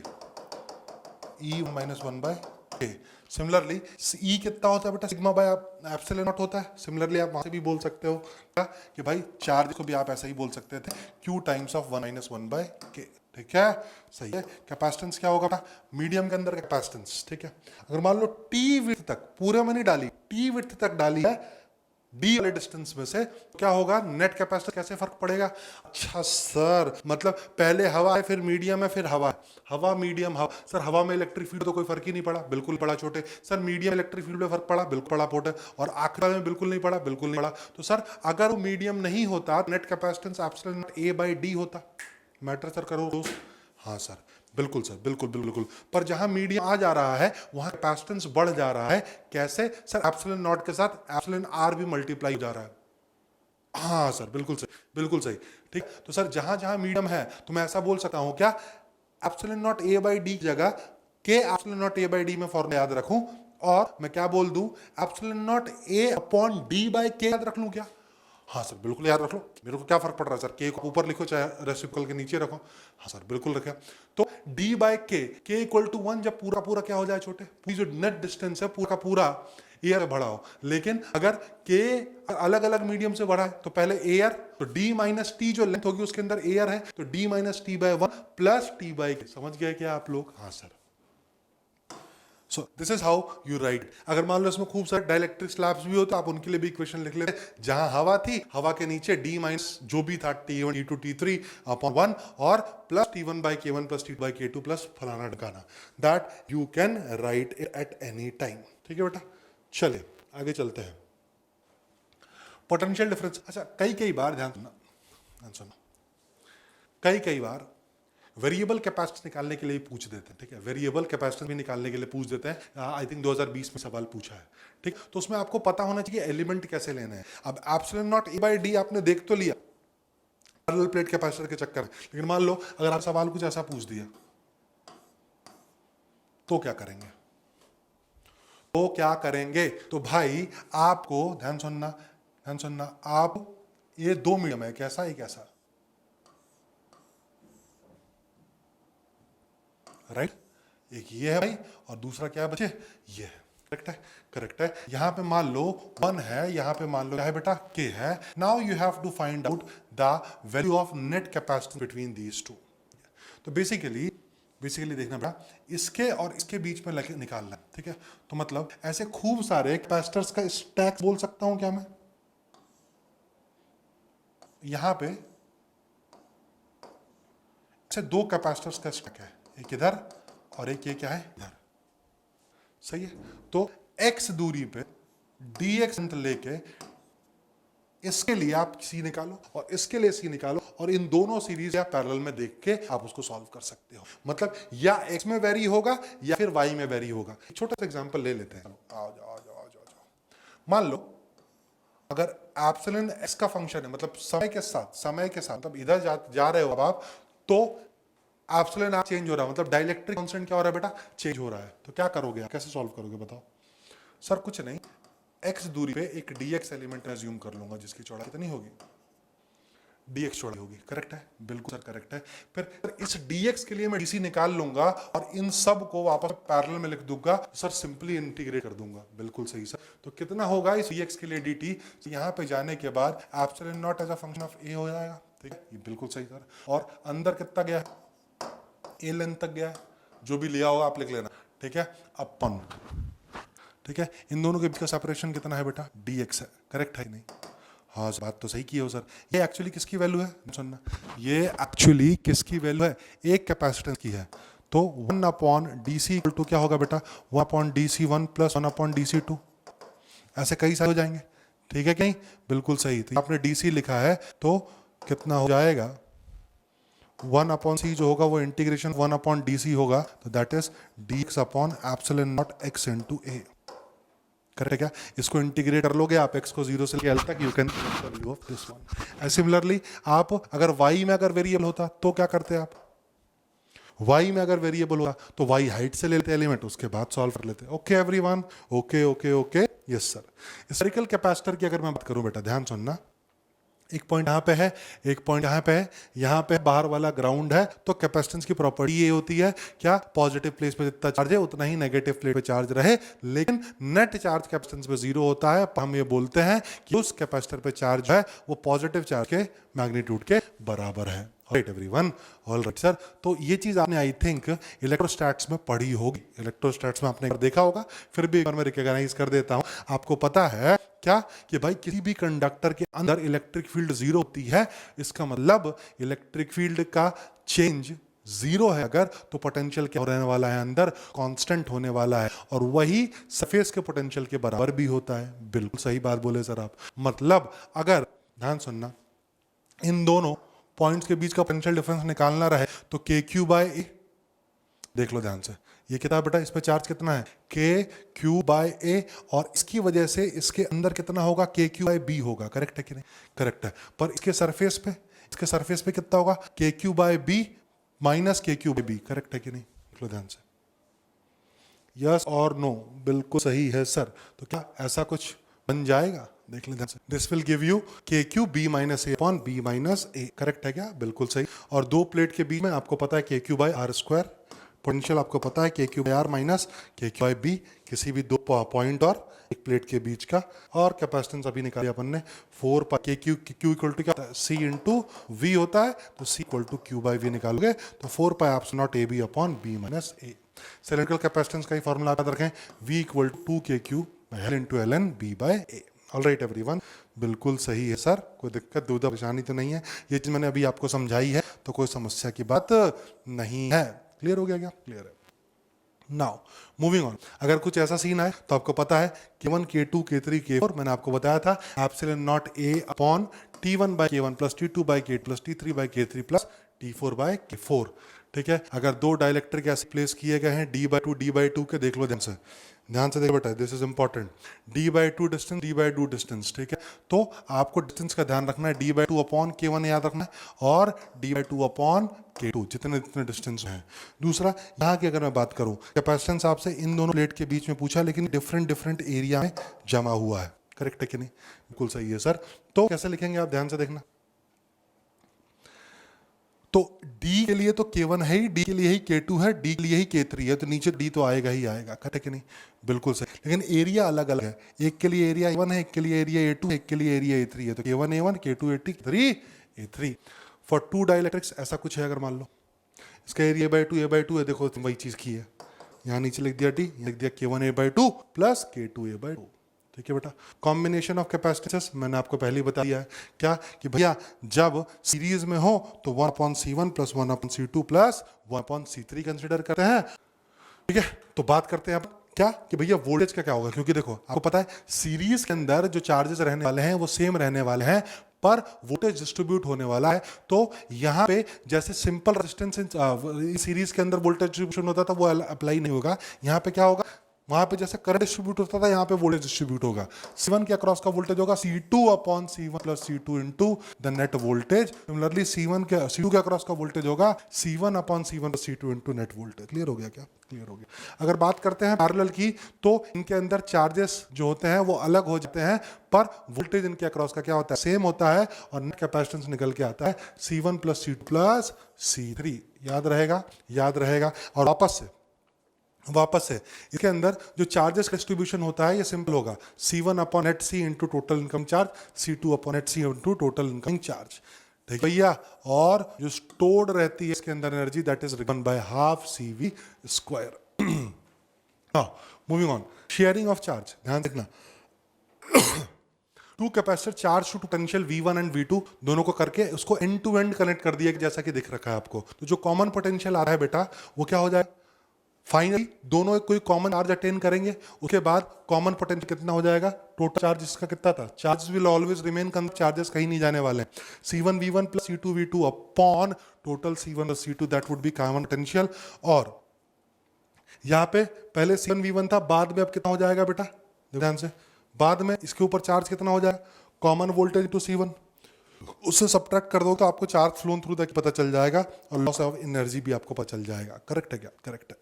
E minus 1 by K। Similarly E कितना होता है बेटा, सिग्मा बाय एप्सिलॉन नॉट होता है। सिमिलरली आप वहां से भी बोल सकते हो क्या कि भाई चार्ज को भी आप ऐसा ही बोल सकते थे, Q times of 1 minus 1 by K, ठीक है, सही है। कैपेसिटेंस क्या होगा, मीडियम के अंदर कैपेसिटेंस, ठीक है। अगर मान लो T विड्थ तक, पूरे में नहीं डाली, T विड्थ तक डाली है डी वाले डिस्टेंस में से, क्या होगा, नेट कैपेसिटेंस कैसे फर्क पड़ेगा। अच्छा सर, मतलब पहले हवा है, फिर मीडियम है, फिर हवा है, हवा मीडियम हवा। सर हवा में इलेक्ट्रिक फील्ड तो कोई फर्क ही नहीं पड़ा, बिल्कुल पड़ा छोटे। सर मीडियम इलेक्ट्रिक फील्ड में फर्क पड़ा, बिल्कुल पड़ा छोटे। और आखिर में बिल्कुल नहीं पड़ा, बिल्कुल नहीं पड़ा। तो सर अगर वो मीडियम नहीं होता, net capacitance epsilon A by D होता। मैटर सर करो दोस्त, हाँ सर, बिल्कुल सर, बिल्कुल बिल्कुल। पर जहां मीडियम आ जा रहा है वहां कैपेसिटेंस बढ़ जा रहा है, कैसे सर, एप्सिलॉन नॉट के साथ एप्सिलॉन आर भी मल्टीप्लाई हो जा रहा है। हाँ सर, बिल्कुल सही, बिल्कुल सही, ठीक। तो सर जहां जहां मीडियम है तो मैं ऐसा बोल सकता हूं क्या, epsilon naught A by D की जगह के epsilon naught A by D में फॉर्मूला याद रखूं, और मैं क्या बोल दूं, epsilon naught A upon D by के याद रख लूं क्या। हाँ सर, बिल्कुल याद रख लो, मेरे को क्या फर्क पड़ रहा है सर, के को ऊपर लिखो चाहे रेसिप्रोकल के नीचे रखो। हाँ सर, बिल्कुल रखा। तो डी बाय के इक्वल टू 1, जब पूरा पूरा क्या हो जाए छोटे, जो नेट डिस्टेंस है पूरा का पूरा एयर बढ़ा हो। लेकिन अगर के अलग अलग मीडियम से बढ़ा है तो पहले एयर, तो डी माइनस टी जो लेंथ होगी उसके अंदर एयर है, तो d minus t by 1 plus t by k. समझ गए क्या आप लोग, हाँ sir. So this is how you write. अगर मान लो इसमें खूब सारे डाइलेक्ट्रिक स्लैब्स भी होते, आप उनके लिए भी इक्वेशन लिख लेते, जहां हवा थी, हवा के नीचे डी माइनस जो भी था T1 T2 T3 अपॉन 1 और plus T1 by K1 plus T2 by K2 plus फलाना ढकाना, that you can write at any time. ठीक है बेटा, चलिए आगे चलते हैं। पोटेंशियल डिफरेंस, अच्छा कई बार ध्यान सुनो, कई बार वेरिएबल कैपेसिटेंस निकालने के लिए पूछ देते हैं, ठीक है, वेरिएबल कैपेसिटेंस भी निकालने के लिए पूछ देते हैं। आई थिंक 2020 में सवाल पूछा है, ठीक। तो उसमें आपको पता होना चाहिए एलिमेंट कैसे लेना है। अब epsilon naught A by D आपने देख तो लिया पैरेलल प्लेट कैपेसिटर के चक्कर में, लेकिन मान लो अगर आप सवाल कुछ ऐसा पूछ दिया तो क्या करेंगे, तो क्या करेंगे। तो भाई आपको ध्यान सुनना, आप ये दो मीडियम है, कैसा एक ऐसा, राइट, एक ये है भाई और दूसरा क्या है बच्चे, ये है। करेक्ट है। यहां पे मान लो 1 है, यहां पे मान लो क्या है बेटा, k है। Now you have to find out the value of net capacitance between these two. तो बेसिकली देखना बेटा, इसके और इसके बीच में लेके निकालना है, ठीक है। तो मतलब ऐसे खूब सारे कैपेसिटर्स का स्टैक बोल सकता हूं क्या मैं, यहां पे ऐसे दो कैपेसिटर्स का स्टैक है, एक इधर और एक ये क्या है इधर, सही है। तो x दूरी पे dx लेके इसके लिए आप c निकालो और इसके लिए c निकालो, और इन दोनों सीरीज या पैरेलल में देख के आप उसको सॉल्व कर सकते हो। मतलब या x में वेरी होगा या फिर y में वेरी होगा। छोटा सा एग्जांपल ले लेते हैं, आ जाओ। मान लो अगर एप्सिलॉन x का फंक्शन है, मतलब समय के साथ मतलब इधर जा रहे हो अब आप, तो एप्सिलॉन आर चेंज हो रहा है, मतलब डाइलेक्ट्रिक कांस्टेंट क्या हो रहा है बेटा, चेंज हो रहा है। तो क्या करोगे, कैसे सॉल्व करोगे बताओ। सर कुछ नहीं, x दूरी पे एक dx एलिमेंट एज्यूम कर लूंगा जिसकी चौड़ाई कितनी होगी, dx छोड़ा होगी, करेक्ट है, बिल्कुल सर करेक्ट है। फिर इस dx के लिए मैं dc निकाल लूंगा और इन सब को वापस पैरेलल में लिख दूंगा, सर सिंपली इंटीग्रेट कर दूंगा, बिल्कुल सही सर। तो कितना होगा इस dx के लिए dt, यहाँ पे जाने के बाद epsilon naught as a function of a हो जाएगा, ठीक है, ये बिल्कुल सही सर। और अंदर कितना गया, a लेंथ तक गया है, जो भी लिया होगा आप लिख लेना, ठीक है, अपन, ठीक है। इन दोनों के बीच का सेपरेशन कितना है बेटा, dx है, करेक्ट है नहीं? हाँ बात तो सही की हो सर। ये एक्चुअली किसकी वैल्यू है सुनना, ये एक्चुअली किसकी वैल्यू है, एक कैपेसिटेंस की है। तो 1 upon d C equal to क्या होगा बेटा, 1 upon d C 1 plus 1 upon d C 2, ऐसे कई सारे हो जाएंगे, ठीक है कहीं, बिल्कुल सही। तो आपने डी सी लिखा है तो कितना हो जाएगा, 1 अपॉन सी जो होगा वो इंटीग्रेशन 1 अपॉन डी सी होगा, तो that is D x upon epsilon not x into A, correct है क्या? इसको इंटीग्रेट कर लोगे आप x को 0 से लेकर l तक, you can value of this one. Similarly आप अगर y में अगर वेरिएबल होता तो क्या करते आप, y में अगर वेरिएबल होता तो y हाइट से ले लेते एलिमेंट, उसके बाद सॉल्व कर लेते। Okay everyone, okay okay okay, yes sir. Spherical capacitor की अगर मैं बात करूं बेटा, ध्यान सुनना, एक पॉइंट यहाँ पे है, एक पॉइंट यहाँ पे है, यहाँ पे बाहर वाला ग्राउंड है, तो कैपेसिटेंस की प्रॉपर्टी ये होती है क्या, पॉजिटिव प्लेस पे जितना चार्ज है उतना ही नेगेटिव प्लेस पे चार्ज रहे, लेकिन नेट चार्ज कैपेसिटेंस पे 0 होता है। हम ये बोलते हैं कि उस कैपेसिटर पे चार्ज है वो पॉजिटिव चार्ज के मैग्नीट्यूड के बराबर है। Right everyone, all right sir. तो ये चीज आपने आई थिंक इलेक्ट्रोस्टैट्स में पढ़ी होगी, इलेक्ट्रोस्टैट्स में आपने देखा होगा, फिर भी एक बार मैं रिकॉग्नाइज कर देता हूं। आपको पता है क्या कि भाई किसी भी कंडक्टर के अंदर इलेक्ट्रिक फील्ड 0 होती है, इसका मतलब इलेक्ट्रिक फील्ड का चेंज 0 है अगर, तो पोटेंशियल क्या रहने वाला है अंदर, कांस्टेंट होने वाला है, और वही सरफेस के पोटेंशियल के बराबर भी होता है। बिल्कुल सही बात बोले सर आप। मतलब अगर ध्यान सुनना, इन दोनों पॉइंट्स के बीच का पोटेंशियल डिफरेंस निकालना रहे तो के क्यू बाय ए, देख लो ध्यान से, ये कितना बेटा, इस पे चार्ज कितना है, के क्यू बाय ए, और इसकी वजह से इसके अंदर कितना होगा, के क्यू बाय बी होगा, करेक्ट है कि नहीं, करेक्ट है। पर इसके सरफेस पे कितना होगा, के q by B minus k q by B, correct है कि नहीं, देख लो ध्यान से, यस और नो, बिल्कुल सही है सर। तो क्या ऐसा कुछ बन जाएगा, देख लें ध्यान से, दिस विल गिव यू के क्यू बी माइनस ए अपॉन बी माइनस ए, करेक्ट है क्या, बिल्कुल सही। और दो प्लेट के बीच में आपको पता है k q by r square, potential आपको पता है k q by r minus k q by b, किसी भी दो पॉइंट और एक प्लेट के बीच का। और कैपेसिटेंस अभी निकाली अपन ने 4 के क्यू इक्वल टू क्या होता है, सी इंटू वी होता है, तो C equal to Q by V निकालोगे तो 4 pi epsilon naught A B upon B minus A. Cylindrical capacitance का ही फॉर्मूला याद रखें, V equal to K Q L into L N B by A. All right everyone, बिल्कुल सही है sir, कोई दिक्कत दुविधा परेशानी तो नहीं है, ये चीज मैंने अभी आपको समझाई है तो कोई समस्या की बात नहीं है। क्लियर हो गया क्या, क्लियर है। नाउ मूविंग ऑन, अगर कुछ ऐसा सीन है तो आपको पता है K1 K2 K3 K4, मैंने आपको बताया था epsilon naught A upon T1 by K1 plus T2 by K2 plus T3 by K3 plus T4 by K4, ठीक है। अगर दो डाइलेक्ट्रिक ऐसे प्लेस किए गए हैं D/2 के, देख लो ध्यान से देखो बेटा, this is important, D/2 distance, D/2 distance, ठीक है। तो आपको डिस्टेंस का ध्यान रखना है, D/2 अपॉन K1 याद रखना है, और D/2 अपॉन K2, जितने जितने डिस्टेंस हैं। दूसरा, यहाँ की अगर मैं बात करूँ, कैपेसिटेंस आपसे इन दोनों प्लेट के बीच में पूछा, लेकिन डिफरेंट एरिया में जमा हुआ है, करेक्ट है कि नहीं, बिल्कुल सही है सर। तो कैसे लिखेंगे आप ध्यान से देखना, तो D के लिए तो K1 है ही, D के लिए ही K2 है, D के लिए ही K3 है, तो नीचे D तो आएगा ही आएगा, करेक्ट है कि नहीं, बिल्कुल सही। लेकिन एरिया अलग अलग है, एक के लिए एरिया A1 है, एक के लिए एरिया A2 है, एक के लिए एरिया A3 है, तो K1 A1, K2 A2, K3 A3। For to dielectrics ऐसा कुछ है, अगर मान लो इसका एरिया A/2 है, देखो वही चीज की है, यहाँ नीचे लिख दिया D, लिख दिया K1 A/2 plus K2 A/2, ठीक है बेटा। कॉम्बिनेशन ऑफ कैपेसिटेंसेस मैंने आपको पहले ही बता दिया है क्या, कि भैया जब सीरीज में हो तो 1/C1 plus 1/C2 plus 1/C3 consider करते हैं, ठीक है। तो बात करते हैं अब क्या, कि भैया वोल्टेज का क्या होगा, क्योंकि देखो आपको पता है सीरीज के अंदर जो चार्जेस रहने वाले हैं वो सेम रहने वाले हैं, पर वोल्टेज डिस्ट्रीब्यूट होने वाला है। तो यहाँ पे जैसे सिंपल रेजिस्टेंस सीरीज के अंदर वोल्टेज डिस्ट्रीब्यूशन होता था वो अप्लाई नहीं होगा, यहाँ पे क्या होगा, वहां पे जैसे करंट डिस्ट्रीब्यूट होता था, यहाँ पे वोल्टेज डिस्ट्रीब्यूट होगा। C1 के अक्रॉस का वोल्टेज होगा C2 upon C1 plus C2 into the net voltage. Similarly C2 के अक्रॉस का वोल्टेज होगा C1 upon C1 plus C2 into net voltage. Clear हो गया क्या? क्लियर हो गया। अगर बात करते हैं पैरेलल की, तो इनके अंदर चार्जेस जो होते हैं वो अलग हो जाते हैं, पर वोल्टेज इनके अक्रॉस का क्या होता है? सेम होता है, और नेट कैपेसिटेंस निकल के आता है C1 plus C2 plus C3। याद रहेगा? याद रहेगा। और वापस से इसके अंदर जो चार्जेस डिस्ट्रीब्यूशन होता है ये सिंपल होगा, C1 upon net C into total income charge, C2 upon net C into total income charge. ठीक है भैया। और जो स्टोर्ड रहती है इसके अंदर energy, that is given by half CV square. Moving on, sharing of charge, ध्यान रखना। Two capacitor charge to potential V1 and V2 दोनों को करके उसको एंड टू एंड कनेक्ट कर दिया, जैसा कि दिख रखा है आपको। तो जो कॉमन पोटेंशियल आ रहा है बेटा, वो क्या हो जाएगा? फाइनली दोनों कोई कॉमन चार्ज अटेन करेंगे, उसके बाद कॉमन पोटेंशियल कितना हो जाएगा? टोटल चार्ज इसका कितना था? Charges will always remain, charges कहीं नहीं जाने वाले हैं। C1 V1 plus C2 V2 upon total C1 plus C2, that would be common potential. और यहाँ पे पहले C1 V1 था, बाद में अब कितना हो जाएगा बेटा? ध्यान से, बाद में इसके ऊपर चार्ज कितना हो जाएगा? कॉमन वोल्टेज टू C1, उससे सब्ट्रैक्ट कर दो तो आपको चार्ज फ्लोन थ्रू तक पता चल जाएगा, और लॉस ऑफ एनर्जी भी आपको पता चल जाएगा। करेक्ट है क्या? करेक्ट है।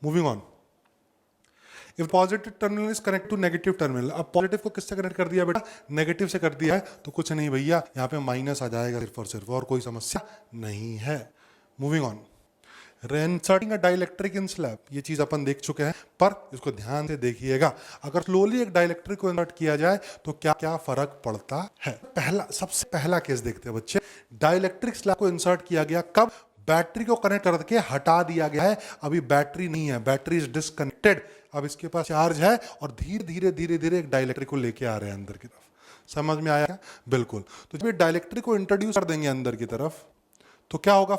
Moving on, if positive terminal is connect to negative terminal. अब पॉजिटिव को किससे कनेक्ट कर दिया बेटा? नेगेटिव से कर दिया है, तो कुछ नहीं भैया, यहाँ पे माइनस आ जाएगा सिर्फ और सिर्फ, और कोई समस्या नहीं है। Moving on, inserting a dielectric in slab, ये चीज अपन देख चुके हैं, पर इसको ध्यान से देखिएगा। अगर स्लोली एक डाइलेक्ट्रिक को इंसर्ट किया जाए तो क्या क्या फर्क पड़ता है। सबसे पहला केस देखते हैं बच्चे। डाइलेक्ट्रिक स्लैब को इंसर्ट किया गया कब? बैटरी को कनेक्ट करके हटा दिया गया है। अभी बैटरी नहीं है, बैटरी इज डिसकनेक्टेड। अब इसके पास चार्ज है, और धीरे धीरे धीरे धीरे एक डाइलेक्ट्रिक को लेके आ रहे हैं अंदर की तरफ। समझ में आया क्या? बिल्कुल। तो जब डाइलेक्ट्रिक को इंट्रोड्यूस कर देंगे अंदर की तरफ, तो क्या होगा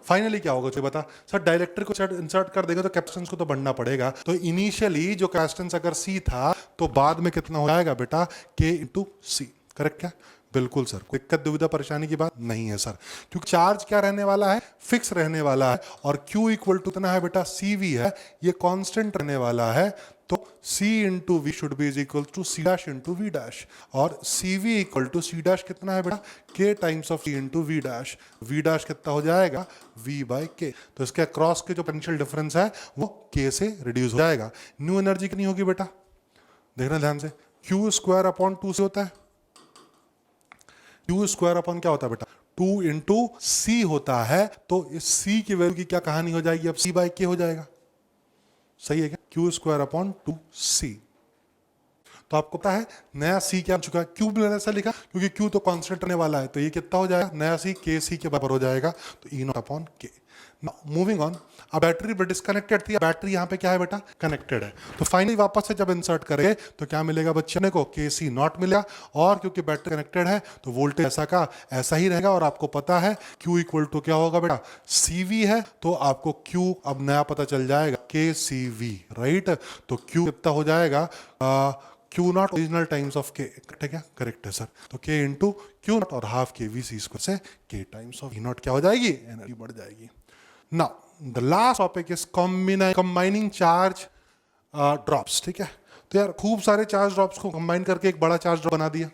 फाइनली क्या होगा? बता सर, डाइलेक्ट्रिक को इंसर्ट कर देंगे तो कैपेसिटेंस को तो बढ़ना पड़ेगा। तो इनिशियली जो कैपेसिटेंस अगर C था, तो बाद में कितना हो जाएगा बेटा? K into C। करेक्ट क्या? बिल्कुल सर, कोई दिक्कत दुविधा परेशानी की बात नहीं है सर, क्योंकि चार्ज क्या रहने वाला है? फिक्स रहने वाला है। और Q इक्वल टू कितना है बेटा? CV है, ये कांस्टेंट रहने वाला है। तो C into V should be is equal to C dash into V dash, और CV equal to C dash कितना है बेटा? K times of C into V dash. V dash कितना हो जाएगा? V by K। तो इसके अक्रॉस के जो पोटेंशियल डिफरेंस है वो K से रिड्यूस हो जाएगा। न्यू एनर्जी कितनी होगी बेटा? देखना ध्यान से, Q स्क्वायर अपॉन 2 से होता है। Q स्क्वायर अपॉन क्या होता है बेटा? 2 इंटू C होता है। तो इस C की वैल्यू की क्या कहानी हो जाएगी? अब C बाई K हो जाएगा। सही है क्या? Q square upon 2C। तो आपको पता है नया C क्या चुका है? क्यों मैंने ऐसा लिखा? क्योंकि Q तो कांस्टेंट रहने वाला है, तो ये कितना हो जाएगा? नया C KC के बराबर हो जाएगा, तो E not upon K। Moving on, अब बैटरी डिस्कनेक्टेड थी, बैटरी यहाँ पे क्या है बेटा? कनेक्टेड है। तो फाइनली वापस से जब इंसर्ट करेंगे तो क्या मिलेगा बच्चे को? KC नॉट मिलेगा, और क्योंकि बैटरी कनेक्टेड है तो वोल्टेज ऐसा का ऐसा ही रहेगा। और आपको पता है Q इक्वल टू क्या होगा बेटा? CV है, तो आपको Q अब नया पता चल जाएगा, KCV, राइट। तो Q कितना हो जाएगा? Q not original times of K। Correct है क्या? करेक्ट है सर। तो K इंटू Q नॉट और हाफ KVC स्क्वायर से K times of E not क्या हो जाएगी? एनर्जी बढ़ जाएगी। Now, the last topic is combining charge drops। ठीक है, तो यार खूब सारे चार्ज ड्रॉप्स को कंबाइन करके एक बड़ा चार्ज ड्रॉप बना दिया।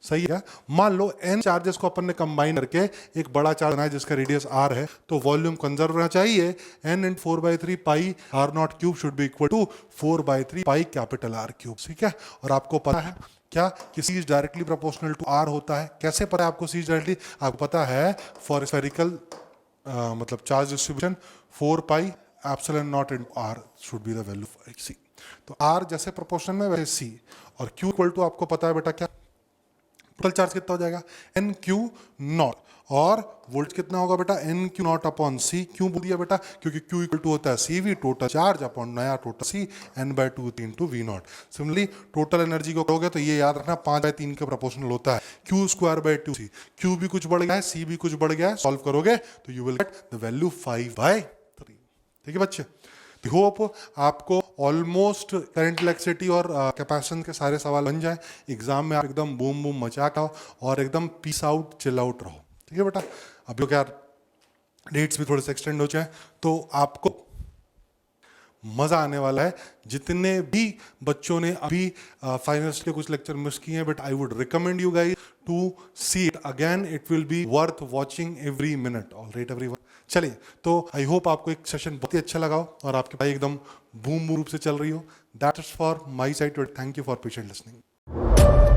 सही है। मान लो n चार्जेस को अपन ने कंबाइन करके एक बड़ा चार्ज बनाया जिसका रेडियस r है, तो वॉल्यूम कंजर्व रहना चाहिए। n in 4/3 pi r naught cube should be equal to 4/3 pi capital R cube. ठीक है, और आपको पता है क्या कि C is directly proportional to R होता है। कैसे पता है आपको C इज डायरेक्टली? आपको पता है फॉर स्फेरिकल मतलब charge distribution 4 pi epsilon not in R should be the value of C। तो R जैसे प्रोपोर्शन में वैसे C, और Q इक्वल टू आपको पता है बेटा क्या? टोटल चार्ज कितना हो जाएगा? NQ नॉट, और वोल्ट कितना होगा बेटा? NQ not upon C। क्यों बोल दिया बेटा? क्योंकि Q इक्वल टू होता है CV टोटल चार्ज अपॉन नया total C N/2 into V not. Similarly total energy को कहोगे तो ये याद रखना 5/3 के प्रोपोर्शनल होता है। Q square by 2C, Q भी कुछ बढ़ गया है, C भी कुछ बढ़ गया है, सॉल्व करोगे तो you will get the value 5/3। ठीक है बच्चे, होप आपको ऑलमोस्ट करंट इलेक्ट्रिसिटी और कैपेसिटेंस के सारे सवाल बन जाए। एग्जाम में आप एकदम बूम बूम मचा के आओ और एकदम पीस आउट चिल आउट रहो। ठीक है बेटा, अब लोग यार डेट्स भी थोड़े से एक्सटेंड हो जाए तो आपको मज़ा आने वाला है। जितने भी बच्चों ने अभी फाइनल्स के कुछ लेक्चर मिस किए हैं, but I would recommend you guys to see it again, it will be worth watching every minute. All right everyone, चलिए, तो आई होप आपको एक सेशन बहुत ही अच्छा लगा हो और आपकी पढ़ाई एकदम बूम रूप से चल रही हो। That is for my side. Thank you for patient listening.